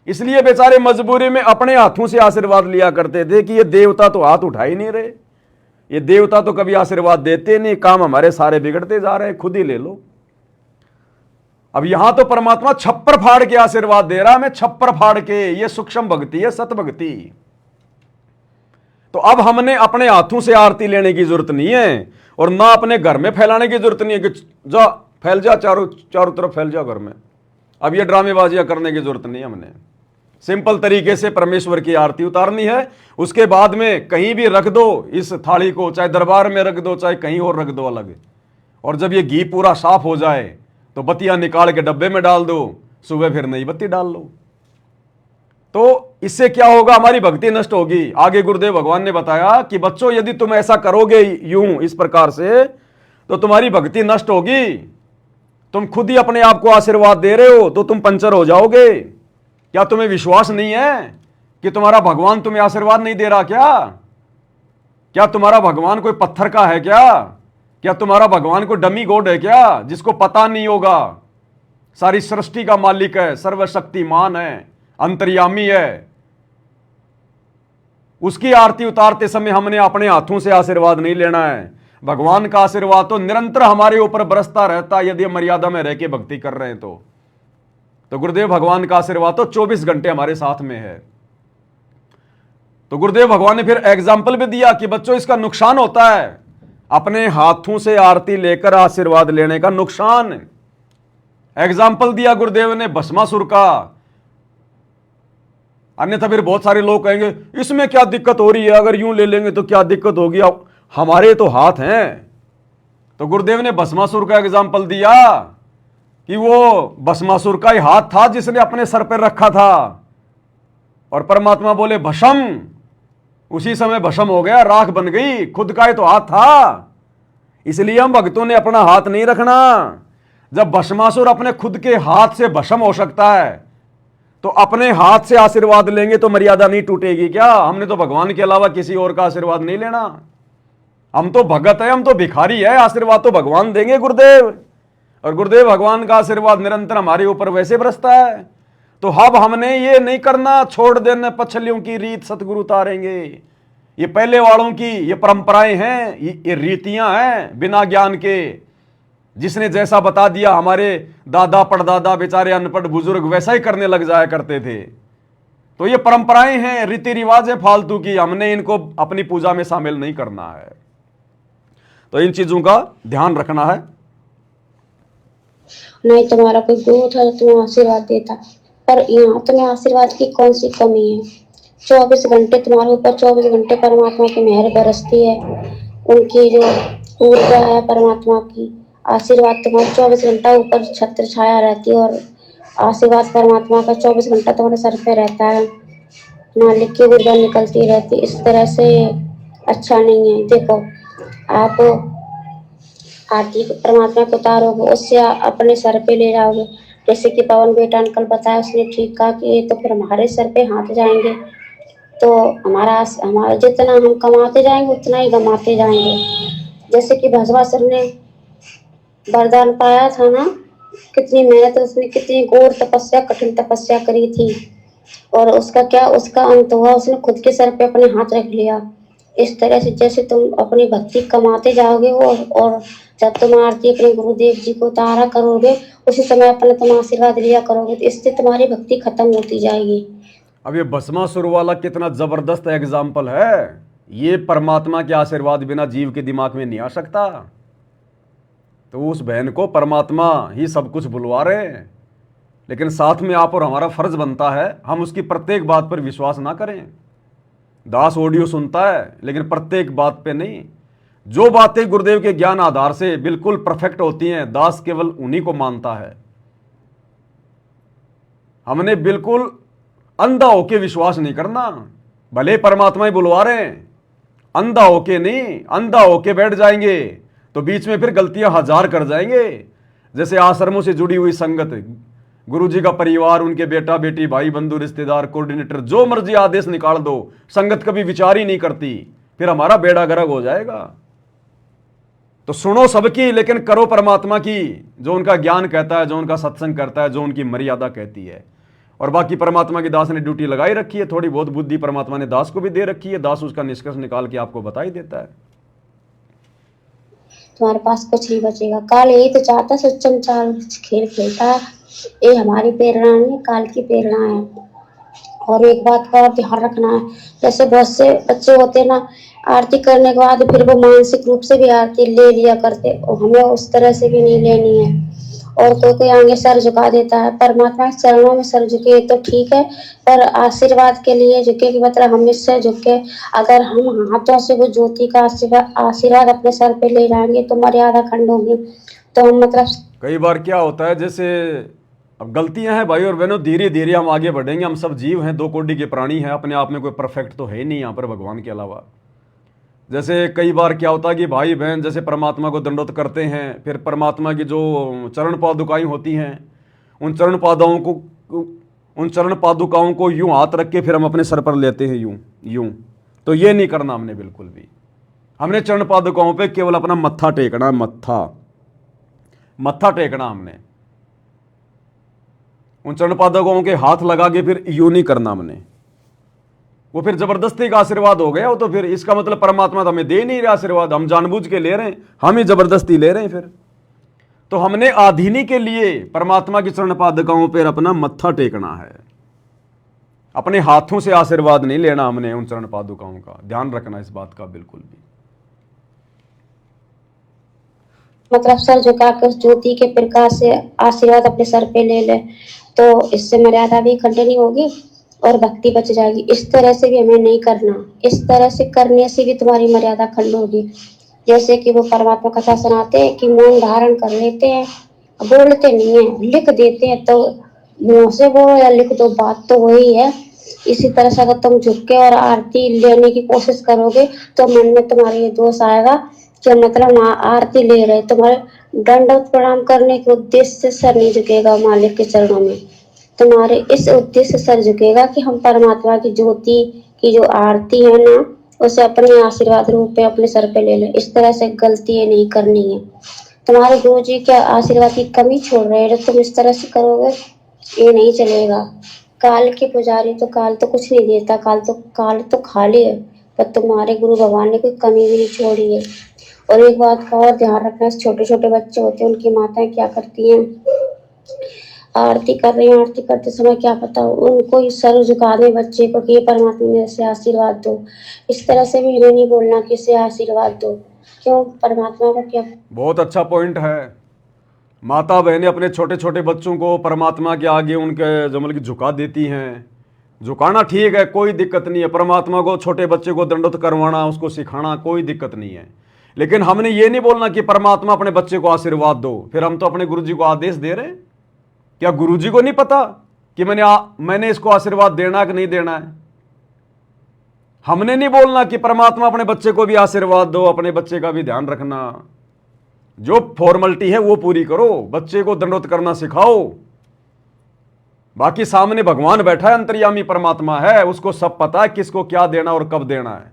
इसलिए बेचारे मजबूरी में अपने हाथों से आशीर्वाद लिया करते थे कि ये देवता तो हाथ उठा ही नहीं रहे, ये देवता तो कभी आशीर्वाद देते नहीं, काम हमारे सारे बिगड़ते जा रहे हैं, खुद ही ले लो। अब यहां तो परमात्मा छप्पर फाड़ के आशीर्वाद दे रहा है, मैं छप्पर फाड़ के, ये सूक्ष्म भक्ति है, सत भक्ति। तो अब हमने अपने हाथों से आरती लेने की जरूरत नहीं है, और ना अपने घर में फैलाने की जरूरत नहीं है कि जा फैल जा, चारों तरफ फैल जा घर में। अब ये ड्रामेबाजियां करने की जरूरत नहीं है, हमने सिंपल तरीके से परमेश्वर की आरती उतारनी है। उसके बाद में कहीं भी रख दो इस थाली को, चाहे दरबार में रख दो, चाहे कहीं और रख दो अलग, और जब ये घी पूरा साफ हो जाए तो बत्तियां निकाल के डब्बे में डाल दो, सुबह फिर नई बत्ती डाल लो। तो इससे क्या होगा? हमारी भक्ति नष्ट होगी। आगे गुरुदेव भगवान ने बताया कि बच्चों, यदि तुम ऐसा करोगे यूं इस प्रकार से, तो तुम्हारी भक्ति नष्ट होगी। तुम खुद ही अपने आप को आशीर्वाद दे रहे हो तो तुम पंचर हो जाओगे। क्या तुम्हें विश्वास नहीं है कि तुम्हारा भगवान तुम्हें आशीर्वाद नहीं दे रहा? क्या तुम्हारा भगवान कोई पत्थर का है? क्या तुम्हारा भगवान कोई डमी गॉड है क्या, जिसको पता नहीं होगा? सारी सृष्टि का मालिक है, सर्वशक्तिमान है, अंतर्यामी है। उसकी आरती उतारते समय हमने अपने हाथों से आशीर्वाद नहीं लेना है। भगवान का आशीर्वाद तो निरंतर हमारे ऊपर बरसता रहता है, यदि हम मर्यादा में रह के भक्ति कर रहे हैं तो गुरुदेव भगवान का आशीर्वाद तो 24 घंटे हमारे साथ में है। तो गुरुदेव भगवान ने फिर एग्जाम्पल भी दिया कि बच्चों, इसका नुकसान होता है, अपने हाथों से आरती लेकर आशीर्वाद लेने का नुकसान। एग्जाम्पल दिया गुरुदेव ने भस्मासुर का। अन्यथा फिर बहुत सारे लोग कहेंगे इसमें क्या दिक्कत हो रही है, अगर यूं ले लेंगे तो क्या दिक्कत होगी, अब हमारे तो हाथ हैं। तो गुरुदेव ने भस्मासुर का एग्जाम्पल दिया कि वो भस्मासुर का ही हाथ था जिसने अपने सर पर रखा था, और परमात्मा बोले भस्म, उसी समय भस्म हो गया, राख बन गई, खुद का ही तो हाथ था। इसलिए हम भक्तों ने अपना हाथ नहीं रखना। जब भस्मासुर अपने खुद के हाथ से भस्म हो सकता है, तो अपने हाथ से आशीर्वाद लेंगे तो मर्यादा नहीं टूटेगी क्या? हमने तो भगवान के अलावा किसी और का आशीर्वाद नहीं लेना। हम तो भगत है, हम तो भिखारी है, आशीर्वाद तो भगवान देंगे गुरुदेव, और गुरुदेव भगवान का आशीर्वाद निरंतर हमारे ऊपर वैसे बरसता है। तो अब हमने ये नहीं करना, छोड़ देना पछलियों की रीत सतगुरु उतारेंगे। ये पहले वालों की ये परंपराएं हैं, ये रीतियां हैं बिना ज्ञान के। जिसने जैसा बता दिया, हमारे दादा परदादा बेचारे अनपढ़ बुजुर्ग वैसा ही करने लग जाया करते थे। तो ये परंपराएं हैं, रीति रिवाज है फालतू की, हमने इनको अपनी पूजा में शामिल नहीं करना है। तो इन चीजों का ध्यान रखना है। नहीं तुम्हारा कोई गुरु था जो तुम्हें आशीर्वाद देता, पर यहाँ तुम्हें आशीर्वाद की कौन सी कमी है? 24 घंटे तुम्हारे ऊपर, 24 घंटे परमात्मा की मेहर बरसती है, उनकी जो ऊर्जा है परमात्मा की, आशीर्वाद तुम्हारे 24 घंटा ऊपर छत्र छाया रहती है, और आशीर्वाद परमात्मा का 24 घंटा तुम्हारे सर पे रहता है, मालिक की ऊर्जा निकलती रहती। इस तरह से अच्छा नहीं है। देखो, आप आरती परमात्मा को उतारोगे, उससे अपने सर पे ले जाओगे। जैसे कि पवन बेटा अंकल बताया, उसने ठीक कहा कि ये तो फिर हमारे सर पे हाथ जाएंगे, तो हमारा जितना हम कमाते जाएंगे उतना ही गमाते जाएंगे। जैसे कि भस्मासुर ने वरदान पाया था ना, कितनी मेहनत, उसने कितनी घोर तपस्या, कठिन तपस्या करी थी, और उसका क्या, उसका अंत हुआ, उसने खुद के सर पे अपने हाथ रख लिया। इस तरह से जैसे तुम अपनी भक्ति कमाते जाओगे, और जब तुम आरती अपने गुरुदेव जी को उतारा करोगे, उसी समय अपना तुम आशीर्वाद लिया करोगे, तो इससे तुम्हारी भक्ति खत्म होती जाएगी। अब ये भस्मासुर वाला कितना जबरदस्त एग्जाम्पल है। ये परमात्मा के आशीर्वाद बिना जीव के दिमाग में नहीं आ सकता। तो उस बहन को परमात्मा ही सब कुछ बुलवा रहे हैं, लेकिन साथ में आप और हमारा फर्ज बनता है हम उसकी प्रत्येक बात पर विश्वास ना करें। दास ऑडियो सुनता है लेकिन प्रत्येक बात पे नहीं। जो बातें गुरुदेव के ज्ञान आधार से बिल्कुल परफेक्ट होती हैं, दास केवल उन्हीं को मानता है। हमने बिल्कुल अंधा होके विश्वास नहीं करना, भले परमात्मा ही बुलवा रहे हैं, अंधा होके नहीं। अंधा होके बैठ जाएंगे तो बीच में फिर गलतियां हजार कर जाएंगे। जैसे आश्रमों से जुड़ी हुई संगत, गुरु जी का परिवार, उनके बेटा बेटी, भाई बंधु, रिश्तेदार, कोऑर्डिनेटर, जो मर्जी आदेश निकाल दो, संगत कभी विचार ही नहीं करती, फिर हमारा बेड़ा गर्क हो जाएगा। तो सुनो सबकी, लेकिन करो परमात्मा की, जो उनका ज्ञान कहता है, जो उनका सत्संग करता है, जो उनकी मर्यादा कहती है। और बाकी परमात्मा की दास ने ड्यूटी लगाई रखी है, थोड़ी बहुत बुद्धि परमात्मा ने दास को भी दे रखी है, दास उसका निष्कर्ष निकाल के आपको बता ही देता है। तुम्हारे पास कुछ नहीं बचेगा। काल यही तो चाहता सच्चम चाल खेल खेलता है। ये हमारी प्रेरणा नहीं, काल की प्रेरणा है। और एक बात का और ध्यान रखना है, जैसे बहुत से बच्चे होते हैं ना, आरती करने के बाद फिर वो मानसिक रूप से भी आरती ले लिया करते, और हमें उस तरह से भी नहीं लेनी है। और कोई आगे सर झुका देता है, परमात्मा के चरणों में सर झुके तो ठीक है, पर आशीर्वाद के लिए झुके कि मतलब हम इससे झुके। अगर हम हाथों से वो ज्योति का आशीर्वाद अपने सर पे ले जाएंगे तो मर्यादा खंड होगी। तो हम मतलब कई बार क्या होता है, जैसे अब गलतियां हैं भाई और बहनों, धीरे धीरे हम आगे बढ़ेंगे। हम सब जीव हैं, दो कोटि के प्राणी हैं, अपने आप में कोई परफेक्ट तो है ही नहीं यहाँ पर भगवान के अलावा। जैसे कई बार क्या होता है कि भाई बहन जैसे परमात्मा को दंडोत करते हैं, फिर परमात्मा की जो चरण पादुकाएं होती हैं, उन चरण पादुकाओं को यूं हाथ रख के फिर हम अपने सर पर लेते हैं, यूं। तो ये नहीं करना हमने बिल्कुल भी। हमने चरण पादुकाओं पे केवल अपना मत्था टेकना, मत्था टेकना हमने। उन चरण पादुकाओं के हाथ लगा के फिर यूं नहीं करना हमने। वो फिर जबरदस्ती का आशीर्वाद हो गया। वो तो फिर इसका मतलब परमात्मा तो हमें दे नहीं रहा आशीर्वाद, हम जानबूझ के ले रहे हैं, हम ही जबरदस्ती ले रहे हैं फिर। तो हमने आधीनी के लिए परमात्मा की चरण पादुकाओं पर अपना मत्था टेकना है, अपने हाथों से आशीर्वाद नहीं लेना हमने उन चरण पादुकाओं का। ध्यान रखना इस बात का बिल्कुल भी। मतलब सर झुकाकर ज्योति के प्रकाश से आशीर्वाद अपने सर पे ले ले, तो इससे मर्यादा भी खंडन नहीं होगी और भक्ति बच जाएगी। इस तरह से भी हमें नहीं करना, इस तरह से करने से भी तुम्हारी मर्यादा खंड होगी। जैसे कि वो परमात्मा कथा सुनाते हैं कि मौन धारण कर लेते हैं, बोलते नहीं है, लिख देते हैं, तो मुंह से बोलो या लिख दो, बात तो वही है। इसी तरह से अगर तुम झुक के और आरती लेने की कोशिश करोगे तो मन में तुम्हारे ये दोष आएगा कि मतलब आरती ले रहे, तुम्हारे दंडवत प्रणाम करने के उद्देश्य से सर नहीं झुकेगा मालिक के चरणों में। तुम्हारे इस उद्देश्य से सर झुकेगा कि हम परमात्मा की ज्योति की जो आरती है ना, उसे अपने आशीर्वाद रूप में अपने सर पे ले ले। इस तरह से गलती नहीं करनी है। तुम्हारे गुरु जी के आशीर्वाद की कमी छोड़ रहे हैं, तुम इस तरह से करोगे ये नहीं चलेगा। काल के पुजारी तो काल तो कुछ नहीं देता, काल तो खाली है, पर तुम्हारे गुरु भगवान ने कोई कमी भी नहीं छोड़ी है। और एक बात का और ध्यान रखना, छोटे छोटे बच्चे होते हैं, उनकी माताएं क्या करती हैं, आरती कर रही हैं, आरती करते समय क्या पता उनको ही सर झुका दे बच्चे को कि परमात्मा ने इसे आशीर्वाद दो। इस तरह से भी इन्हें नहीं बोलना कि इसे आशीर्वाद दो, क्यों, परमात्मा का क्या। बहुत अच्छा पॉइंट है। माता बहनें अपने छोटे छोटे बच्चों को परमात्मा के आगे उनके जमल की झुका देती हैं। झुकाना ठीक है, कोई दिक्कत नहीं है। परमात्मा को छोटे बच्चे को दंडोत करवाना, उसको सिखाना, कोई दिक्कत नहीं है। लेकिन हमने ये नहीं बोलना कि परमात्मा अपने बच्चे को आशीर्वाद दो। फिर हम तो अपने गुरुजी को आदेश दे रहे हैं। क्या गुरुजी को नहीं पता कि मैंने इसको आशीर्वाद देना कि नहीं देना है? हमने नहीं बोलना कि परमात्मा अपने बच्चे को भी आशीर्वाद दो, अपने बच्चे का भी ध्यान रखना। जो फॉर्मेलिटी है वो पूरी करो, बच्चे को दंडोत करना सिखाओ। बाकी सामने भगवान बैठा है, अंतर्यामी परमात्मा है, उसको सब पता है किसको क्या देना और कब देना है।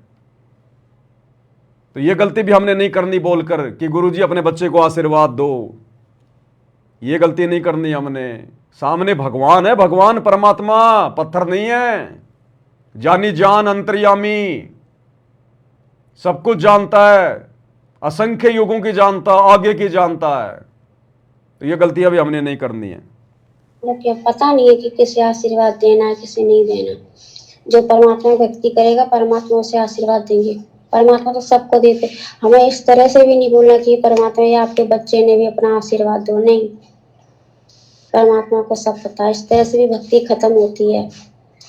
तो ये गलती भी हमने नहीं करनी बोलकर कि गुरुजी अपने बच्चे को आशीर्वाद दो। ये गलती नहीं करनी हमने। सामने भगवान है, भगवान परमात्मा पत्थर नहीं है, जानी जान अंतर्यामी, सब कुछ जानता है, असंख्य युगों की जानता, आगे की जानता है। तो ये गलतियां भी हमने नहीं करनी है। क्या पता नहीं है कि किसे आशीर्वाद देना है, किसे नहीं देना। जो परमात्मा भक्ति करेगा परमात्मा उसे आशीर्वाद देंगे। परमात्मा तो सबको देते। हमें इस तरह से भी नहीं बोलना कि परमात्मा या आपके बच्चे ने भी अपना आशीर्वाद दो, नहीं, परमात्मा को सब पता है। इस तरह से भी भक्ति खत्म होती है।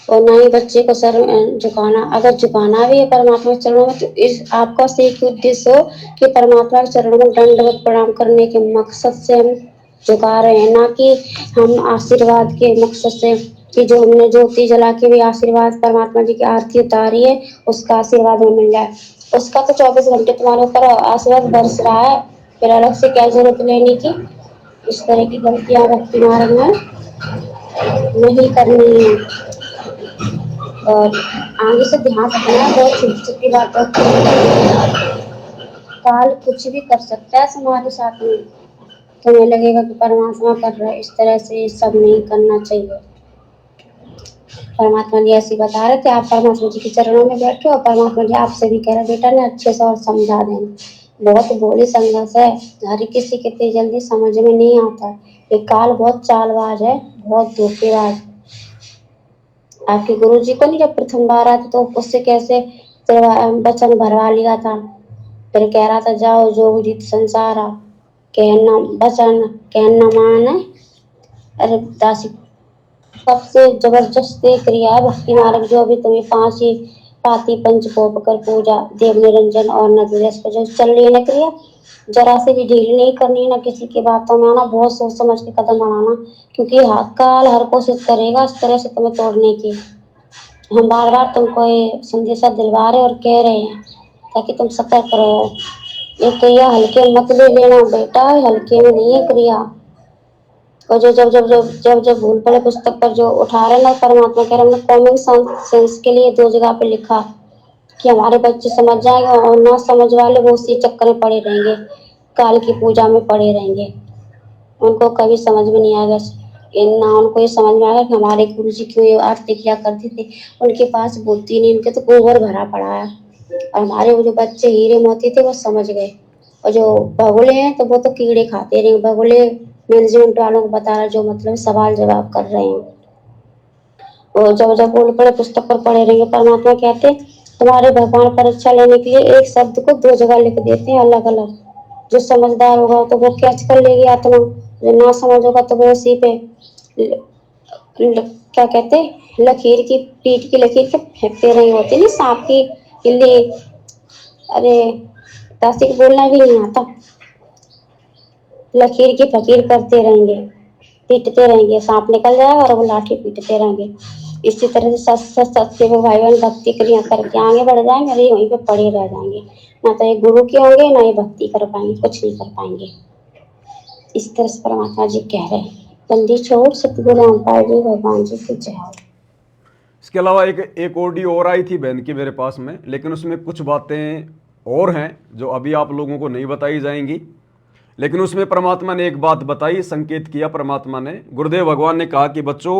और ना ही बच्चे को सर झुकाना, अगर झुकाना भी है परमात्मा के चरणों में तो इस आपका से एक उद्देश्य हो कि परमात्मा के चरणों में दंडवत प्रणाम करने के मकसद से हम झुका रहे हैं, ना कि हम आशीर्वाद के मकसद से कि जो हमने ज्योति जला के भी आशीर्वाद परमात्मा जी की आरती उतारी है उसका आशीर्वाद हमें मिल जाए। उसका तो 24 घंटे तुम्हारे ऊपर आशीर्वाद बरस रहा है, फिर अलग से क्या जरूरत लेने की। इस तरह की गलतियां भक्ति मार्ग में नहीं करनी है और आगे से ध्यान रखना। बहुत छोटी छोटी बातों काल कुछ भी कर सकता है हमारे साथ में। तुम्हें लगेगा कि परमात्मा कर रहा है, इस तरह से सब नहीं करना चाहिए। परमात्मा जी ऐसे बता रहे थे, आप परमात्मा जी के चरणों में बैठे और परमात्मा जी आपसे भी कह रहे बेटा ने अच्छे से और समझा देना। बहुत बोली संघर्ष है, हर किसी के इतनी जल्दी समझ में नहीं आता। ये काल बहुत चालबाज है, बहुत धोखेबाज। आपके गुरु जी को नहीं जब प्रथम बार आया था तो उससे कैसे वचन भरवा लिया था, फिर कह रहा था जाओ जोग जीत संसारा, कहना वचन कहना मान। अरे दासी सबसे जबरदस्त क्रिया है भक्ति मार्ग, जो अभी तुम्हें 5 ही पाती पंच पोप कर पूजा देव निरंजन और नदिरस पर जो चल रही है ना क्रिया, जरा से भी ढील नहीं करनी, ना किसी की बातों में आना, बहुत सोच समझ के कदम बढ़ाना, क्योंकि काल हर कोशिश करेगा इस तरह से तुम्हें तोड़ने की। हम बार बार तुमको ये संदेशा दिलवा रहे और कह रहे हैं ताकि तुम सतर्क रहो। ये क्रिया हल्के मत ले लेना बेटा, हल्के में नहीं है क्रिया। और जो जब जब जब जब जब भूल पड़े पुस्तक पर जो उठा रहे ना, परमात्मा कह रहे हमने कॉमन सेंस के लिए 2 जगह पे लिखा कि हमारे बच्चे समझ जाएंगे और ना समझ वाले वो उसी चक्कर में पड़े रहेंगे, काल की पूजा में पड़े रहेंगे। उनको कभी समझ में नहीं आएगा, ना उनको ये समझ में आएगा कि हमारे गुरु जी क्यों ये आरती किया करते थे। उनके पास बुद्धि नहीं, उनके तो गोबर भरा पड़ा है। और हमारे वो जो बच्चे हीरे मोती थे वो समझ गए, और जो भगोले हैं तो वो तो कीड़े खाते रहे। भगोले मैनेजमेंट वालों को बता रहा जो मतलब सवाल जवाब कर रहे हैं, और जब जब बोल पड़े पुस्तक पर पढ़े रहेंगे। परमात्मा कहते तुम्हारे भगवान परीक्षा लेने के लिए एक शब्द को 2 जगह लिख देते हैं अलग अलग। जो समझदार होगा तो वो कैच कर लेगी आत्मा, जो ना समझ होगा तो वो उसी पे क्या कहते लकीर की पीठ की लकीर के फेंकते रहे होते नहीं, सांप की किल्ली। अरे दासी को बोलना भी नहीं आता, लकीर की फकीर करते रहेंगे, पीटते रहेंगे, सांप निकल जाएगा और वो लाठी पीटते रहेंगे। इसी तरह से सत्य में भाई बहन भक्ति क्रिया करके आगे बढ़ जाएंगे, अरे वहीं पे पड़े रह जाएंगे। ना तो ये गुरु के होंगे, ना ये भक्ति कर पाएंगे, कुछ नहीं कर पाएंगे। इस तरह से परमात्मा जी कह रहे हैं। बंदी छोड़ सतगुरु रामपाल जी भगवान जी की जय हो। इसके अलावा एक ऑडियो और आई थी बहन की मेरे पास में, लेकिन उसमें कुछ बातें और हैं जो अभी आप लोगों को नहीं बताई जाएंगी। लेकिन उसमें परमात्मा ने एक बात बताई, संकेत किया परमात्मा ने, गुरुदेव भगवान ने कहा कि बच्चों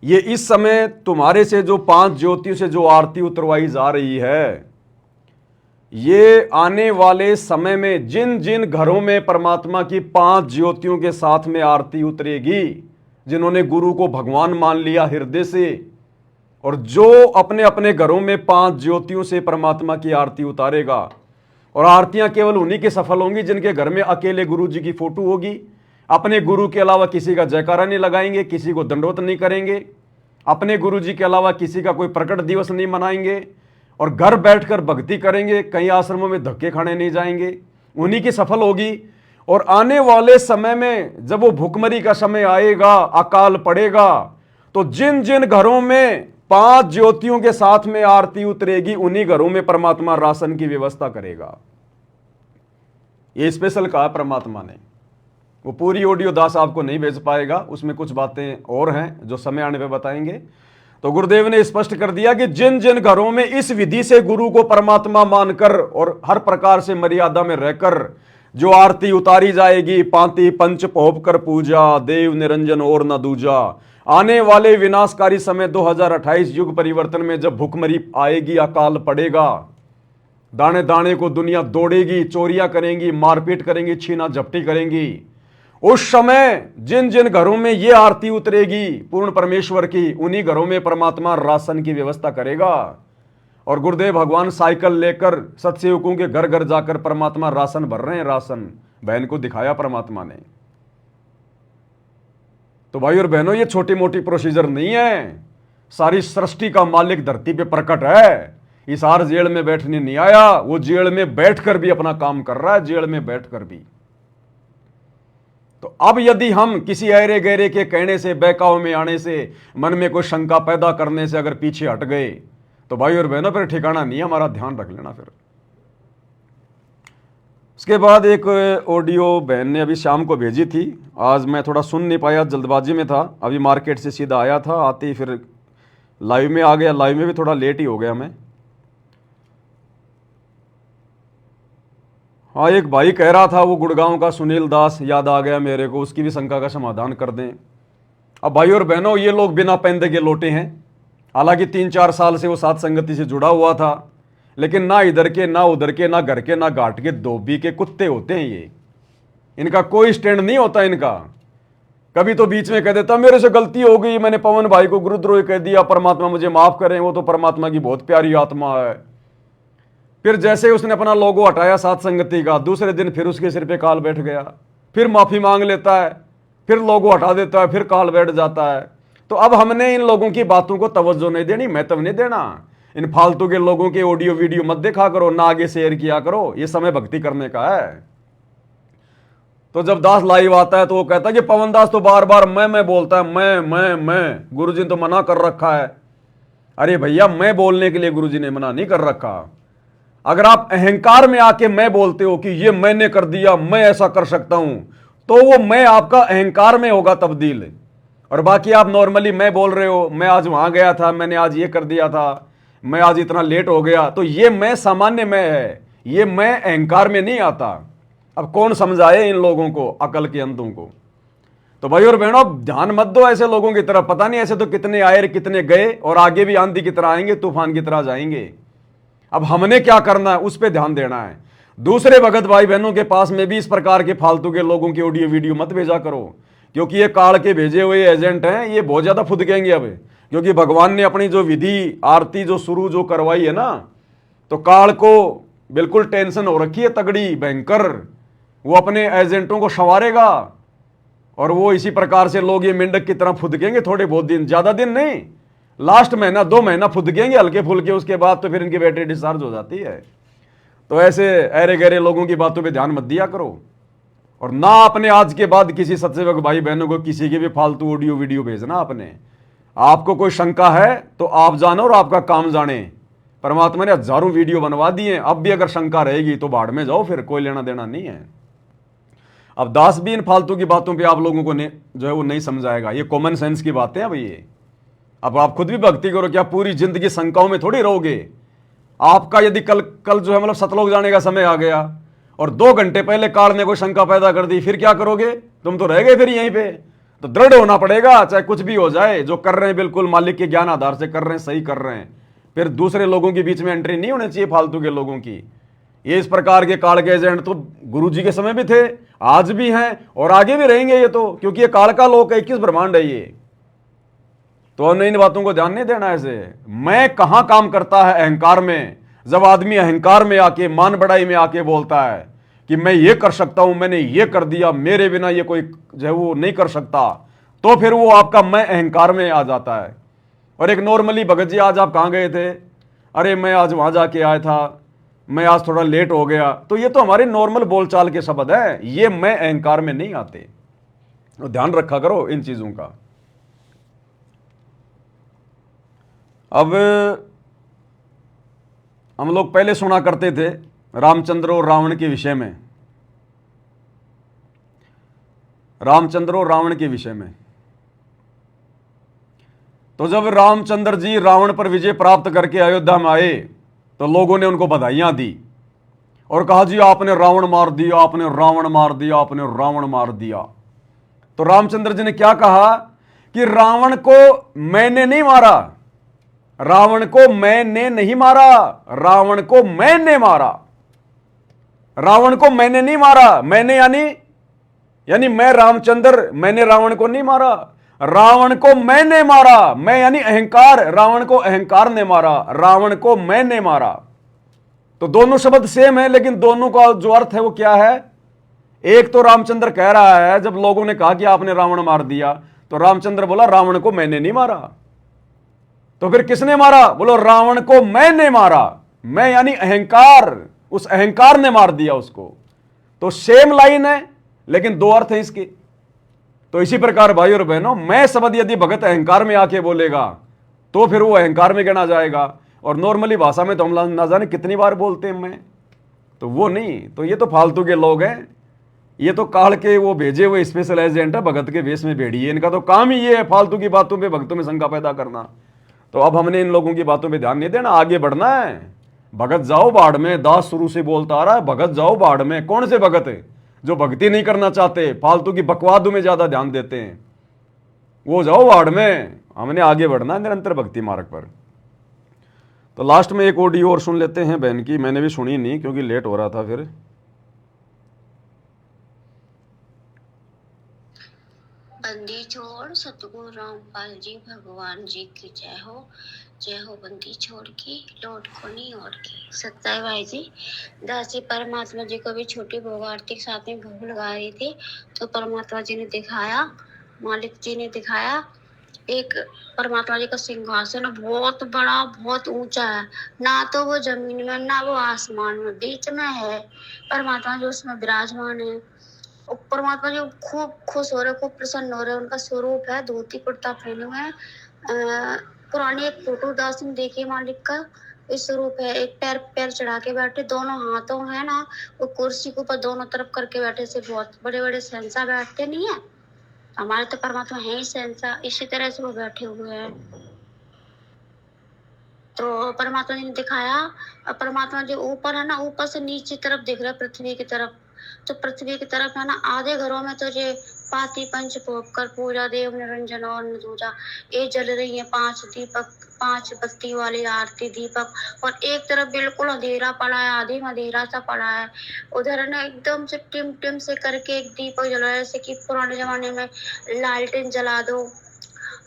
ये इस समय तुम्हारे से जो 5 ज्योतियों से जो आरती उतरवाई जा रही है, ये आने वाले समय में जिन जिन घरों में परमात्मा की 5 ज्योतियों के साथ में आरती उतरेगी, जिन्होंने गुरु को भगवान मान लिया हृदय से, और जो अपने अपने घरों में 5 ज्योतियों से परमात्मा की आरती उतारेगा, और आरतियां केवल उन्हीं के सफल होंगी जिनके घर में अकेले गुरु जी की फोटो होगी। अपने गुरु के अलावा किसी का जयकारा नहीं लगाएंगे, किसी को दंडवत नहीं करेंगे, अपने गुरु जी के अलावा किसी का कोई प्रकट दिवस नहीं मनाएंगे, और घर बैठकर भक्ति करेंगे, कई आश्रमों में धक्के खाने नहीं जाएंगे, उन्हीं की सफल होगी। और आने वाले समय में जब वो भूखमरी का समय आएगा, अकाल पड़ेगा, तो जिन जिन घरों में 5 ज्योतियों के साथ में आरती उतरेगी, उन्हीं घरों में परमात्मा राशन की व्यवस्था करेगा। ये स्पेशल कहा परमात्मा ने। वो पूरी ऑडियो दास आपको नहीं भेज पाएगा, उसमें कुछ बातें और हैं जो समय आने पे बताएंगे। तो गुरुदेव ने स्पष्ट कर दिया कि जिन जिन घरों में इस विधि से गुरु को परमात्मा मानकर और हर प्रकार से मर्यादा में रहकर जो आरती उतारी जाएगी, पांति पंच पोप कर पूजा देव निरंजन और न दूजा, आने वाले विनाशकारी समय 2028 युग परिवर्तन में जब भूखमरी आएगी, अकाल पड़ेगा, दाने दाने को दुनिया दौड़ेगी, चोरियां करेंगी, मारपीट करेंगी, छीना झपटी करेंगी, उस समय जिन जिन घरों में ये आरती उतरेगी पूर्ण परमेश्वर की, उन्हीं घरों में परमात्मा राशन की व्यवस्था करेगा। और गुरुदेव भगवान साइकिल लेकर सत्सेवकों के घर घर जाकर परमात्मा राशन भर रहे हैं। राशन बहन को दिखाया परमात्मा ने। तो भाई और बहनों, ये छोटी मोटी प्रोसीजर नहीं है, सारी सृष्टि का मालिक धरती पे प्रकट है। इस हार जेल में बैठने नहीं आया, वो जेल में बैठकर भी अपना काम कर रहा है, जेल में बैठकर भी। तो अब यदि हम किसी ऐरे गहरे के कहने से, बहकाव में आने से, मन में कोई शंका पैदा करने से अगर पीछे हट गए तो भाई और बहनों फिर ठिकाना नहीं है, हमारा ध्यान रख लेना। फिर उसके बाद एक ऑडियो बहन ने अभी शाम को भेजी थी, आज मैं थोड़ा सुन नहीं पाया, जल्दबाजी में था, अभी मार्केट से सीधा आया था, आते ही फिर लाइव में आ गया, लाइव में भी थोड़ा लेट ही हो गया मैं। हाँ, एक भाई कह रहा था वो गुड़गांव का सुनील दास, याद आ गया मेरे को, उसकी भी शंका का समाधान कर दें। अब भाई और बहनों, ये लोग बिना पैंदे के लोटे हैं, हालांकि 3-4 साल से वो साथ संगति से जुड़ा हुआ था, लेकिन ना इधर के ना उधर के, ना घर के ना घाट के, धोबी के कुत्ते होते हैं ये, इनका कोई स्टैंड नहीं होता इनका। कभी तो बीच में कह देता मेरे से गलती हो गई, मैंने पवन भाई को गुरुद्रोही कह दिया, परमात्मा मुझे माफ करें, वो तो परमात्मा की बहुत प्यारी आत्मा है। फिर जैसे उसने अपना लोगो हटाया साथ संगति का, दूसरे दिन फिर उसके सिर पे काल बैठ गया, फिर माफी मांग लेता है, फिर लोगो हटा देता है, फिर काल बैठ जाता है। तो अब हमने इन लोगों की बातों को तवज्जो नहीं देनी, महत्व नहीं देना। इन फालतू के लोगों के ऑडियो वीडियो मत देखा करो, ना आगे शेयर किया करो, ये समय भक्ति करने का है। तो जब दास लाइव आता है तो वो कहता है कि पवन दास तो बार बार मैं बोलता है, मैं गुरुजी ने तो मना कर रखा है। अरे भैया, मैं बोलने के लिए गुरुजी ने मना नहीं कर रखा। अगर आप अहंकार में आके मैं बोलते हो कि ये मैंने कर दिया, मैं ऐसा कर सकता हूं, तो वो मैं आपका अहंकार में होगा तब्दील। और बाकी आप नॉर्मली मैं बोल रहे हो, मैं आज वहां गया था, मैंने आज ये कर दिया था, मैं आज इतना लेट हो गया, तो ये मैं सामान्य मैं है, ये मैं अहंकार में नहीं आता। अब कौन समझाए इन लोगों को, अकल के अंधों को। तो भाई और बहनों, ध्यान मत दो ऐसे लोगों की तरफ, पता नहीं ऐसे तो कितने आए कितने गए, और आगे भी आंधी की तरह आएंगे, तूफान की तरह जाएंगे। अब हमने क्या करना है, उस पर ध्यान देना है। दूसरे भगत भाई बहनों के पास में भी इस प्रकार के फालतू के लोगों की ऑडियो वीडियो मत भेजा करो, क्योंकि ये काल के भेजे हुए एजेंट हैं, ये बहुत ज्यादा फुदकेंगे अब, क्योंकि भगवान ने अपनी जो विधि आरती जो शुरू जो करवाई है ना, तो काल को बिल्कुल टेंशन हो रखी है तगड़ी भयंकर, वो अपने एजेंटों को संवारेगा, और वो इसी प्रकार से लोग ये मेंढक की तरह फुदकेंगे थोड़े बहुत दिन, ज्यादा दिन नहीं, लास्ट महीना 2 महीना फुदकेंगे हल्के फुल्के, उसके बाद तो फिर इनकी बैटरी डिस्चार्ज हो जाती है। तो ऐसे अरे गहरे लोगों की बातों पे ध्यान मत दिया करो, और ना अपने आज के बाद किसी सत्सेवक भाई बहनों को किसी की भी फालतू ऑडियो वीडियो भेजना अपने। आपको कोई शंका है तो आप जानो और आपका काम जाने। परमात्मा ने हजारों वीडियो बनवा दिए, अब भी अगर शंका रहेगी तो बाढ़ में जाओ, फिर कोई लेना देना नहीं है। अब दास भी इन फालतू की बातों पे आप लोगों को जो है वो नहीं समझाएगा, ये कॉमन सेंस की बातें हैं भाई ये। अब आप खुद भी भक्ति करो, क्या पूरी जिंदगी शंकाओं में थोड़ी रहोगे। आपका यदि कल जो है मतलब सतलोक जाने का समय आ गया और 2 घंटे पहले काल ने कोई शंका पैदा कर दी, फिर क्या करोगे, तुम तो रह गए फिर यहीं पे। तो दृढ़ होना पड़ेगा, चाहे कुछ भी हो जाए, जो कर रहे हैं बिल्कुल मालिक के ज्ञान आधार से कर रहे हैं, सही कर रहे हैं। फिर दूसरे लोगों के बीच में एंट्री नहीं होनी चाहिए फालतू के लोगों की। ये इस प्रकार के काल के एजेंट तो गुरु जी के समय भी थे, आज भी हैं और आगे भी रहेंगे ये तो, क्योंकि ये काल का लोक है, 21 ब्रह्मांड है ये। तो हमने इन बातों को ध्यान नहीं देना। ऐसे मैं कहां काम करता है अहंकार में। जब आदमी अहंकार में आके मान बढ़ाई में आके बोलता है कि मैं ये कर सकता हूं, मैंने ये कर दिया, मेरे बिना ये कोई जो है वो नहीं कर सकता, तो फिर वो आपका मैं अहंकार में आ जाता है। और एक नॉर्मली भगत जी आज आप कहां गए थे, अरे मैं आज वहां जाके आया था, मैं आज थोड़ा लेट हो गया, तो ये तो हमारे नॉर्मल बोलचाल के शब्द है, ये मैं अहंकार में नहीं आते। तो ध्यान रखा करो इन चीजों का। अब हम लोग पहले सुना करते थे रामचंद्र और रावण के विषय में, रामचंद्र और रावण के विषय में। तो जब रामचंद्र जी रावण पर विजय प्राप्त करके अयोध्या में आए तो लोगों ने उनको बधाइयां दी और कहा जी आपने रावण मार दिया, आपने रावण मार दिया, आपने रावण मार दिया। तो रामचंद्र जी ने क्या कहा कि रावण को मैंने नहीं मारा, रावण को मैंने नहीं मारा, रावण को मैंने मारा, रावण को मैंने नहीं मारा। मैंने यानी मैं रामचंद्र, मैंने रावण को नहीं मारा, रावण को मैंने मारा। मैं यानी अहंकार, रावण को अहंकार ने मारा, रावण को मैंने मारा। तो दोनों शब्द सेम है, लेकिन दोनों का जो अर्थ है वो क्या है। एक तो रामचंद्र कह रहा है, जब लोगों ने कहा कि आपने रावण मार दिया, तो रामचंद्र बोला रावण को मैंने नहीं मारा। तो फिर किसने मारा, बोलो रावण को मैंने मारा। मैं यानी अहंकार, उस अहंकार ने मार दिया उसको। तो सेम लाइन है, लेकिन 2 अर्थ है इसके। तो इसी प्रकार भाई और बहनों, मैं शब्द यदि भगत अहंकार में आके बोलेगा तो फिर वो अहंकार में गिना जाएगा। और नॉर्मली भाषा में तो हम ना जाने कितनी बार बोलते हैं मैं, तो वो नहीं। तो ये तो फालतू के लोग हैं, ये तो काढ़ के वो भेजे हुए स्पेशल एजेंट है, भगत के वेश में भेड़िए। इनका तो काम ही ये है फालतू की बातों पे भक्तों में शंका पैदा करना। तो अब हमने इन लोगों की बातों पे ध्यान नहीं देना, आगे बढ़ना है। भगत जाओ बाढ़ में, दास शुरू से बोलता आ रहा है, भगत जाओ बाढ़ में। कौन से भगत है जो भक्ति नहीं करना चाहते, फालतू की बकवादों में ज्यादा ध्यान देते हैं, वो जाओ बाढ़ में। हमने आगे बढ़ना है निरंतर भक्ति मार्ग पर। तो लास्ट में एक ऑडियो और सुन लेते हैं बहन की, मैंने भी सुनी नहीं क्योंकि लेट हो रहा था फिर। बंदी छोड़ सतगुरु रामपाल जी भगवान जी की जय हो। जय हो बंदी छोड़ की लौट को नहीं और की। सत्य भाई जी, दासी परमात्मा जी को भी छोटी भोग आरती के साथ में भोग लगा रही थी, तो परमात्मा जी ने दिखाया, मालिक जी ने दिखाया, एक परमात्मा जी का सिंहासन बहुत बड़ा बहुत ऊंचा है, ना तो वो जमीन में ना वो आसमान में, बीच में है परमात्मा जी, उसमें विराजमान है। और परमात्मा जी खूब खुश हो रहे, खूब प्रसन्न हो रहे। उनका स्वरूप है धोती कुर्ता पहने हुए। पुरानी एक फोटो दास ने देखी मालिक का, इस स्वरूप है। एक पैर पैर चढ़ा के बैठे, दोनों हाथों है ना वो कुर्सी के ऊपर दोनों तरफ करके बैठे से, बहुत बड़े बड़े शहंशाह बैठते नहीं है, हमारे तो परमात्मा है ही शहंशाह, इसी तरह से वो बैठे हुए हैं। तो परमात्मा जी ने दिखाया, और परमात्मा जो ऊपर है ना, ऊपर से नीचे तरफ दिख रहा है पृथ्वी की तरफ। तो पृथ्वी की तरफ है ना, आधे घरों में तो ये पाती पंच भोग कर पूजा देव निरंजन और दूजा ये जल रही है, 5 दीपक, 5 बत्ती वाली आरती दीपक। और एक तरफ बिल्कुल अंधेरा पड़ा है, आधी में अंधेरा सा पड़ा है। उधर है ना एकदम से टिम टिम से करके एक दीपक जल रहा है, जैसे कि पुराने जमाने में लालटेन जला दो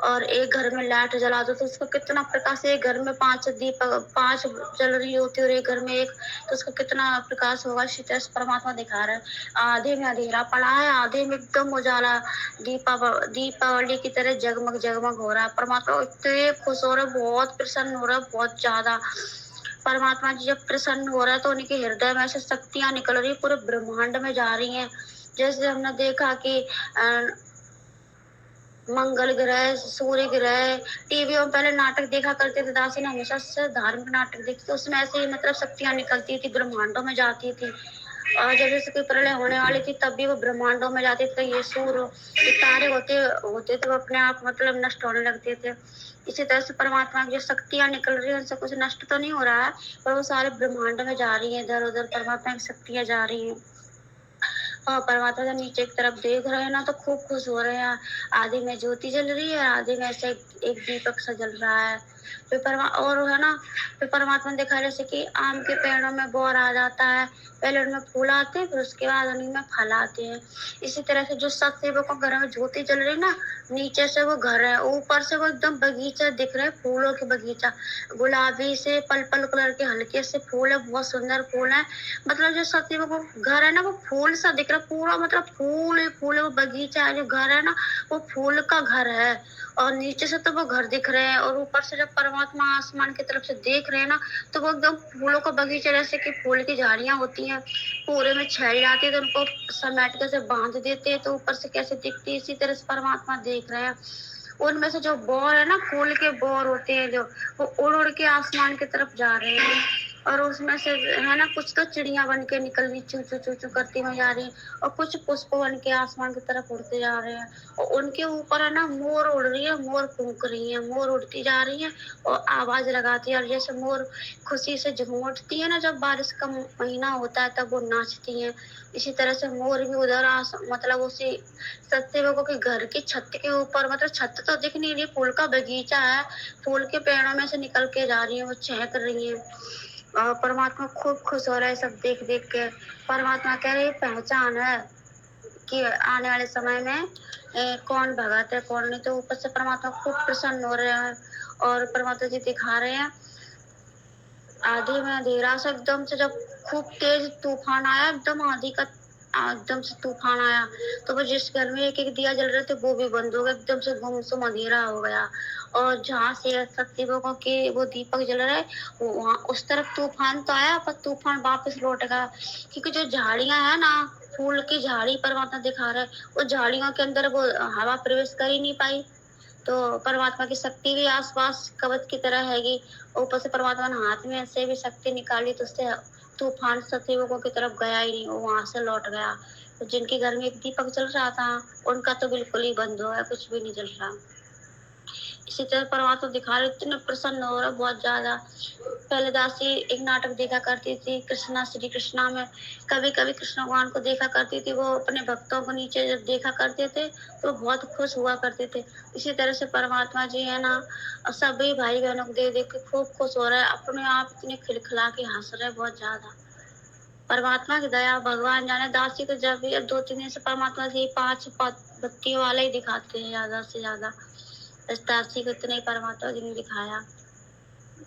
और एक घर में लाइट जला दो तो उसका कितना प्रकाश है। एक घर में 5 दीपक 5 जल रही होती है और एक घर में एक, तो उसका कितना प्रकाश होगा। इसी तरह से परमात्मा दिखा रहे हैं, आधे में अंधेरा पड़ा है, आधे में एकदम उजाला, दीपावली की तरह जगमग जगमग हो रहा है। परमात्मा इतने खुश हो रहे, बहुत प्रसन्न हो रहा है, बहुत ज्यादा। परमात्मा जी जब प्रसन्न हो रहा है तो उनके हृदय में से शक्तियां निकल रही है, पूरे ब्रह्मांड में जा रही हैं। जैसे हमने देखा कि मंगल ग्रह, सूर्य ग्रह, टीवी में पहले नाटक देखा करते थे, दासी ने हमेशा से धार्मिक नाटक देखते, उसमें ऐसे ही मतलब शक्तियां निकलती थी, ब्रह्मांडों में जाती थी। और जब जैसे कोई प्रलय होने वाली थी तब भी वो ब्रह्मांडों में जाते थे। ये सूर्य, ये तारे होते थे वो अपने आप मतलब नष्ट होने लगते थे। इसी तरह से परमात्मा की जो शक्तियां निकल रही है उनसे कुछ नष्ट तो नहीं हो रहा है, पर वो सारे ब्रह्मांड में जा रही है, इधर उधर परमात्मा की शक्तियां जा रही है। और परमात्मा जब नीचे की तरफ देख रहे हैं ना तो खूब खुश हो रहे हैं। आधे में ज्योति जल रही है, आधे में ऐसे एक दीपक सा जल रहा है। फिर और है ना, फिर परमात्मा ने देखा जैसे कि आम के पेड़ों में बोर आ जाता है, पहले उनमें फूल आते हैं फिर उसके बाद उनमें फल आते हैं। इसी तरह से जो सत्सेवकों के घर में ज्योति जल रही ना, नीचे से वो घर है, ऊपर से वो एकदम बगीचा दिख रहा है, फूलों के बगीचा, गुलाबी से पल कलर के हल्के से फूल है, बहुत सुंदर फूल है। मतलब जो सत्सेवकों का घर है ना वो फूल सा दिख रहा है पूरा, मतलब फूल ही फूल है। वो बगीचा है, जो घर है ना वो फूल का घर है। और नीचे से तो वो घर दिख रहे हैं, और ऊपर से जब परमात्मा आसमान की तरफ से देख रहे हैं ना तो वो एकदम फूलों का बगीचा, जैसे कि फूल की झाड़ियां होती हैं पूरे में छैल जाती है तो उनको समेट के से बांध देते हैं तो ऊपर से कैसे दिखती है, इसी तरह से परमात्मा देख रहे हैं। उनमें से जो बोर है ना, फूल के बोर होते हैं जो, वो उड़ उड़ के आसमान की तरफ जा रहे हैं। और उसमें से है ना कुछ तो चिड़िया बन के निकल रही, चू चू चू चू करती हुई जा रही है, और कुछ पुष्प बन के आसमान की तरफ उड़ते जा रहे हैं। और उनके ऊपर है ना मोर उड़ रही है, मोर कूक रही है, मोर उड़ती जा रही है और आवाज लगाती है। और जैसे मोर खुशी से झूम उठती है ना जब बारिश का महीना होता है तब वो नाचती है, इसी तरह से मोर भी उधर मतलब उसी सत्सेवकों के घर की छत के ऊपर, मतलब छत तो दिख नहीं रही, फूल का बगीचा है, फूल के पेड़ों में से निकल के जा रही है, वो चहक रही है। और परमात्मा खूब खुश हो रहा है सब देख देख के। परमात्मा कह रहे पहचान है कि आने वाले समय में कौन भगत है कौन नहीं। तो ऊपर से परमात्मा खूब प्रसन्न हो रहे हैं और परमात्मा जी दिखा रहे हैं। आधी में अंधेरा से एकदम से जब खूब तेज तूफान आया, एकदम एकदम से तूफान आया, तो वो जिस घर में एक एक दिया जल रहे थे वो भी बंद हो गया, एकदम से गुमसुम अंधेरा हो गया। और जहाँ से सत्संगों के वो दीपक जल रहे वहाँ उस तरफ तूफान तो आया, पर तूफान वापस लौट गया, क्योंकि जो झाड़ियां है ना, फूल की झाड़ी परमात्मा दिखा रहे, वो झाड़ियों के अंदर वो हवा प्रवेश कर ही नहीं पाई। तो परमात्मा की शक्ति भी आसपास कवच की तरह हैगी। ऊपर से परमात्मा ने हाथ में ऐसे भी शक्ति निकाली, तो उससे तूफान सतयुगों की तरफ गया ही नहीं, वो वहां से लौट गया। तो जिनके घर में एक दीपक जल रहा था उनका तो बिल्कुल ही बंद हो गया, कुछ भी नहीं जल रहा। इसी तरह परमात्मा दिखा रहे, इतने प्रसन्न हो रहा बहुत ज्यादा। पहले दासी एक नाटक देखा करती थी कृष्णा श्री कृष्णा में, कभी कभी कृष्ण भगवान को देखा करती थी, वो अपने भक्तों को नीचे जब देखा करते थे तो बहुत खुश हुआ करते थे। इसी तरह से परमात्मा जी है ना, सभी भाई बहनों को देख देख के खूब खुश हो रहे हैं, अपने आप इतने खिलखिला के हंस रहे बहुत ज्यादा। परमात्मा की दया, भगवान जाने। दासी को जब भी 2-3 दिन से परमात्मा जी 5 बत्तियों वाले ही दिखाते हैं ज्यादा से ज्यादा। इस दासी को इतना ही परमात्मा जी ने दिखाया।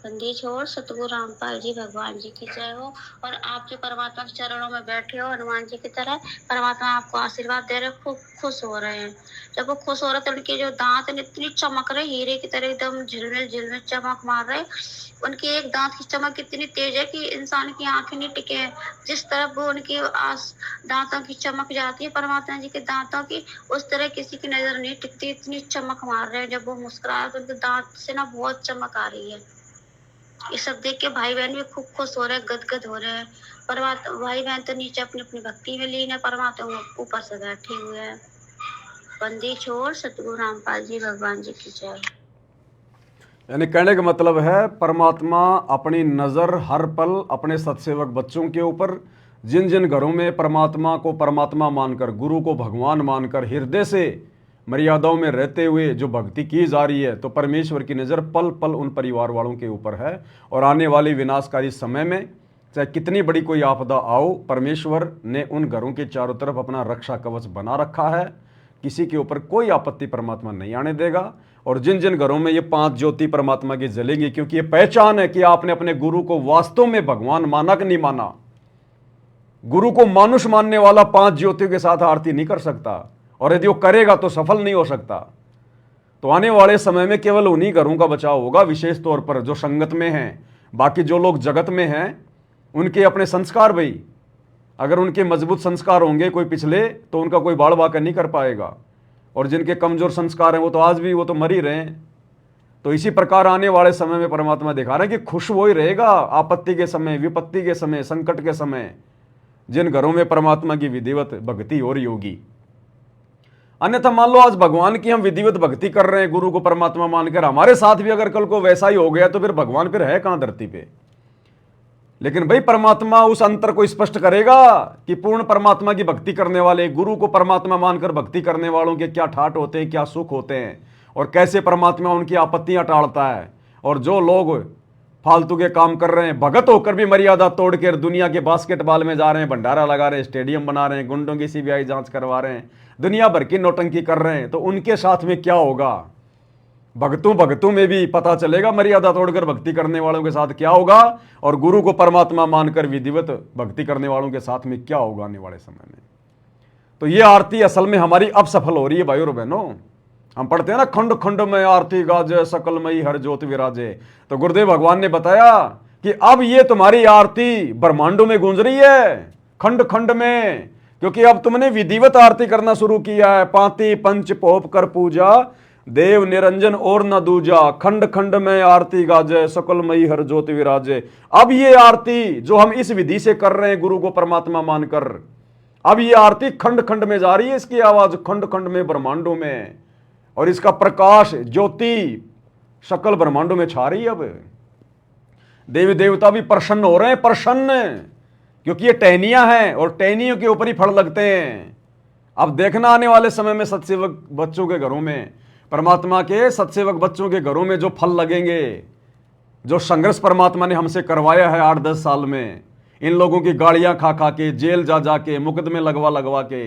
बंदी छोड़ सतगुरु रामपाल जी भगवान जी की जय हो। और आप जो परमात्मा के चरणों में बैठे हो हनुमान जी की तरह, परमात्मा आपको आशीर्वाद दे रहे, खूब खुश हो रहे हैं। जब वो खुश हो रहे थे उनके जो दांत इतनी चमक रहे, हीरे की तरह एकदम झिलमिल झिलमिल चमक मार रहे। उनके एक दांत की चमक इतनी तेज है कि इंसान की आंखें नहीं टिके। जिस तरफ वो उनकी दांतों की चमक जाती है परमात्मा जी के दांतों की, उस तरह किसी की नजर नहीं टिकती, इतनी चमक मार रहे हैं। जब वो मुस्कुरा तो उनके दांत से ना बहुत चमक आ रही है। ये सब देख के भाई बहन भी खूब खुश हो रहे हैं, गदगद हो रहे हैं। परमात्मा भाई बहन तो नीचे अपनी अपनी भक्ति में लीन है, परमात्मा ऊपर से बैठे हुए हैं। बंदी छोड़ सतगुरु रामपाल जी भगवान जी की जय। यानी कहने का मतलब है परमात्मा अपनी नज़र हर पल अपने सत्सेवक बच्चों के ऊपर, जिन जिन घरों में परमात्मा को परमात्मा मानकर, गुरु को भगवान मानकर, हृदय से मर्यादाओं में रहते हुए जो भक्ति की जा रही है, तो परमेश्वर की नज़र पल पल उन परिवार वालों के ऊपर है। और आने वाले विनाशकारी समय में चाहे कितनी बड़ी कोई आपदा आओ, परमेश्वर ने उन घरों के चारों तरफ अपना रक्षा कवच बना रखा है। किसी के ऊपर कोई आपत्ति परमात्मा नहीं आने देगा। और जिन जिन घरों में ये 5 ज्योति परमात्मा की जलेंगी, क्योंकि ये पहचान है कि आपने अपने गुरु को वास्तव में भगवान माना कि नहीं माना। गुरु को मानुष मानने वाला 5 ज्योतियों के साथ आरती नहीं कर सकता, और यदि वो करेगा तो सफल नहीं हो सकता। तो आने वाले समय में केवल उन्हीं घरों का बचाव होगा, विशेष तौर पर जो संगत में हैं। बाकी जो लोग जगत में हैं उनके अपने संस्कार, भाई अगर उनके मजबूत संस्कार होंगे कोई पिछले, तो उनका कोई बाड़ बाकर नहीं कर पाएगा। और जिनके कमजोर संस्कार हैं वो तो आज भी वो तो मर ही रहे हैं। तो इसी प्रकार आने वाले समय में परमात्मा दिखा रहे हैं कि खुश वो ही रहेगा आपत्ति के समय, विपत्ति के समय, संकट के समय, जिन घरों में परमात्मा की विधिवत भक्ति हो रही होगी। अन्यथा मान लो आज भगवान की हम विधिवत भक्ति कर रहे हैं, गुरु को परमात्मा मानकर, हमारे साथ भी अगर कल को वैसा ही हो गया तो फिर भगवान फिर है कहां धरती पे। लेकिन भाई परमात्मा उस अंतर को स्पष्ट करेगा कि पूर्ण परमात्मा की भक्ति करने वाले, गुरु को परमात्मा मानकर भक्ति करने वालों के क्या ठाट होते हैं, क्या सुख होते हैं, और कैसे परमात्मा उनकी आपत्तियां टालता है। और जो लोग फालतू के काम कर रहे हैं, भगत होकर भी मर्यादा तोड़कर दुनिया के बास्केटबॉल में जा रहे हैं, भंडारा लगा रहे हैं, स्टेडियम बना रहे हैं, गुंडों की सीबीआई जांच करवा रहे हैं, दुनिया भर की नौटंकी कर रहे हैं, तो उनके साथ में क्या होगा। भक्तों में भी पता चलेगा मर्यादा तोड़कर भक्ति करने वालों के साथ क्या होगा, और गुरु को परमात्मा मानकर विधिवत भक्ति करने वालों के साथ में क्या होगा आने वाले समय में। तो ये आरती असल में हमारी अब सफल हो रही है भाई और बहनों। हम पढ़ते हैं ना, खंड खंड में आरती गाजे सकलमयी हर ज्योति विराजे। तो गुरुदेव भगवान ने बताया कि अब ये तुम्हारी आरती ब्रह्मांडों में गूंज रही है, खंड खंड में, क्योंकि अब तुमने विधिवत आरती करना शुरू किया है। पांति पंच पोप कर पूजा, देव निरंजन और न दूजा, खंड खंड में आरती गाजे सकलमयी हर ज्योति विराजे। अब ये आरती जो हम इस विधि से कर रहे हैं गुरु को परमात्मा मानकर, अब ये आरती खंड खंड में जा रही है, इसकी आवाज खंड खंड में ब्रह्मांडों में, और इसका प्रकाश ज्योति सकल ब्रह्मांडों में छा रही है। अब देवी देवता भी प्रसन्न हो रहे हैं, प्रसन्न, क्योंकि ये टहनियां हैं और टहनियों के ऊपर ही फल लगते हैं। अब देखना आने वाले समय में सत्सेवक बच्चों के घरों में, परमात्मा के सत्सेवक बच्चों के घरों में जो फल लगेंगे, जो संघर्ष परमात्मा ने हमसे करवाया है 8-10 साल में, इन लोगों की गाड़ियां खा खा के, जेल जा जा के, मुकदमे लगवा के,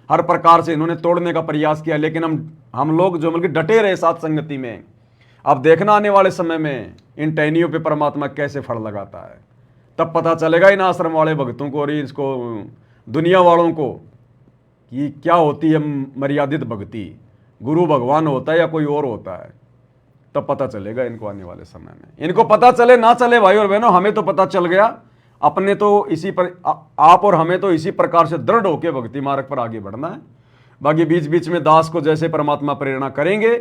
हर प्रकार से इन्होंने तोड़ने का प्रयास किया, लेकिन हम लोग जो बल्कि डटे रहे साथ संगति में। अब देखना आने वाले समय में इन टहनियों पे परमात्मा कैसे फल लगाता है, तब पता चलेगा इन आश्रम वाले भक्तों को और इसको दुनिया वालों को कि क्या होती है मर्यादित भक्ति, गुरु भगवान होता है या कोई और होता है, तब पता चलेगा इनको आने वाले समय में। इनको पता चले ना चले भाई और बहनों, हमें तो पता चल गया। अपने तो इसी पर आप और हमें तो इसी प्रकार से दृढ़ होकर भक्ति मार्ग पर आगे बढ़ना है। बाकी बीच बीच में दास को जैसे परमात्मा प्रेरणा करेंगे,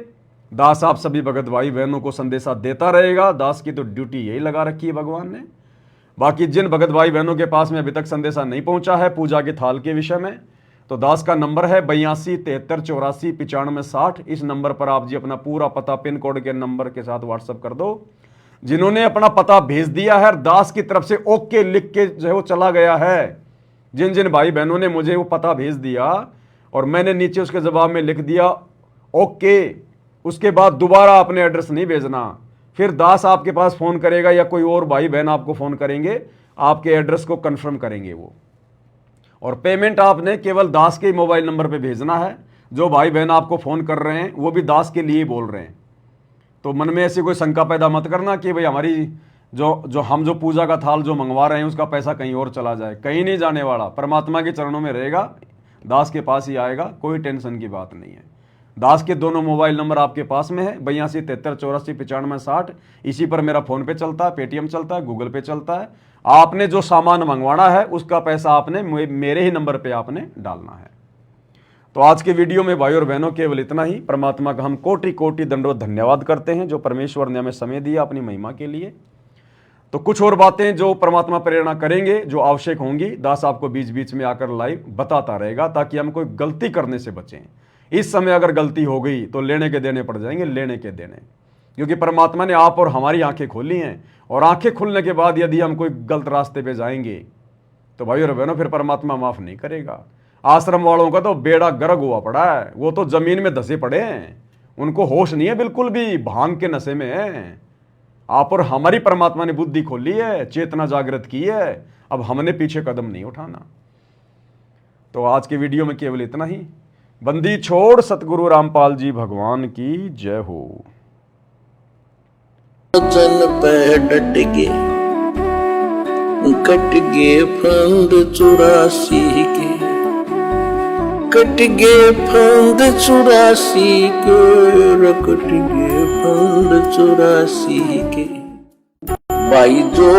दास आप सभी भगत भाई बहनों को संदेशा देता रहेगा। दास की तो ड्यूटी यही लगा रखी है भगवान ने। बाकी जिन भगत भाई बहनों के पास में अभी तक संदेशा नहीं पहुंचा है पूजा के थाल के विषय में, तो दास का नंबर है 82 73 84 95 60। इस नंबर पर आप जी अपना पूरा पता पिन कोड के नंबर के साथ व्हाट्सएप कर दो। जिन्होंने अपना पता भेज दिया है, दास की तरफ से ओके लिख के जो है वो चला गया है, जिन जिन भाई बहनों ने मुझे वो पता भेज दिया और मैंने नीचे उसके जवाब में लिख दिया ओके, उसके बाद दोबारा अपने एड्रेस नहीं भेजना। फिर दास आपके पास फोन करेगा या कोई और भाई बहन आपको फोन करेंगे, आपके एड्रेस को कंफर्म करेंगे वो, और पेमेंट आपने केवल दास के मोबाइल नंबर पे भेजना है। जो भाई बहन आपको फोन कर रहे हैं वो भी दास के लिए बोल रहे हैं, तो मन में ऐसी कोई शंका पैदा मत करना कि भाई हमारी हम जो पूजा का थाल जो मंगवा रहे हैं उसका पैसा कहीं और चला जाए। कहीं नहीं जाने वाला, परमात्मा के चरणों में रहेगा, दास के पास ही आएगा, कोई टेंशन की बात नहीं है। दास के दोनों मोबाइल नंबर आपके पास में है, 82 73 84 95 60। इसी पर मेरा फोन पे चलता है, पेटीएम चलता है, गूगल पे चलता है। आपने जो सामान मंगवाना है उसका पैसा आपने मेरे ही नंबर पे आपने डालना है। तो आज के वीडियो में भाई और बहनों केवल इतना ही। परमात्मा का हम कोटि कोटि दंडवत धन्यवाद करते हैं जो परमेश्वर ने हमें समय दिया अपनी महिमा के लिए। तो कुछ और बातें जो परमात्मा प्रेरणा करेंगे, जो आवश्यक होंगी, दास आपको बीच बीच में आकर लाइव बताता रहेगा ताकि हम कोई गलती करने से बचें। इस समय अगर गलती हो गई तो लेने के देने पड़ जाएंगे, लेने के देने, क्योंकि परमात्मा ने आप और हमारी आंखें खोली हैं, और आंखें खुलने के बाद यदि हम कोई गलत रास्ते पे जाएंगे तो भाई और बहनों फिर परमात्मा माफ नहीं करेगा। आश्रम वालों का तो बेड़ा गर्क हुआ पड़ा है, वो तो जमीन में धसे पड़े हैं, उनको होश नहीं है बिल्कुल भी, भांग के नशे में है। आप और हमारी परमात्मा ने बुद्धि खोली है, चेतना जागृत की है, अब हमने पीछे कदम नहीं उठाना। तो आज के वीडियो में केवल इतना ही। बंदी छोड़ सतगुरु रामपाल जी भगवान की जय हो। चल पे डट गे, कट गे फंद 84 के, कट गे फंद 84 के, कट गे फंद 84 के। भाई जो